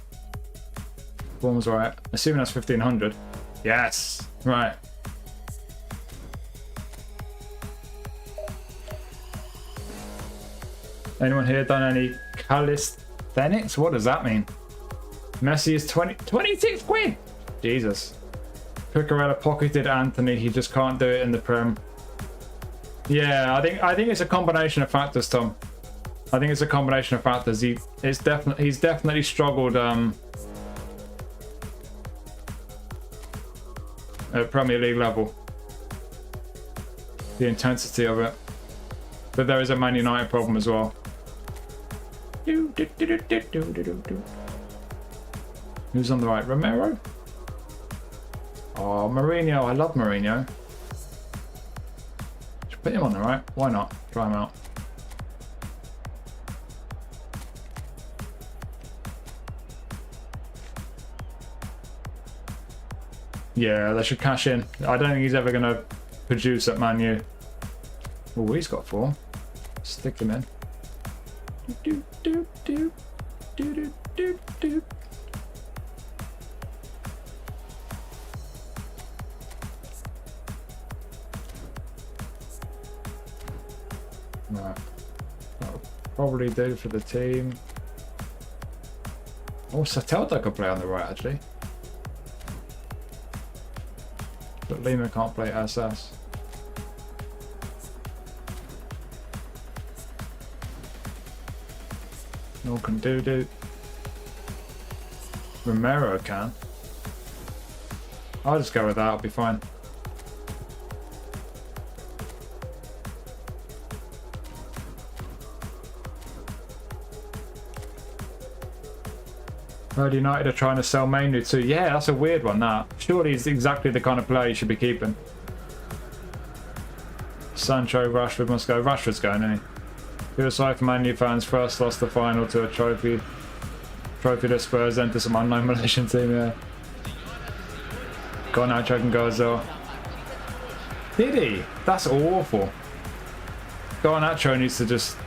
form's right. Assuming that's 1500. Yes! Right. Anyone here done any calisthenics? What does that mean? Messi is 26 quid! Jesus. Cucurella pocketed Anthony. He just can't do it in the Prem. Yeah, I think it's a combination of factors, Tom. I think it's a combination of factors. He's definitely struggled at Premier League level. The intensity of it. But there is a Man United problem as well. Who's on the right? Romero? Oh, Mourinho. I love Mourinho. Should put him on the right. Why not? Try him out. Yeah, they should cash in. I don't think he's ever going to produce at Man U. Oh, he's got 4. Stick him in. Do, do, do, do, do, do, do. Right. That'll probably do for the team. Oh, Sateldo could play on the right, actually. But Lima can't play SS. Nor can do. Romero can. I'll just go with that, I'll be fine. Heard United are trying to sell Mainu too. Yeah, that's a weird one, that. Surely he's exactly the kind of player you should be keeping. Sancho, Rashford must go. Rashford's going, isn't he? Who aside from Man U fans first lost the final to a trophy to Spurs, then to some unknown Malaysian team, yeah. Garnacho can go as well. Did he? That's awful. Garnacho needs to just...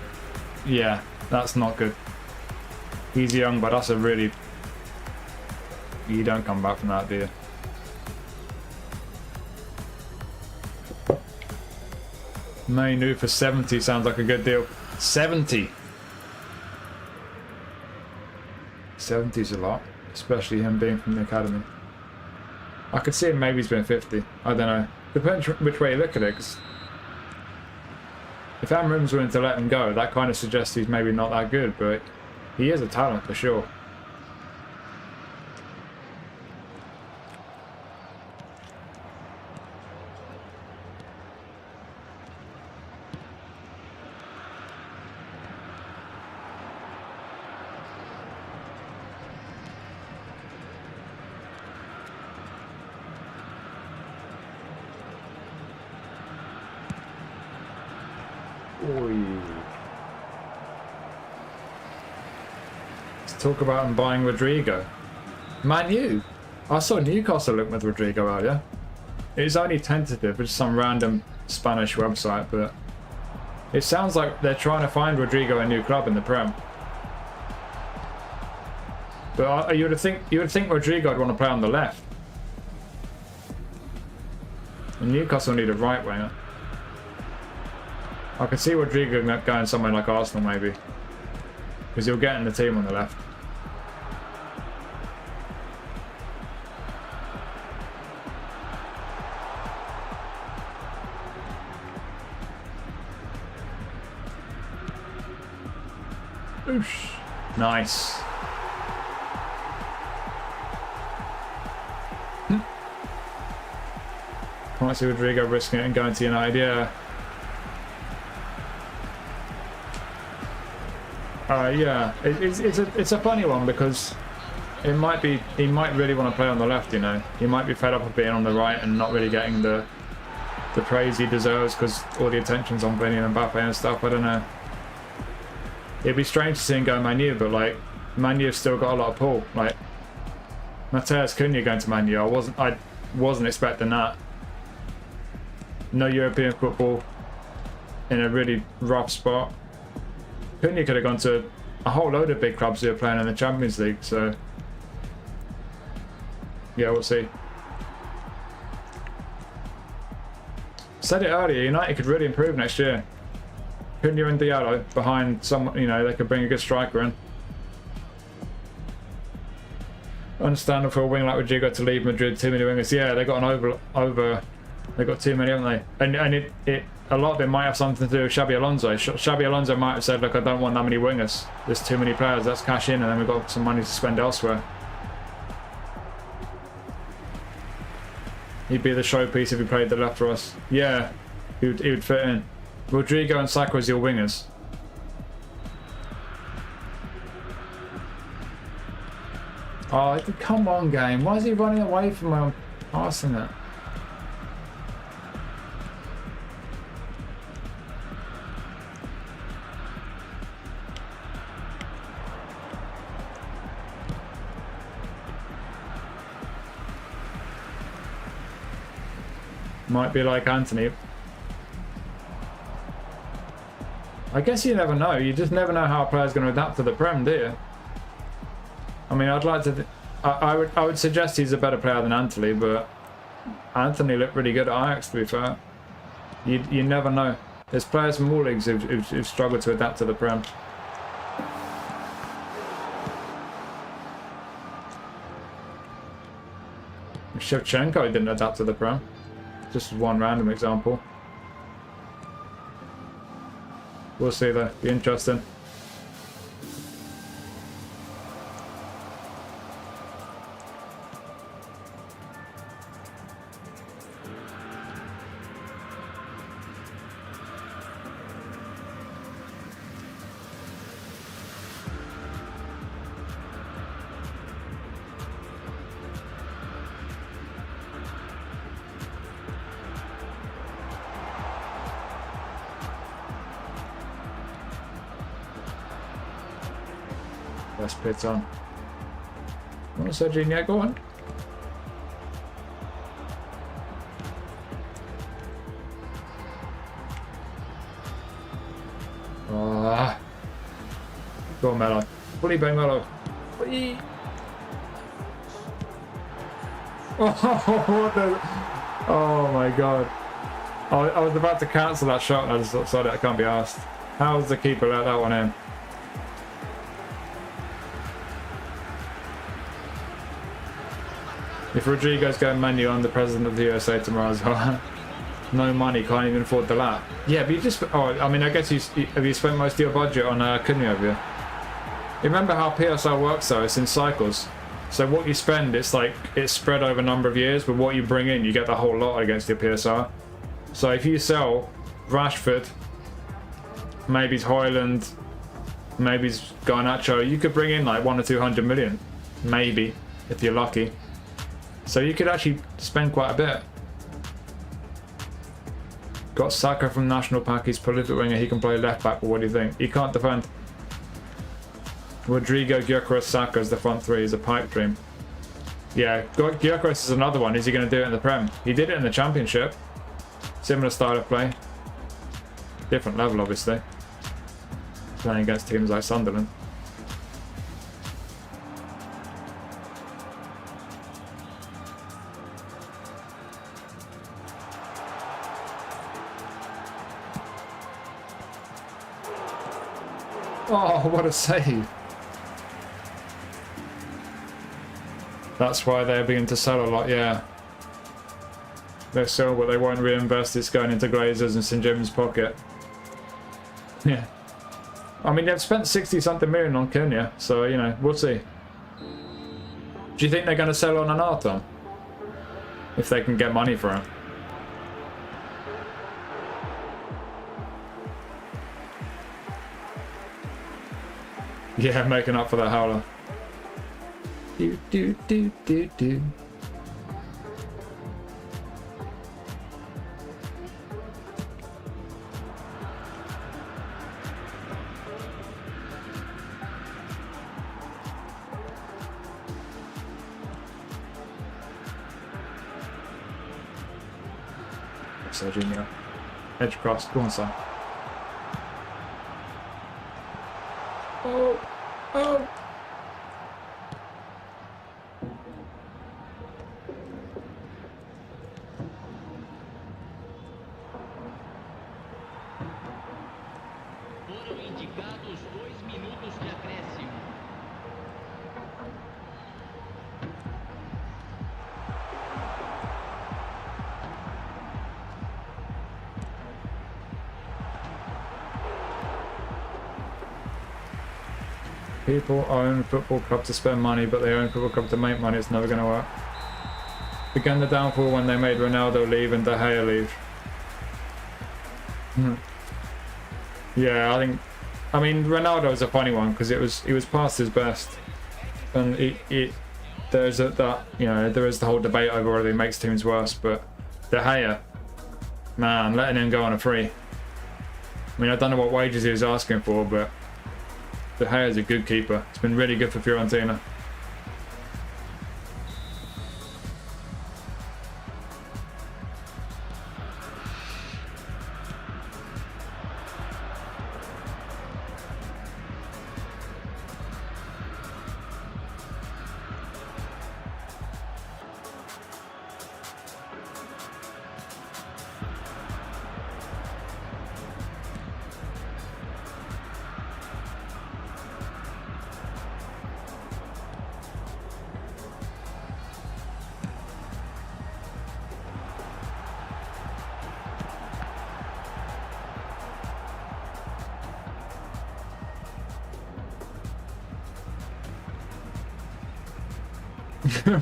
Yeah, that's not good. He's young, but that's a really... You don't come back from that, do you? Mainu for 70 sounds like a good deal. 70! 70's a lot, especially him being from the academy. I could see him maybe he's been 50. I don't know. Depends which way you look at it, because if Amram's willing to let him go, that kind of suggests he's maybe not that good, but he is a talent for sure. Let's talk about him buying Rodrigo. Man U. I saw Newcastle look with Rodrigo earlier. It was only tentative, it's some random Spanish website, but it sounds like they're trying to find Rodrigo a new club in the Prem. But you would think Rodrigo would want to play on the left. And Newcastle need a right winger. I could see Rodrigo going somewhere like Arsenal maybe, because he'll get in the team on the left. Oosh. Nice. Can't see Rodrigo risking it and going to United, yeah. Yeah, it's a funny one because he might really want to play on the left, you know. He might be fed up of being on the right and not really getting the praise he deserves because all the attention's on Vinny and Mbappe and stuff. I don't know. It'd be strange to see him go Man U, but like Man U've still got a lot of pull. Like Mateus Cunha going to Man U, I wasn't expecting that. No European football in a really rough spot. Cunha could have gone to a whole load of big clubs who are playing in the Champions League, so yeah, we'll see. Said it earlier, United could really improve next year. Cunha and Diallo behind someone, you know, they could bring a good striker in. Understandable for a wing like Rodrigo to leave Madrid, too many wingers. Yeah, they got an they got too many, haven't they? And a lot of it might have something to do with Xabi Alonso. Xabi Alonso might have said, look, I don't want that many wingers. There's too many players, let's cash in and then we've got some money to spend elsewhere. He'd be the showpiece if he played the left for us. Yeah, he would fit in. Rodrigo and Saka as your wingers. Oh, come on, game. Why is he running away from my passing it? Might be like Anthony. I guess you never know. You just never know how a player's going to adapt to the Prem, do you? I mean, I'd like to... I would suggest he's a better player than Anthony, but Anthony looked really good at Ajax, to be fair. You never know. There's players from all leagues who've struggled to adapt to the Prem. Shevchenko didn't adapt to the Prem. Just one random example. We'll see though. Be interesting. Best pits on. What was Serginho? Go on. Ah. Go on, Melo. Fully bang Melo. Fully. Oh, what the... Oh my god. I was about to cancel that shot and I just decided I can't be asked. How's the keeper let that one in? If Rodrigo's going menu, I'm the president of the USA tomorrow as well. No money, can't even afford the lap. Yeah, but you just... Oh, I mean, I guess have you spent most of your budget on Cunha, have you? Remember how PSL works though, it's in cycles. So what you spend, it's like, it's spread over a number of years, but what you bring in, you get the whole lot against your PSR. So if you sell Rashford, maybe it's Højlund, maybe it's Garnacho, you could bring in like 100 or 200 million. Maybe, if you're lucky. So you could actually spend quite a bit. Got Saka from national pack, he's prolific winger, he can play left back, but what do you think? He can't defend. Rodrigo, Gyökeres, Saka as the front three is a pipe dream. Yeah, Gyökeres is another one. Is he going to do it in the Prem? He did it in the Championship. Similar style of play. Different level, obviously. Playing against teams like Sunderland. Oh, what a save. That's why they're beginning to sell a lot, yeah. They sell, but they won't reinvest. It's going into Glazers and St. Jim's pocket. Yeah. I mean, they've spent 60-something million on Cunha, so, you know, we'll see. Do you think they're going to sell on an Arton? If they can get money for him. Yeah, making up for that howler. Do do do do do. Serginho. Edge cross. Go on, son. Oh. Oh. Foram indicados 2 minutos de acréscimo. People own football club to spend money, but they own football club to make money. It's never going to work. Began the downfall when they made Ronaldo leave and De Gea leave. Yeah, I mean, Ronaldo was a funny one because he was past his best, and there's there is the whole debate over whether he makes teams worse, but De Gea, man, letting him go on a free. I mean, I don't know what wages he was asking for, but De Gea is a good keeper. It's been really good for Fiorentina.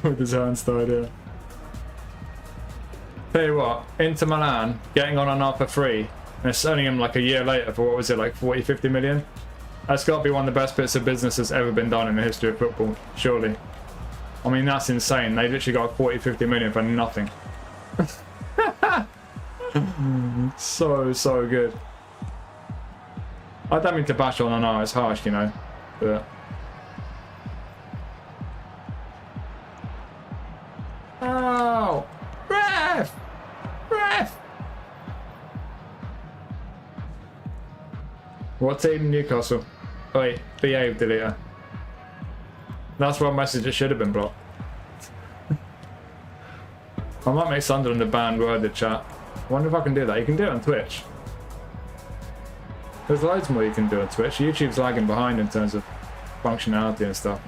With his hand started, yeah. Tell you what, Inter Milan getting on and off for free and selling him like a year later for what was it, like 40, 50 million? That's got to be one of the best bits of business that's ever been done in the history of football, surely. I mean, that's insane. They literally got 40, 50 million for nothing. So good. I don't mean to bash on Onana, it's harsh, you know, but... Oh! Ref! Ref! What team? Newcastle. Oh, wait, behave, deleter. That's one message that should have been blocked. I might make Sunderland the banned word in chat. I wonder if I can do that. You can do it on Twitch. There's loads more you can do on Twitch. YouTube's lagging behind in terms of functionality and stuff.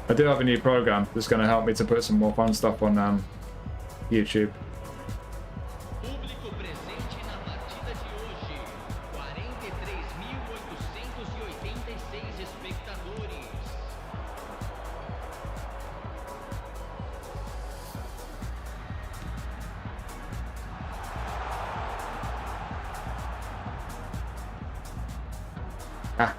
I do have a new program that's going to help me to put some more fun stuff on YouTube. Público presente na partida de hoje, 43.886 espectadores. Ah.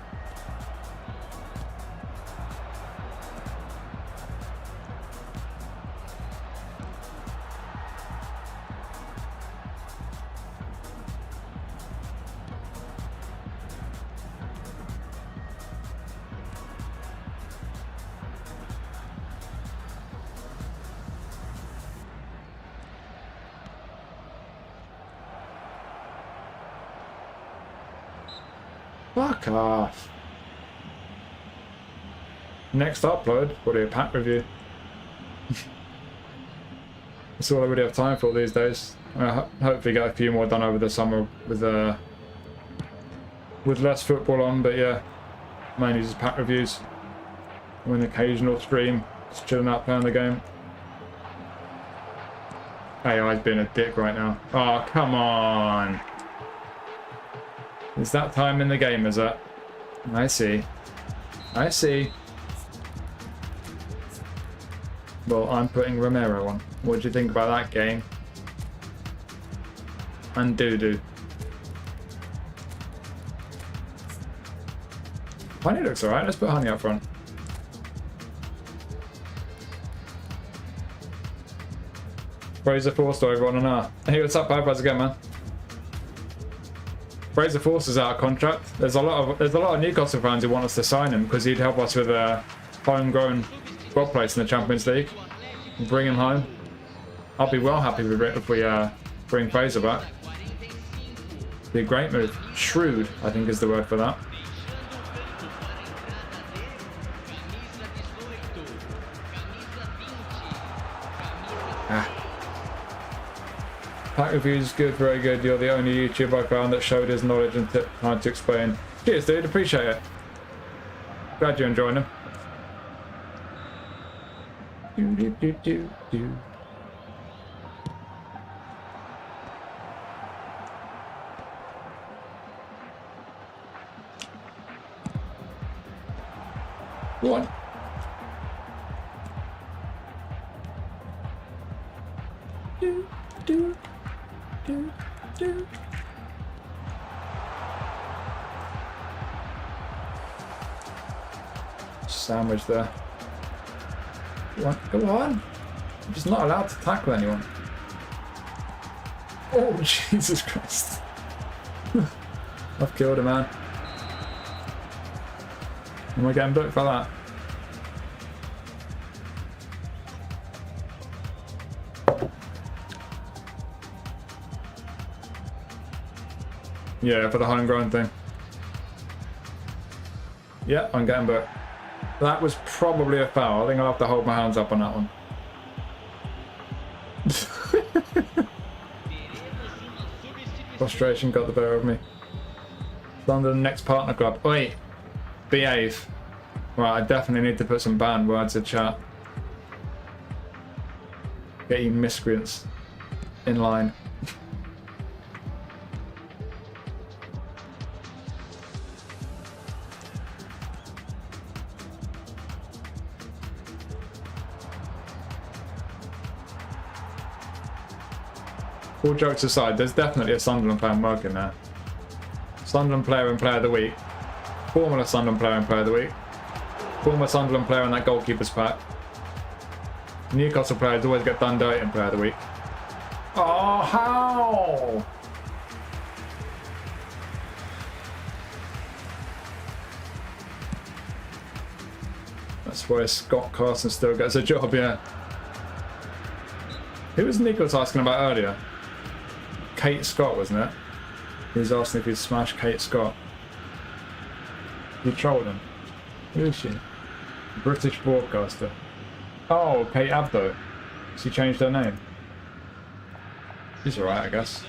Fuck off. Next upload, probably a pack review. That's all I really have time for these days. Hopefully get a few more done over the summer with less football on, but yeah, mainly just pack reviews. Or an occasional stream, just chilling out playing the game. AI's being a dick right now. Oh, come on. Is that time in the game, is it? I see. I see. Well, I'm putting Romero on. What do you think about that game? And Doo-Doo. Honey looks alright. Let's put Honey up front. Fraser Forster over on an R. Hey, what's up, Pipe? How's it going, man? Fraser Forster's out of contract. There's a lot of Newcastle fans who want us to sign him because he'd help us with a homegrown squad place in the Champions League. Bring him home. I'll be well happy with it if we bring Fraser back. Be a great move. Shrewd, I think is the word for that. Pack reviews, good, very good. You're the only YouTuber I found that showed his knowledge and time to explain. Cheers, dude. Appreciate it. Glad you're enjoying them. One. Sandwich there. Go on, go on. I'm just not allowed to tackle anyone. Oh, Jesus Christ. I've killed a man. Am I getting booked for that? Yeah, for the homegrown thing. Yeah, I'm getting booked. That was probably a foul. I think I'll have to hold my hands up on that one. Frustration got the better of me. London next partner club. Wait, behave. Right, I definitely need to put some banned words in chat. Get you miscreants in line. All jokes aside, there's definitely a Sunderland fan working there. Sunderland player and player of the week. Former Sunderland player and player of the week. Former Sunderland player in that goalkeeper's pack. Newcastle players always get done dirty in player of the week. Oh, how? That's why Scott Carson still gets a job, yeah. Who was Nicholas asking about earlier? Kate Scott, wasn't it? He was asking if he'd smash Kate Scott. You trolled him. Who is she? British broadcaster. Oh, Kate Abdo. She changed her name. She's alright, I guess.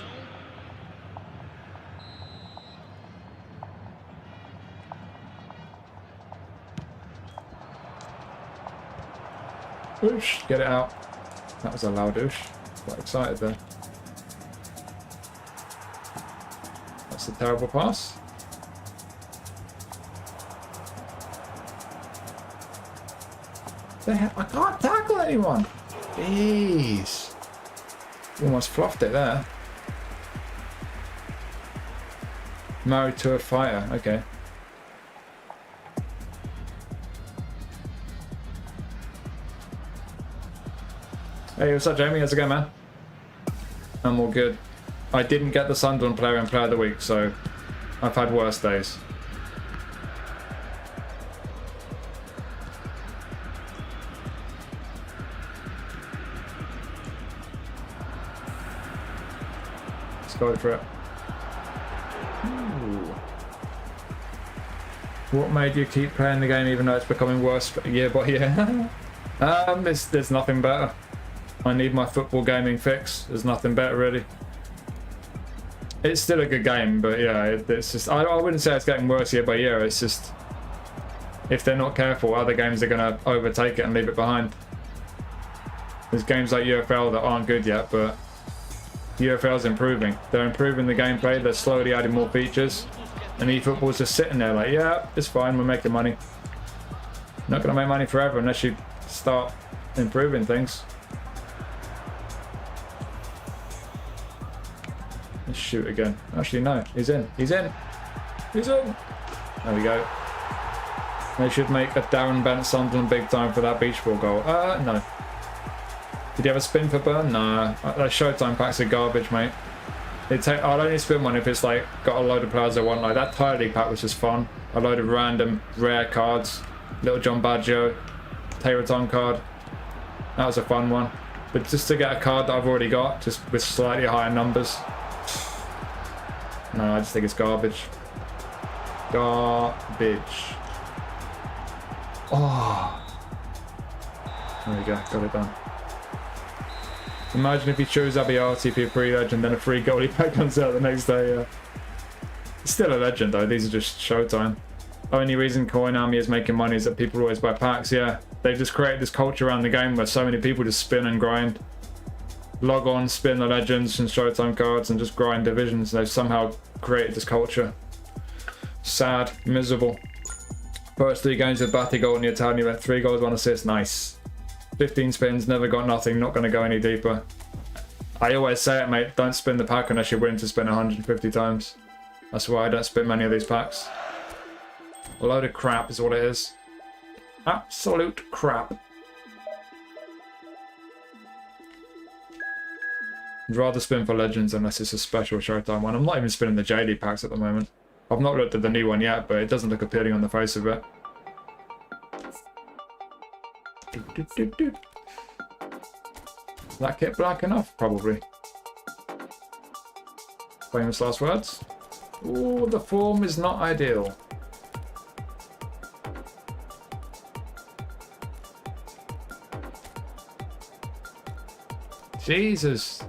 Oosh, get it out. That was a loud oosh. Quite excited there. That's a terrible pass. I can't tackle anyone. Jeez. Almost fluffed it there. Married to a fighter. Okay. Hey, what's up, Jamie? How's it going, man? I'm all good. I didn't get the Sunderland player and player of the week, so I've had worse days. Let's go for it. Ooh. What made you keep playing the game even though it's becoming worse year by year? There's nothing better. I need my football gaming fix. There's nothing better, really. It's still a good game, but yeah, it's just... I wouldn't say it's getting worse year by year. It's just... if they're not careful, other games are going to overtake it and leave it behind. There's games like UFL that aren't good yet, but UFL's improving. They're improving the gameplay. They're slowly adding more features. And eFootball's just sitting there like, yeah, it's fine. We're making money. Not going to make money forever unless you start improving things. Let's shoot again. Actually, no. He's in. He's in. He's in. There we go. They should make a Darren Bent Sunderland big time for that beach ball goal. No. Did he have a spin for Burn? Nah. That Showtime packs are garbage, mate. I'll only spin one if it's like got a load of players I want. Like that Tire League pack was just fun. A load of random rare cards. Little John Baggio. Tayraton card. That was a fun one. But just to get a card that I've already got, just with slightly higher numbers. No, I just think it's garbage. Garbage. Oh. There we go, got it done. Imagine if he chose Abiati for a free legend, then a free goalie pack comes out the next day. It's still a legend though, these are just Showtime. Only reason Koinami is making money is that people always buy packs, yeah. They've just created this culture around the game where so many people just spin and grind. Log on, spin the legends and Showtime cards and just grind divisions. They've somehow created this culture. Sad, miserable. First 3 games with Batigol in the Italian, you went 3 goals, 1 assist, nice. 15 spins, never got nothing, not going to go any deeper. I always say it, mate, don't spin the pack unless you're willing to spin 150 times. That's why I don't spin many of these packs. A load of crap is what it is. Absolute crap. I'd rather spin for Legends unless it's a special Showtime one. I'm not even spinning the JD packs at the moment. I've not looked at the new one yet, but it doesn't look appealing on the face of it. Is that kit black enough? Probably. Famous last words? Ooh, the form is not ideal. Jesus.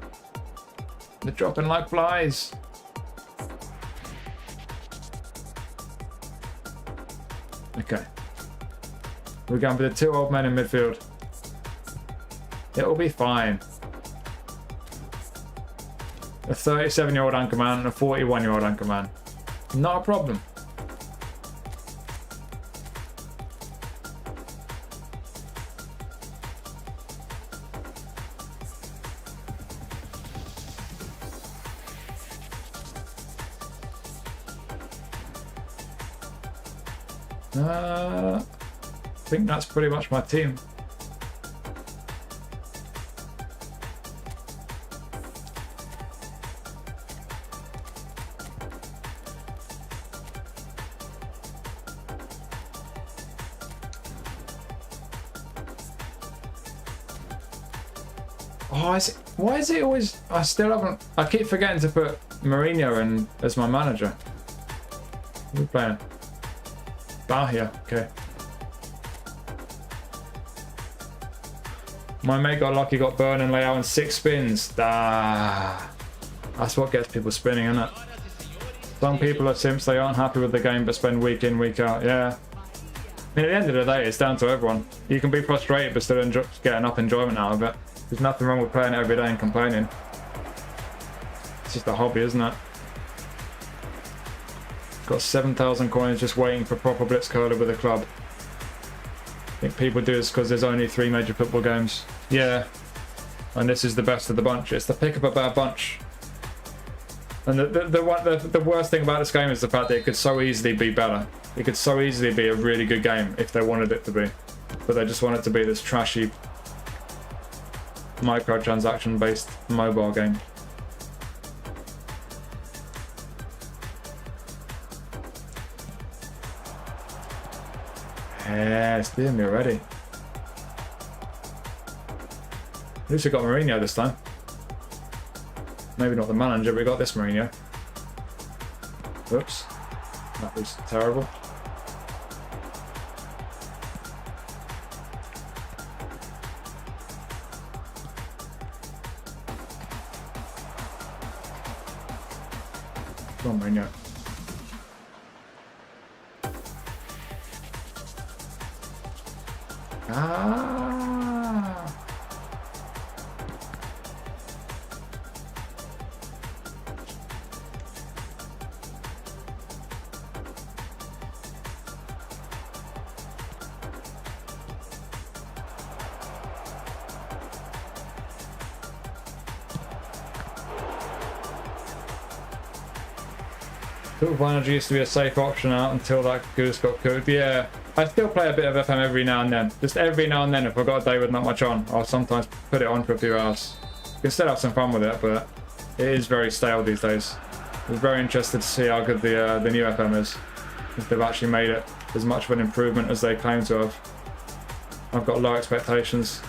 They're dropping like flies. Okay. We're going for the 2 old men in midfield. It'll be fine. A 37-year-old anchorman and a 41-year-old anchorman. Not a problem. I think that's pretty much my team. Oh, why is it always... I still haven't... I keep forgetting to put Mourinho in as my manager. Who are we playing? Bahia, okay. My mate got lucky, got burn and lay out in 6 spins. Ah, that's what gets people spinning, isn't it? Some people are simps, they aren't happy with the game but spend week in, week out. Yeah. I mean, at the end of the day, it's down to everyone. You can be frustrated but still get enough enjoyment out of it. There's nothing wrong with playing it every day and complaining. It's just a hobby, isn't it? Got 7,000 coins just waiting for proper blitz curler with a club. I think people do this because there's only 3 major football games. Yeah. And this is the best of the bunch. It's the pick of a bad bunch. And the worst thing about this game is the fact that it could so easily be better. It could so easily be a really good game if they wanted it to be. But they just want it to be this trashy microtransaction based mobile game. Yeah, it's doing me already. At least we got Mourinho this time. Maybe not the manager, but we got this Mourinho. Oops. That was terrible. Come on, Mourinho. Ah. Football Manager used to be a safe option out until that goose got cooked. Yeah, I still play a bit of FM every now and then. Just every now and then, if I've got a day with not much on, I'll sometimes put it on for a few hours. You can still have some fun with it, but it is very stale these days. I was very interested to see how good the new FM is. If they've actually made it as much of an improvement as they claim to have. I've got low expectations.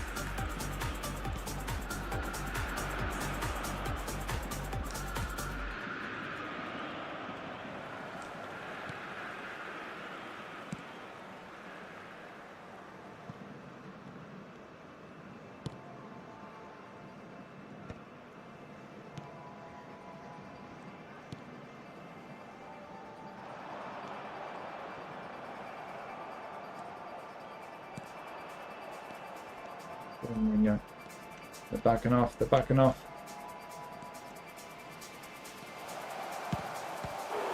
They're backing off, they're backing off.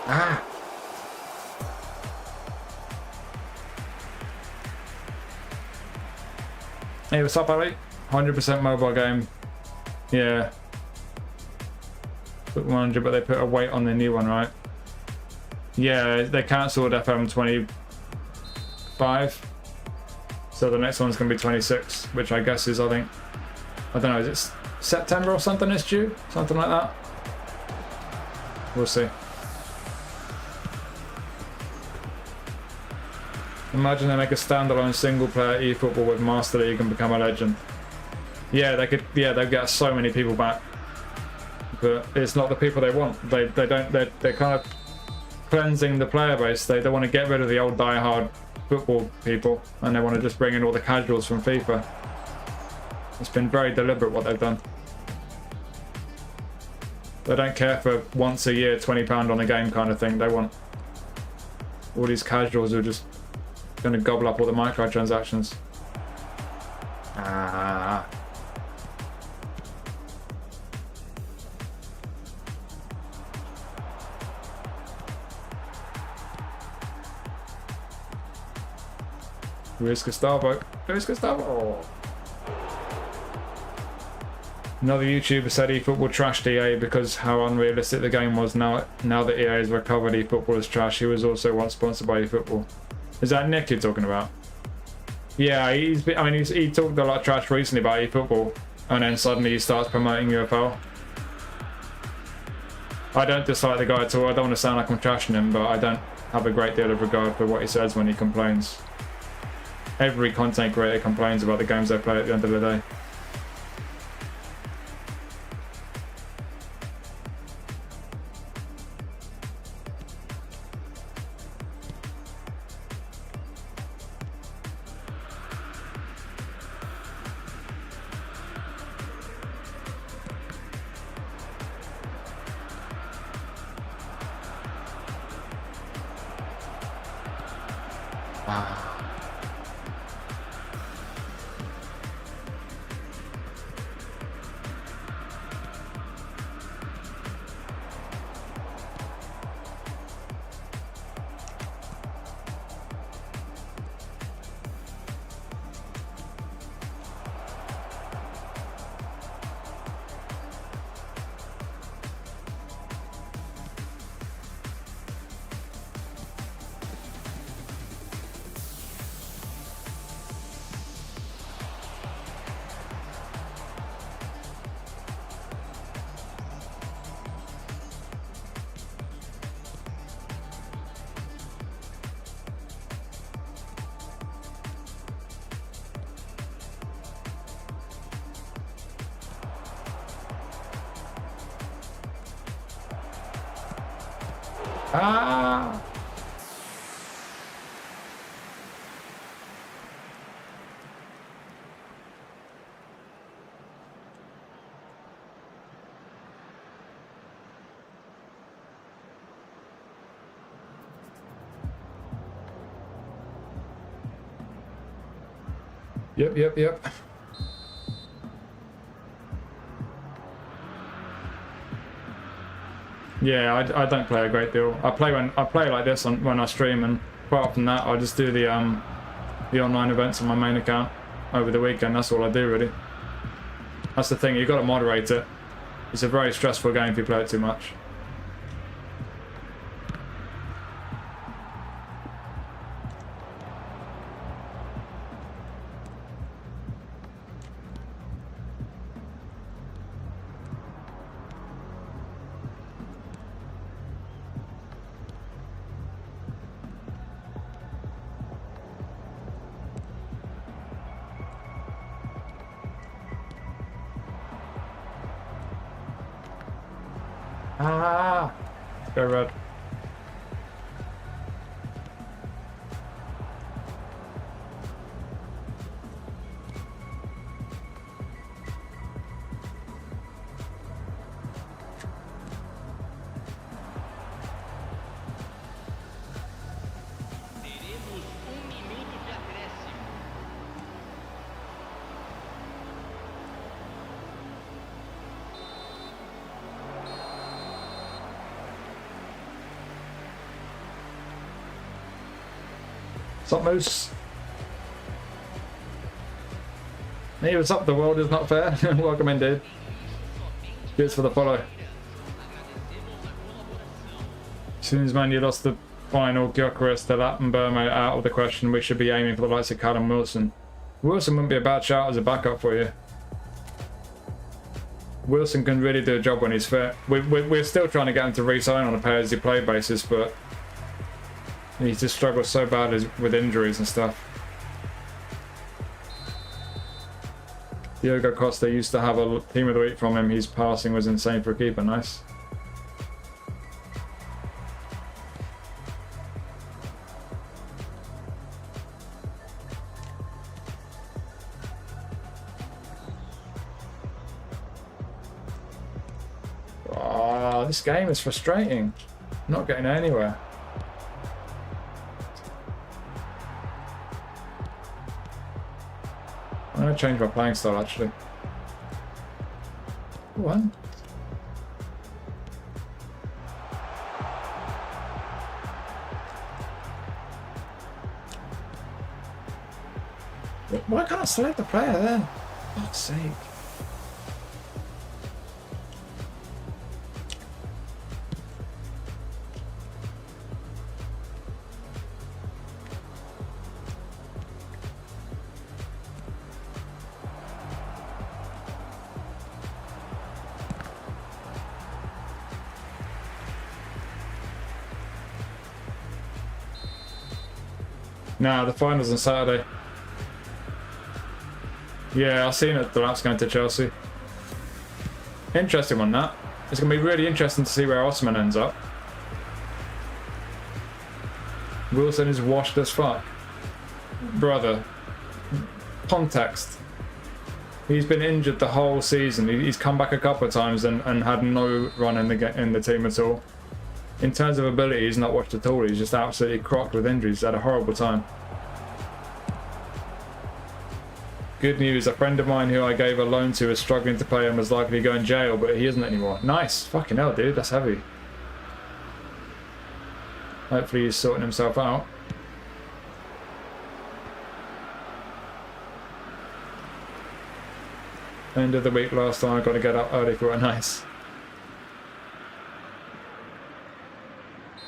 Ah! Hey, what's up, Ali? 100% mobile game. Yeah. Put 100, but they put a weight on the new one, right? Yeah, they cancelled FM 25. So the next one's going to be 26, which I guess is, I don't know, is it September or something it's due, something like that. We'll see. Imagine they make a standalone single-player eFootball with Master League and become a legend. Yeah, they could. Yeah, they'd get so many people back, but it's not the people they want. They don't. They're kind of cleansing the player base. They want to get rid of the old die-hard football people, and they want to just bring in all the casuals from FIFA. It's been very deliberate what they've done. They don't care for once a year £20 on a game kind of thing. They want all these casuals who are just going to gobble up all the microtransactions. Ah. Luis Gustavo. Luis Gustavo. Another YouTuber said eFootball trashed EA because how unrealistic the game was. Now that EA has recovered eFootball as trash, he was also once sponsored by eFootball. Is that Nick you're talking about? Yeah, he talked a lot of trash recently about eFootball, and then suddenly he starts promoting UFL. I don't dislike the guy at all. I don't want to sound like I'm trashing him, but I don't have a great deal of regard for what he says when he complains. Every content creator complains about the games they play at the end of the day. Ah! Yep. Yeah, I don't play a great deal. I play like this when I stream, and apart from that, I just do the online events on my main account over the weekend. That's all I do really. That's the thing. You've got to moderate it. It's a very stressful game if you play it too much. Ah! Go red. Teremos 1 minuto de acréscimo. What's up, Moose? Hey, what's up? The world is not fair. Welcome in, dude. Cheers for the follow. As soon as Man U lost the final, Gyökeres, the Lappenberg out of the question, we should be aiming for the likes of Callum Wilson. Wilson wouldn't be a bad shout as a backup for you. Wilson can really do a job when he's fit. We're still trying to get him to re-sign on a pay-as-you-play basis, but he just struggles so bad with injuries and stuff. Diogo Costa used to have a team of the week from him. His passing was insane for a keeper. Nice. Oh, this game is frustrating. I'm not getting anywhere. I'm going to change my playing style actually. What? Why can't I select the player there? For fuck's sake. Nah, the finals on Saturday. Yeah, I've seen it. The lap's going to Chelsea. Interesting one, that. It's going to be really interesting to see where Osman ends up. Wilson is washed as fuck. Brother. Context. He's been injured the whole season. He's come back a couple of times and had no run in the team at all. In terms of ability, he's not watched at all. He's just absolutely crocked with injuries. He's had a horrible time. Good news, a friend of mine who I gave a loan to is struggling to play and was likely to go in jail, but he isn't anymore. Nice. Fucking hell, dude. That's heavy. Hopefully he's sorting himself out. End of the week last time. I've got to get up early for it. Nice.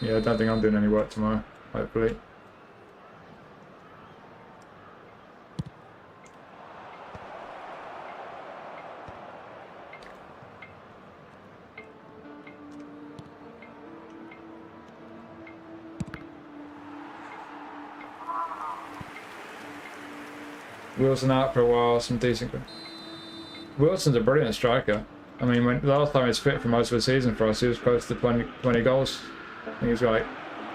Yeah, I don't think I'm doing any work tomorrow, hopefully. Wilson out for a while, some decent... Wilson's a brilliant striker. I mean, when the last time he was fit for most of the season for us, he was close to 20 goals. I think he was like,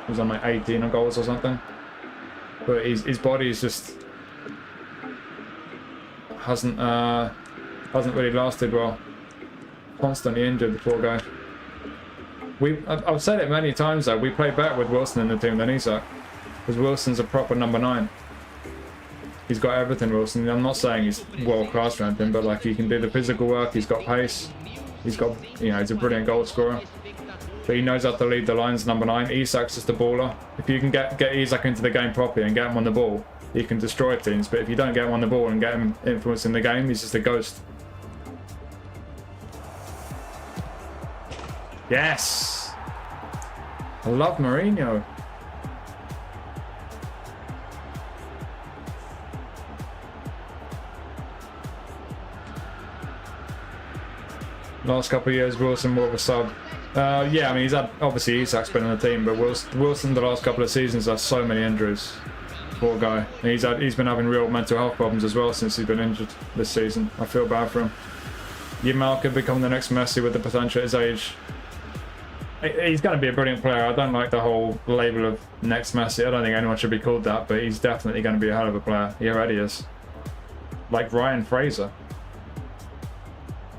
he was on like 18 goals or something. But his body is just hasn't really lasted well. Constantly injured, the poor guy. I've said it many times though. We play better with Wilson in the team than Isak, because Wilson's a proper number 9. He's got everything, Wilson. I'm not saying he's world class or anything, but like he can do the physical work. He's got pace. He's got, you know, he's a brilliant goal scorer. But he knows how to lead the lines, number 9. Isak's just a baller. If you can get Isak into the game properly and get him on the ball, he can destroy teams. But if you don't get him on the ball and get him influencing the game, he's just a ghost. Yes! I love Mourinho. Last couple of years, Wilson more of a sub. Yeah, I mean, he's had, obviously Isak's been in the team, but Wilson the last couple of seasons has so many injuries. Poor guy. And he's been having real mental health problems as well since he's been injured this season. I feel bad for him. Yamal could become the next Messi with the potential at his age. He's going to be a brilliant player. I don't like the whole label of next Messi. I don't think anyone should be called that, but he's definitely going to be a hell of a player. He already is. Like Ryan Fraser.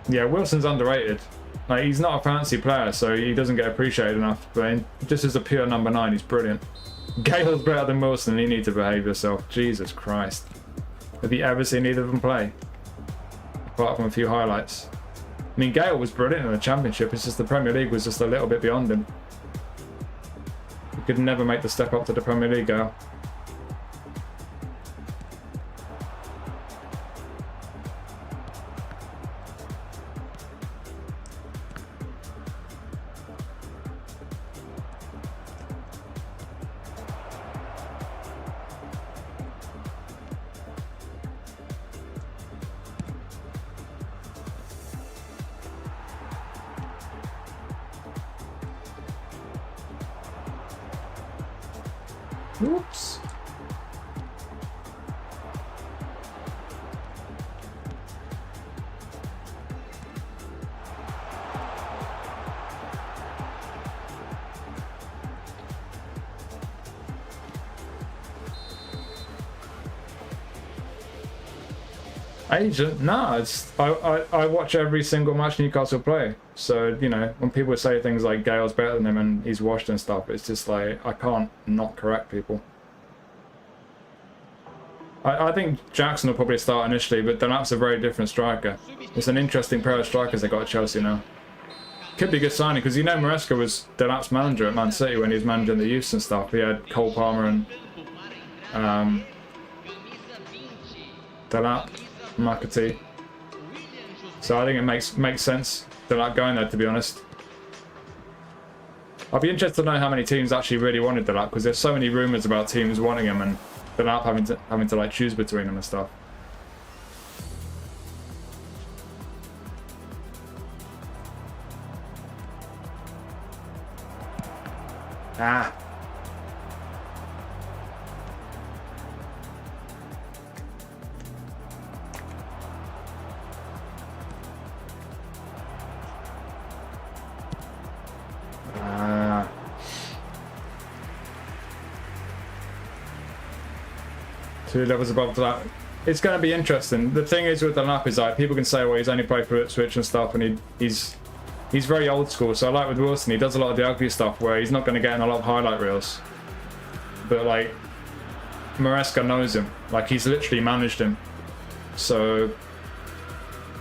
Yeah, Wilson's underrated. Like, he's not a fancy player, so he doesn't get appreciated enough. But just as a pure number 9, he's brilliant. Gale's better than Wilson. You need to behave yourself. Jesus Christ. Have you ever seen either of them play? Apart from a few highlights. I mean, Gale was brilliant in the Championship. It's just the Premier League was just a little bit beyond him. He could never make the step up to the Premier League, Gale. Whoops. Agent? Nah, it's I watch every single match Newcastle play. So, you know, when people say things like Gale's better than him and he's washed and stuff, it's just like, I can't not correct people. I think Jackson will probably start initially, but Delap's a very different striker. It's an interesting pair of strikers they got at Chelsea now. Could be a good signing, because you know Maresca was Delap's manager at Man City when he was managing the youths and stuff. He had Cole Palmer and Delap, McAtee. So I think it makes sense Delap going there, to be honest. I'd be interested to know how many teams actually really wanted Delap, because there's so many rumours about teams wanting him and Delap having to like choose between them and stuff. Ah. Two levels above that. It's going to be interesting. The thing is with the lap is like people can say, well, he's only played for Ipswich and stuff, and he's very old school. So I like with Wilson, he does a lot of the ugly stuff where he's not going to get in a lot of highlight reels. But like Maresca knows him, like he's literally managed him. So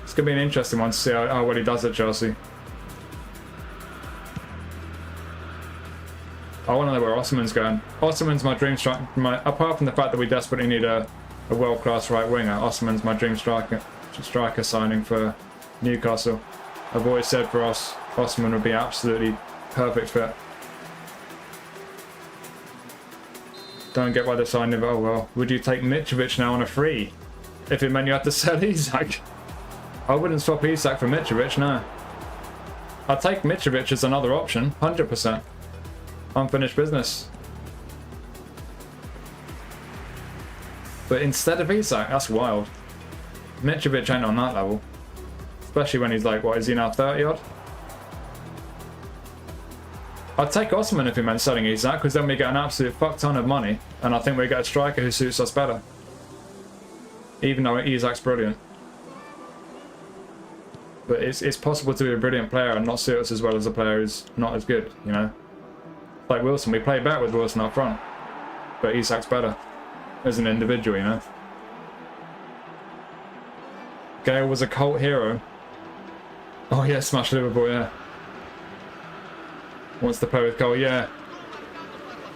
it's going to be an interesting one to see how well he does at Chelsea. I want to know where Osman's going. Osman's my dream striker. Apart from the fact that we desperately need a world-class right winger, Osman's my dream striker signing for Newcastle. I've always said for us, Osman would be absolutely perfect fit. Don't get why they're signing him. Oh well, would you take Mitrovic now on a free? If it meant you had to sell Isak? I wouldn't swap Isak for Mitrovic, no. I'd take Mitrovic as another option, 100%. Unfinished business. But instead of Isak, that's wild. Mitrovic ain't on that level. Especially when he's like, what is he now, 30 odd? I'd take Osman if he meant selling Isak, because then we get an absolute fuck ton of money, and I think we get a striker who suits us better. Even though Isak's brilliant. But it's possible to be a brilliant player and not suit us as well as a player who's not as good, you know? Like Wilson, we play better with Wilson up front, but Isak's better as an individual, you know. Gale was a cult hero. Oh yeah, smash Liverpool, yeah. Wants to play with Cole, yeah.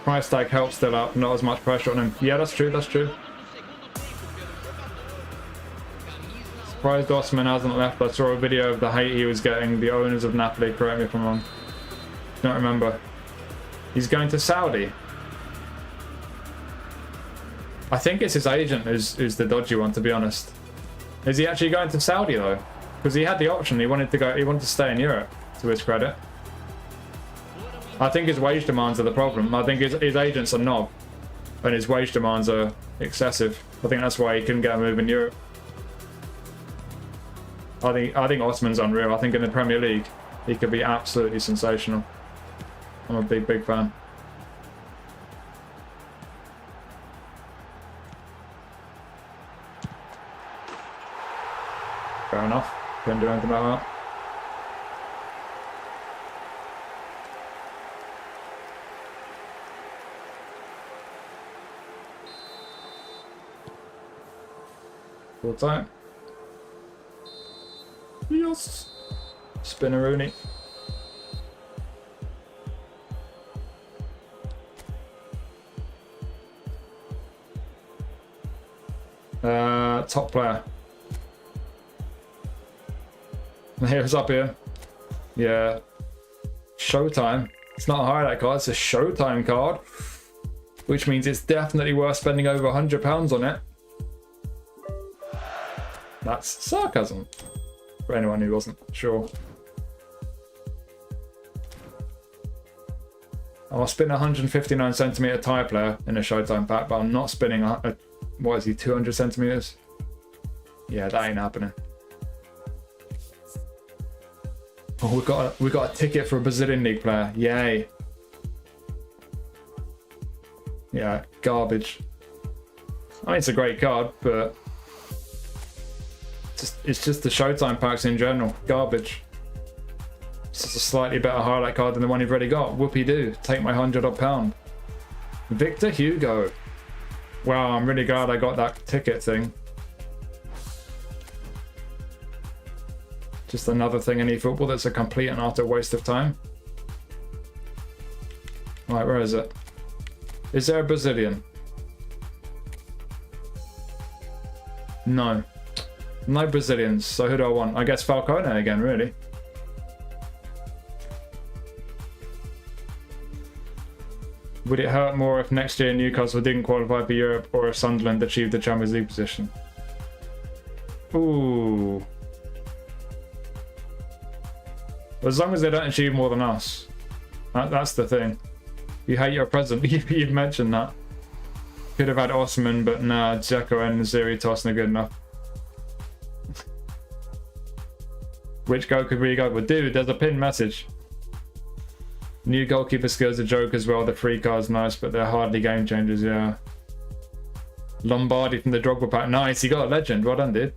Price tag helps still up, not as much pressure on him. Yeah, that's true, that's true. Surprised Osman hasn't left. I saw a video of the hate he was getting. The owners of Napoli, correct me if I'm wrong. Don't remember. He's going to Saudi. I think it's his agent who's the dodgy one, to be honest. Is he actually going to Saudi though? Because he had the option. He wanted to go. He wanted to stay in Europe, to his credit. I think his wage demands are the problem. I think his agent's a knob, and his wage demands are excessive. I think that's why he couldn't get a move in Europe. I think Osman's unreal. I think in the Premier League, he could be absolutely sensational. I'm a big fan. Fair enough. Couldn't do anything about that. Full time. Yes. Spinneroonie. Top player. Here's up here. Yeah. Showtime. It's not a highlight card, it's a Showtime card. Which means it's definitely worth spending over £100 on it. That's sarcasm. For anyone who wasn't sure. I'll spin a 159 centimeter tire player in a Showtime pack, but I'm not spinning what is he, 200 centimeters? Yeah, that ain't happening. Oh, we got a ticket for a Brazilian league player. Yay. Yeah, garbage. I mean, it's a great card, but it's just the Showtime packs in general. Garbage. It's just a slightly better highlight card than the one you've already got. Whoopie-doo. Take my £100 odd. Victor Hugo. Wow, I'm really glad I got that ticket thing. Just another thing in eFootball that's a complete and utter waste of time. Right, where is it? Is there a Brazilian? No. No Brazilians, so who do I want? I guess Falcone again, really. Would it hurt more if next year Newcastle didn't qualify for Europe or if Sunderland achieved the Champions League position? Ooh. As long as they don't achieve more than us. That's the thing. You hate your present. You've mentioned that. Could have had Osman, but nah, Dzeko and Ziri tossing are good enough. Which goal could we go with? Dude, there's a pinned message. New goalkeeper skills a joke as well. The free card's nice, but they're hardly game changers, yeah. Lombardi from the Drogba pack. Nice, you got a legend. Well done, dude.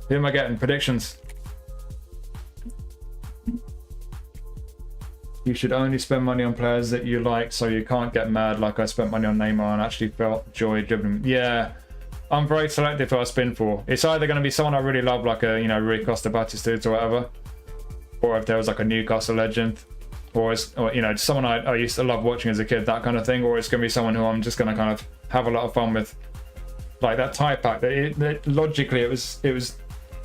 Who am I getting? Predictions. You should only spend money on players that you like so you can't get mad like I spent money on Neymar and actually felt joy dribbling. Yeah, I'm very selective who I spin for. It's either going to be someone I really love, like a, you know, Rui Costa Batistuta or whatever, or if there was like a Newcastle legend, or you know, someone I used to love watching as a kid, that kind of thing, or it's going to be someone who I'm just going to kind of have a lot of fun with. Like that tie pack, logically it was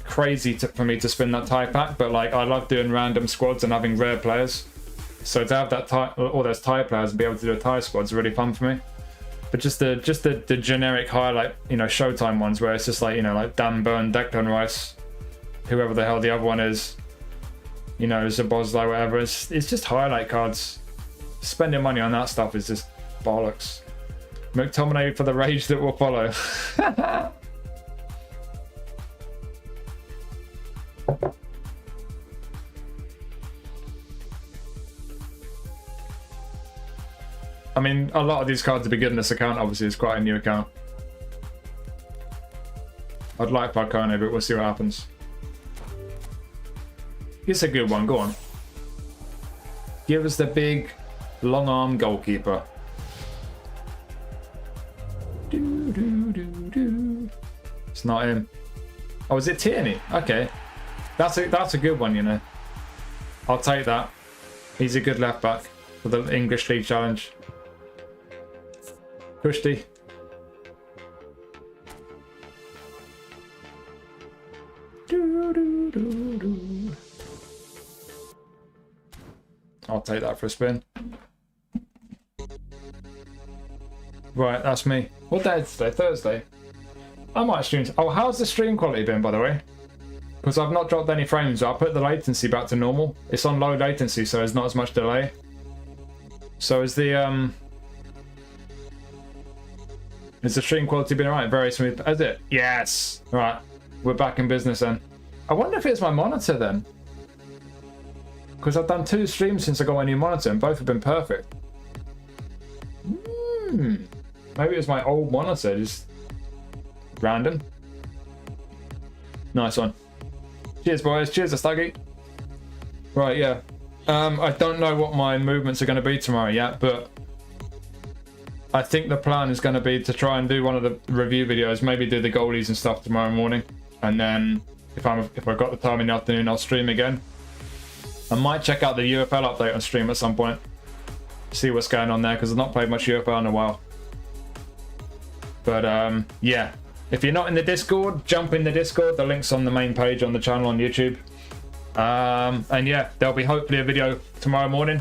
crazy for me to spin that tie pack, but like I love doing random squads and having rare players. So to have that all those tie players and be able to do a tie squad is really fun for me. But just the generic highlight, you know, Showtime ones where it's just like, you know, like Dan Burn, Declan Rice, whoever the hell the other one is, you know, Zabozlai, whatever. It's just highlight cards. Spending money on that stuff is just bollocks. McTominay for the rage that will follow. I mean, a lot of these cards would be good in this account. Obviously, it's quite a new account. I'd like Falcone, but we'll see what happens. It's a good one. Go on. Give us the big, long arm goalkeeper. It's not him. Oh, is it Tierney? Okay, that's a good one. You know, I'll take that. He's a good left back for the English League Challenge. Kushti. I'll take that for a spin. Right, that's me. What day is today? Thursday. I might stream. Oh, how's the stream quality been, by the way? Because I've not dropped any frames. I'll put the latency back to normal. It's on low latency, so there's not as much delay. So is the stream quality been alright? Very smooth. Is it? Yes. Right. We're back in business then. I wonder if it's my monitor then. Because I've done 2 streams since I got my new monitor and both have been perfect. Maybe it's my old monitor, just random. Nice one. Cheers, boys. Cheers, Astagi. Right, yeah. I don't know what my movements are going to be tomorrow yet, but I think the plan is going to be to try and do one of the review videos, maybe do the goalies and stuff tomorrow morning, and then if I've got the time in the afternoon, I'll stream again. I might check out the UFL update on stream at some point, see what's going on there, because I've not played much UFL in a while. But yeah, if you're not in the Discord, jump in the Discord. The link's on the main page on the channel on YouTube. And yeah, there'll be hopefully a video tomorrow morning,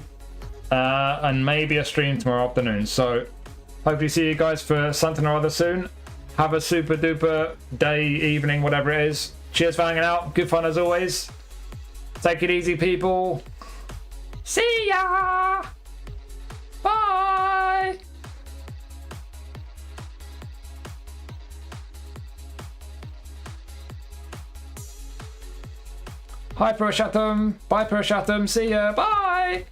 and maybe a stream tomorrow afternoon. So hopefully see you guys for something or other soon. Have a super duper day, evening, whatever it is. Cheers for hanging out. Good fun as always. Take it easy, people. See ya. Bye. Hi, Pro Shatum. Bye, Pro Shatum. See ya. Bye.